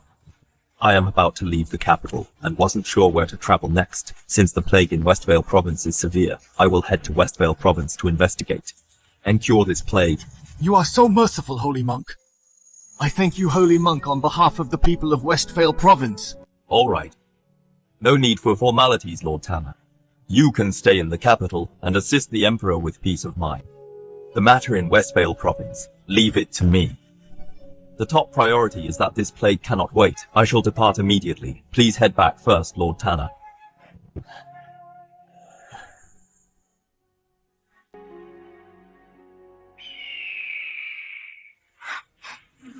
I am about to leave the capital and wasn't sure where to travel next. Since the plague in Westvale province is severe, I will head to Westvale province to investigate and cure this plague. You are so merciful, holy monk. I thank you, holy monk, on behalf of the people of Westvale province. All right. No need for formalities, Lord Tanner. You can stay in the capital and assist the Emperor with peace of mind. The matter in Westvale province, leave it to me. The top priority is that this plague cannot wait. I shall depart immediately. Please head back first, Lord Tanner.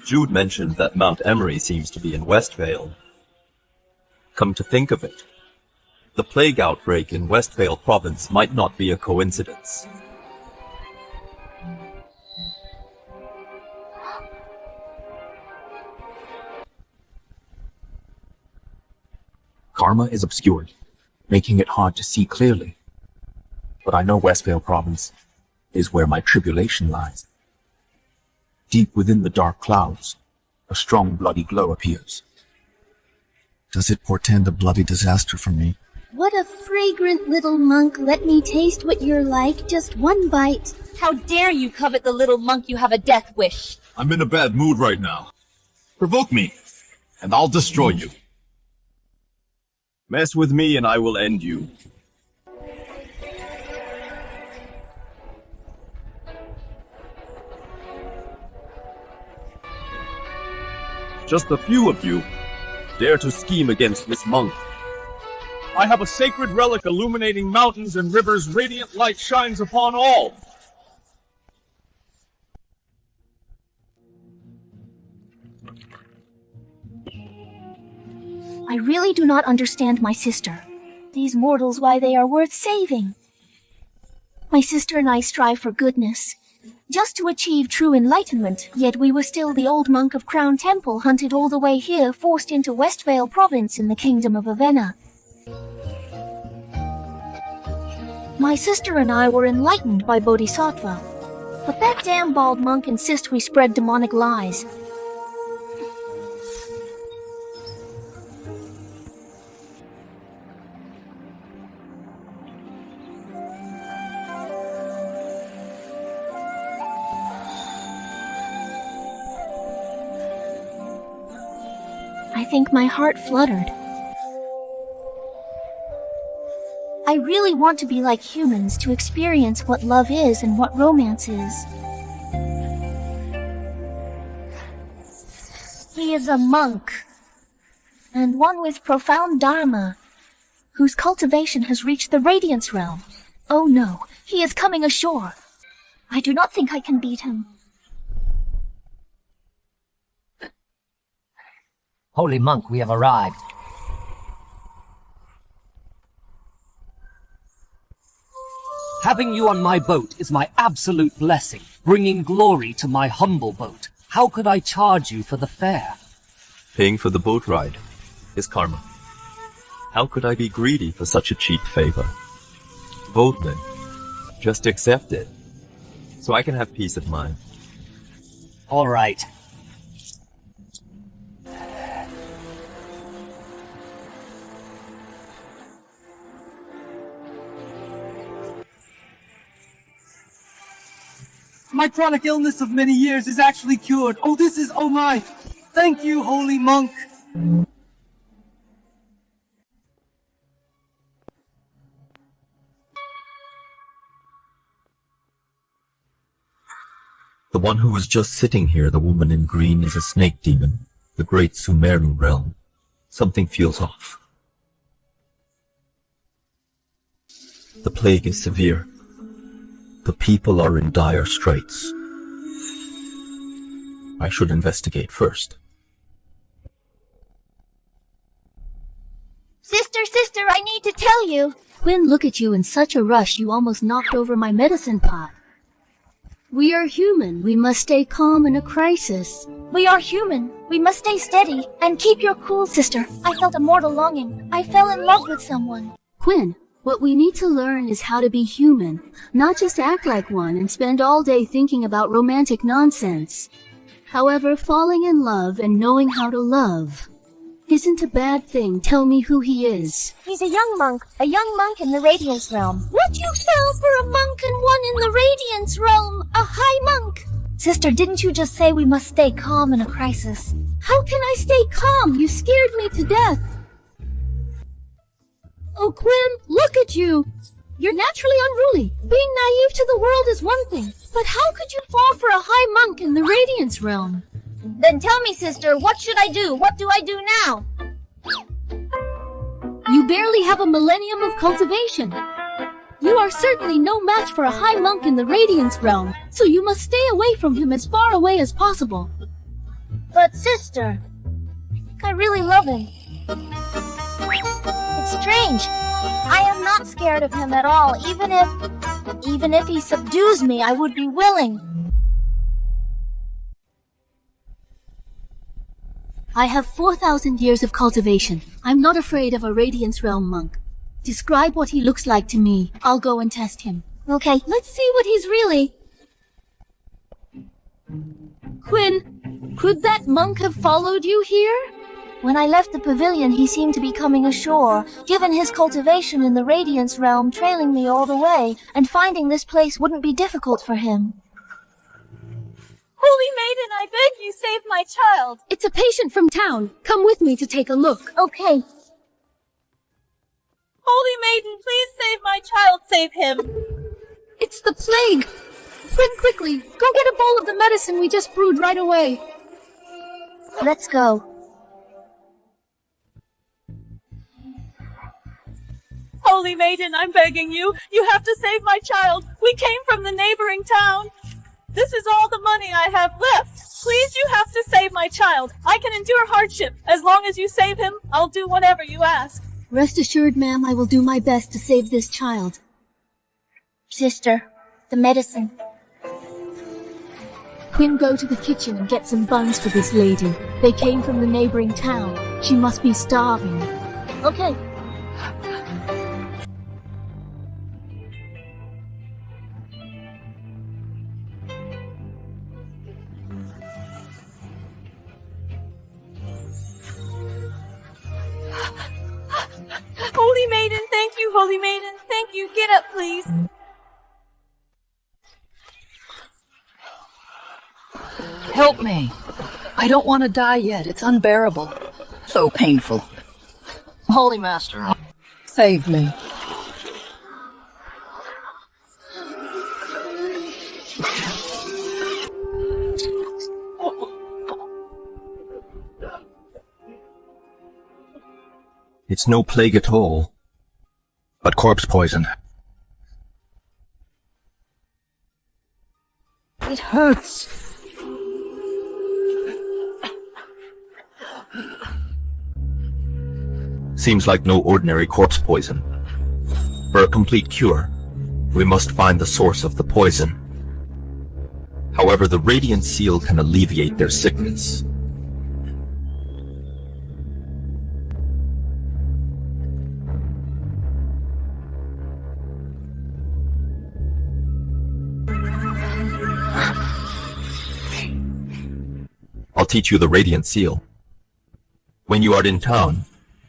Jude mentioned that Mount Emery seems to be in Westvale. Come to think of it, the plague outbreak in Westvale province might not be a coincidence. Karma is obscured, making it hard to see clearly. But I know Westvale province is where my tribulation lies. Deep within the dark clouds, a strong bloody glow appears. Does it portend a bloody disaster for me? What a fragrant little monk. Let me taste what you're like. Just one bite. How dare you covet the little monk, you have a death wish. I'm in a bad mood right now. Provoke me, and I'll destroy you. Mess with me and I will end you. Just a few of you dare to scheme against this monk. I have a sacred relic illuminating mountains and rivers. Radiant light shines upon all. I really do not understand my sister. These mortals, why they are worth saving. My sister and I strive for goodness, just to achieve true enlightenment, yet we were still the old monk of Crown Temple, hunted all the way here, forced into Westvale province in the kingdom of Ravenna. My sister and I were enlightened by Bodhisattva, but that damn bald monk insists we spread demonic lies. I think my heart fluttered. I really want to be like humans, to experience what love is and what romance is. He is a monk, and one with profound dharma, whose cultivation has reached the Radiance realm. Oh no, he is coming ashore. I do not think I can beat him. Holy monk, we have arrived. Having you on my boat is my absolute blessing, bringing glory to my humble boat. How could I charge you for the fare? Paying for the boat ride is karma. How could I be greedy for such a cheap favor? Vote then. Just accept it, so I can have peace of mind. All right. My chronic illness of many years is actually cured. Oh, this is, oh my! Thank you, holy monk! The one who was just sitting here, the woman in green, is a snake demon, the great Sumeru realm. Something feels off. The plague is severe. The people are in dire straits. I should investigate first. Sister, I need to tell you. Quinn, look at you in such a rush you almost knocked over my medicine pot. We are human. We must stay calm in a crisis. We are human. We must stay steady and keep your cool, sister. I felt a mortal longing. I fell in love with someone. Quinn, what we need to learn is how to be human, not just act like one and spend all day thinking about romantic nonsense. However, falling in love and knowing how to love isn't a bad thing. Tell me who he is. He's a young monk in the Radiance Realm. What you fell for a monk and one in the Radiance Realm, a high monk? Sister, didn't you just say we must stay calm in a crisis? How can I stay calm? You scared me to death. Oh, Quinn, look at you. You're naturally unruly. Being naive to the world is one thing, but how could you fall for a high monk in the Radiance Realm? Then tell me, sister, what should I do? What do I do now? You barely have a millennium of cultivation. You are certainly no match for a high monk in the Radiance Realm, so you must stay away from him as far away as possible. But sister, I think I really love him. It's strange. I am not scared of him at all. Even if he subdues me, I would be willing. I have 4,000 years of cultivation. I'm not afraid of a Radiance Realm monk. Describe what he looks like to me. I'll go and test him. Okay. Let's see what he's really. Quinn, could that monk have followed you here? When I left the pavilion, he seemed to be coming ashore, given his cultivation in the Radiance Realm, trailing me all the way, and finding this place wouldn't be difficult for him. Holy Maiden, I beg you, save my child! It's a patient from town. Come with me to take a look. Okay. Holy Maiden, please save my child, save him! It's the plague! Quinn, quickly, go get a bowl of the medicine we just brewed right away. Let's go. Holy Maiden, I'm begging you. You have to save my child. We came from the neighboring town. This is all the money I have left. Please, you have to save my child. I can endure hardship. As long as you save him, I'll do whatever you ask. Rest assured, ma'am, I will do my best to save this child. Sister, the medicine. Quinn, go to the kitchen and get some buns for this lady. They came from the neighboring town. She must be starving. Okay. Holy Maiden, thank you, Holy Maiden. Thank you. Get up, please. Help me. I don't want to die yet. It's unbearable. So painful. Holy Master, save me. It's no plague at all, but corpse poison. It hurts. Seems like no ordinary corpse poison. For a complete cure, we must find the source of the poison. However, the Radiant Seal can alleviate their sickness. I'll teach you the Radiant Seal. When you are in town,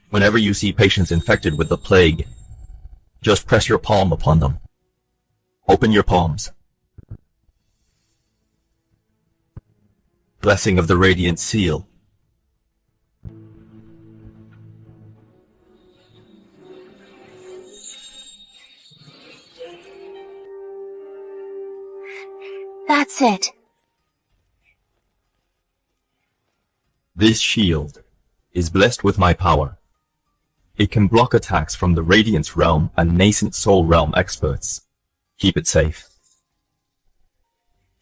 whenever you see patients infected with the plague, just press your palm upon them. Open your palms. Blessing of the Radiant Seal. That's it. This shield is blessed with my power. It can block attacks from the Radiance Realm and Nascent Soul Realm experts. Keep it safe.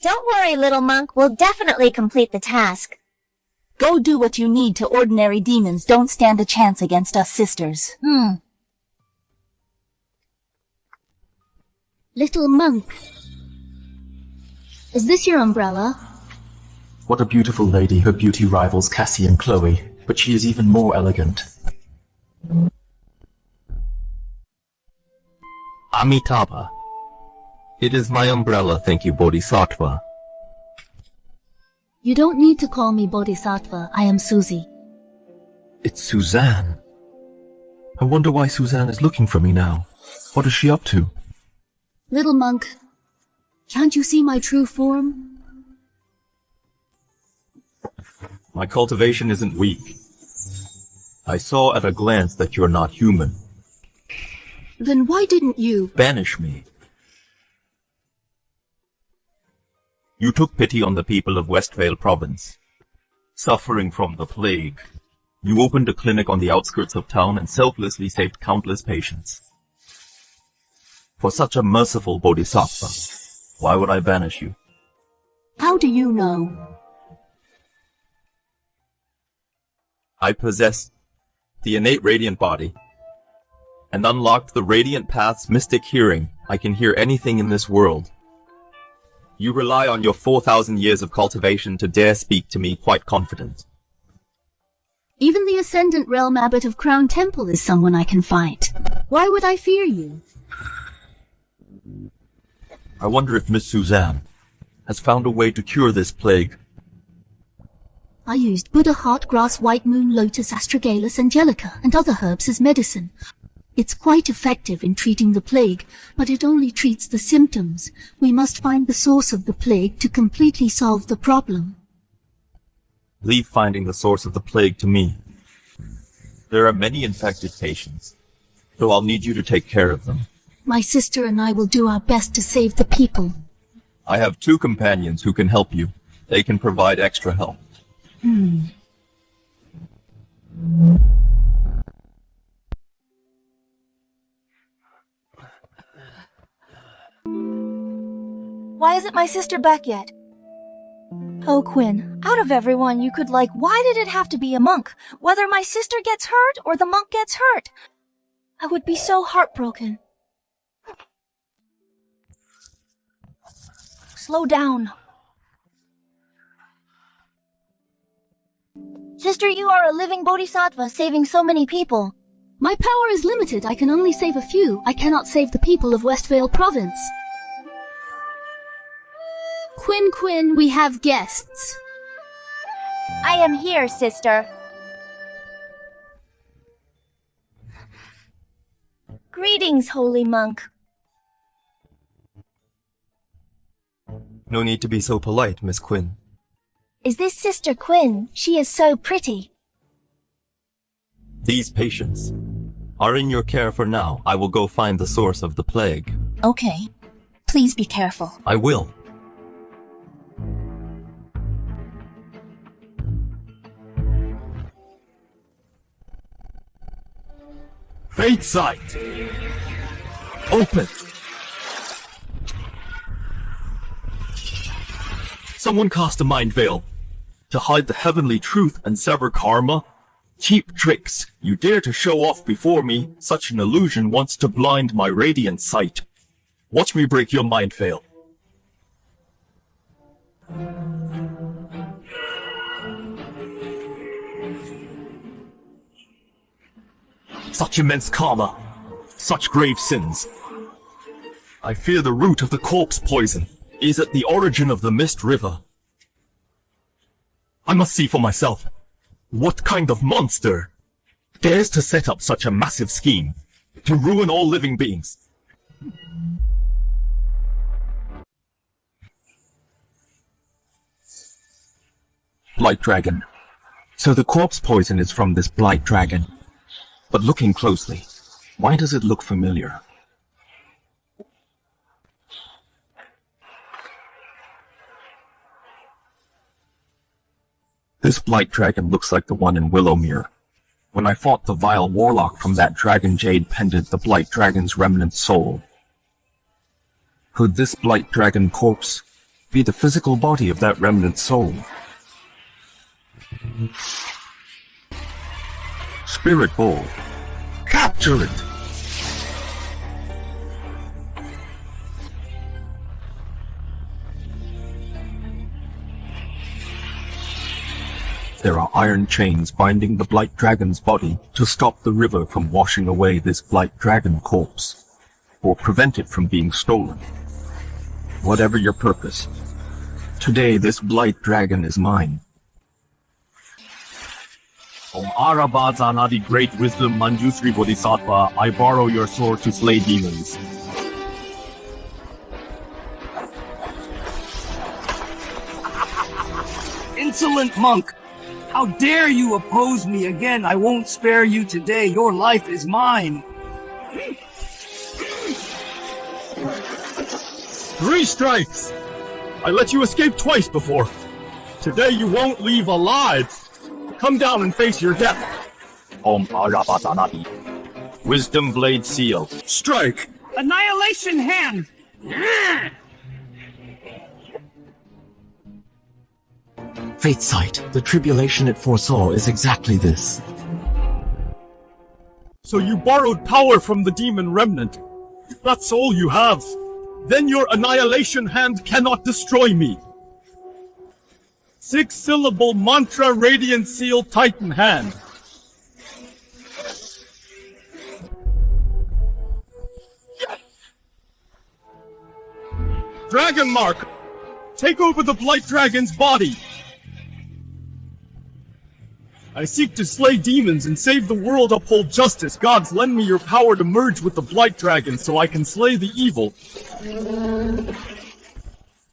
Don't worry, little monk. We'll definitely complete the task. Go do what you need to ordinary demons. Don't stand a chance against us sisters. Little monk. Is this your umbrella? What a beautiful lady. Her beauty rivals Cassie and Chloe, but she is even more elegant. Amitabha. It is my umbrella, thank you, Bodhisattva. You don't need to call me Bodhisattva. I am Susie. It's Suzanne. I wonder why Suzanne is looking for me now. What is she up to? Little monk, can't you see my true form? My cultivation isn't weak. I saw at a glance that you're not human. Then why didn't you? Banish me. You took pity on the people of Westvale province. Suffering from the plague, you opened a clinic on the outskirts of town and selflessly saved countless patients. For such a merciful bodhisattva, why would I banish you? How do you know? I possess the innate radiant body, and unlocked the radiant path's mystic hearing. I can hear anything in this world. You rely on your 4,000 years of cultivation to dare speak to me quite confident. Even the Ascendant Realm Abbot of Crown Temple is someone I can fight. Why would I fear you? I wonder if Miss Suzanne has found a way to cure this plague. I used Buddha heart grass, white moon, lotus, astragalus, angelica, and other herbs as medicine. It's quite effective in treating the plague, but it only treats the symptoms. We must find the source of the plague to completely solve the problem. Leave finding the source of the plague to me. There are many infected patients, so I'll need you to take care of them. My sister and I will do our best to save the people. I have 2 companions who can help you. They can provide extra help. Why isn't my sister back yet? Oh, Quinn, out of everyone you could like, why did it have to be a monk? Whether my sister gets hurt or the monk gets hurt. I would be so heartbroken. Slow down. Sister, you are a living bodhisattva, saving so many people. My power is limited. I can only save a few. I cannot save the people of Westvale Province. Quinn, we have guests. I am here, sister. Greetings, holy monk. No need to be so polite, Miss Quinn. Is this Sister Quinn? She is so pretty. These patients are in your care for now. I will go find the source of the plague. Okay. Please be careful. I will. Fate sight! Open! Someone cast a mind veil to hide the heavenly truth and sever karma. Cheap tricks. You dare to show off before me. Such an illusion wants to blind my radiant sight. Watch me break your mind veil. Such immense karma. Such grave sins. I fear the root of the corpse poison is at the origin of the Mist River. I must see for myself. What kind of monster dares to set up such a massive scheme to ruin all living beings? Blight Dragon. So the corpse poison is from this Blight Dragon. But looking closely, why does it look familiar? This Blight Dragon looks like the one in Willowmere. When I fought the vile warlock from that Dragon Jade pendant, the Blight Dragon's remnant soul. Could this Blight Dragon corpse be the physical body of that remnant soul? Spirit Ball. Capture it! There are iron chains binding the Blight Dragon's body to stop the river from washing away this Blight Dragon corpse, or prevent it from being stolen. Whatever your purpose, today this Blight Dragon is mine. Om Arabazana, the great wisdom Manjusri Bodhisattva, I borrow your sword to slay demons. Insolent monk! How dare you oppose me again? I won't spare you today. Your life is mine. 3 strikes! I let you escape twice before. Today you won't leave alive. Come down and face your death. Om Arabazanati. Wisdom Blade Seal. Strike! Annihilation Hand! Fate sight, the tribulation it foresaw is exactly this. So you borrowed power from the demon remnant. That's all you have. Then your annihilation hand cannot destroy me. 6-syllable mantra radiant seal titan hand. Dragon Mark! Take over the Blight Dragon's body! I seek to slay demons and save the world, uphold justice. Gods, lend me your power to merge with the Blight Dragon so I can slay the evil.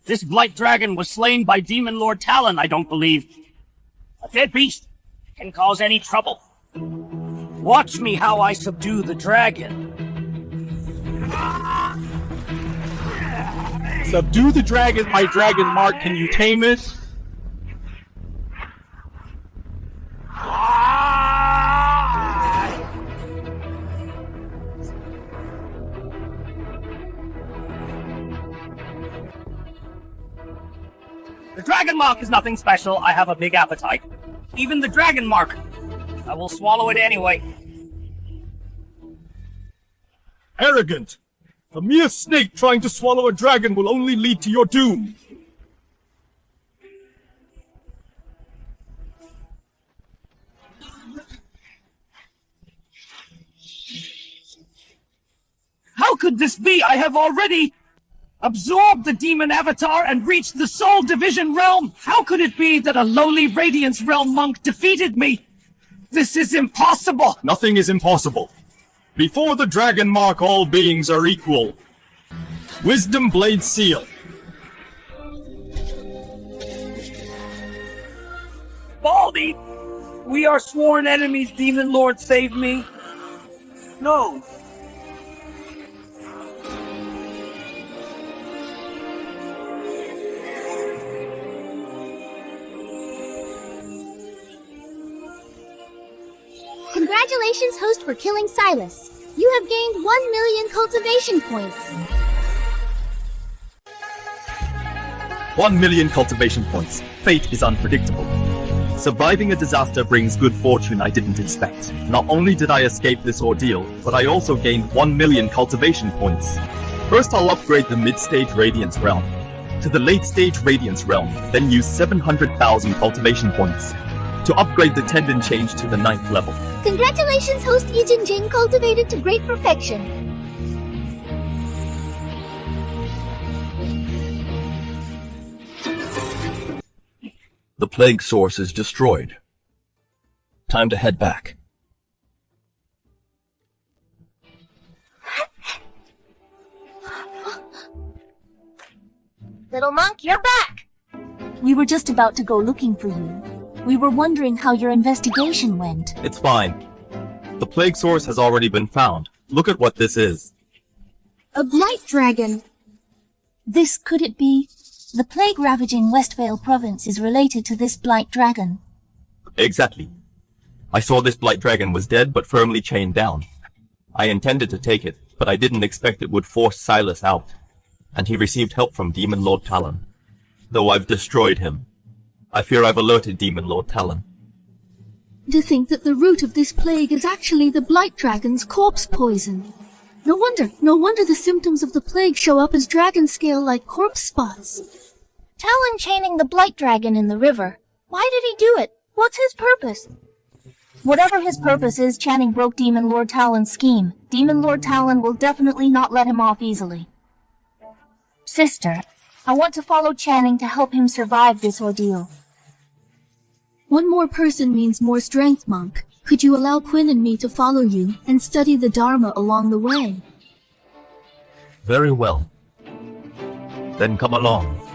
This Blight Dragon was slain by Demon Lord Talon, I don't believe. A dead beast can cause any trouble. Watch me how I subdue the dragon. Subdue the dragon, my Dragon Mark. Can you tame it? The Dragon Mark is nothing special. I have a big appetite. Even the Dragon Mark. I will swallow it anyway. Arrogant! A mere snake trying to swallow a dragon will only lead to your doom. How could this be? I have already absorbed the demon avatar and reached the soul division realm. How could it be that a lowly Radiance realm monk defeated me? This is impossible. Nothing is impossible. Before the Dragon Mark, all beings are equal. Wisdom Blade Seal. Baldy! We are sworn enemies, Demon Lord, save me. No. Congratulations, host, for killing Silas. You have gained 1 million cultivation points. 1 million cultivation points. Fate is unpredictable. Surviving a disaster brings good fortune I didn't expect. Not only did I escape this ordeal, but I also gained 1 million cultivation points. First I'll upgrade the mid-stage Radiance realm to the late-stage Radiance realm, then use 700,000 cultivation points to upgrade the tendon change to the 9th level. Congratulations, host Yijin Jing, cultivated to great perfection. The plague source is destroyed. Time to head back. Little monk, you're back! We were just about to go looking for you. We were wondering how your investigation went. It's fine. The plague source has already been found. Look at what this is. A blight dragon. This could it be? The plague ravaging Westvale province is related to this blight dragon. Exactly. I saw this blight dragon was dead but firmly chained down. I intended to take it, but I didn't expect it would force Silas out. And he received help from Demon Lord Talon. Though I've destroyed him, I fear I've alerted Demon Lord Talon. To think that the root of this plague is actually the blight dragon's corpse poison. No wonder the symptoms of the plague show up as dragon scale-like corpse spots. Talon chaining the blight dragon in the river. Why did he do it? What's his purpose? Whatever his purpose is, Channing broke Demon Lord Talon's scheme. Demon Lord Talon will definitely not let him off easily. Sister, I want to follow Channing to help him survive this ordeal. One more person means more strength, monk. Could you allow Quinn and me to follow you and study the Dharma along the way? Very well. Then come along.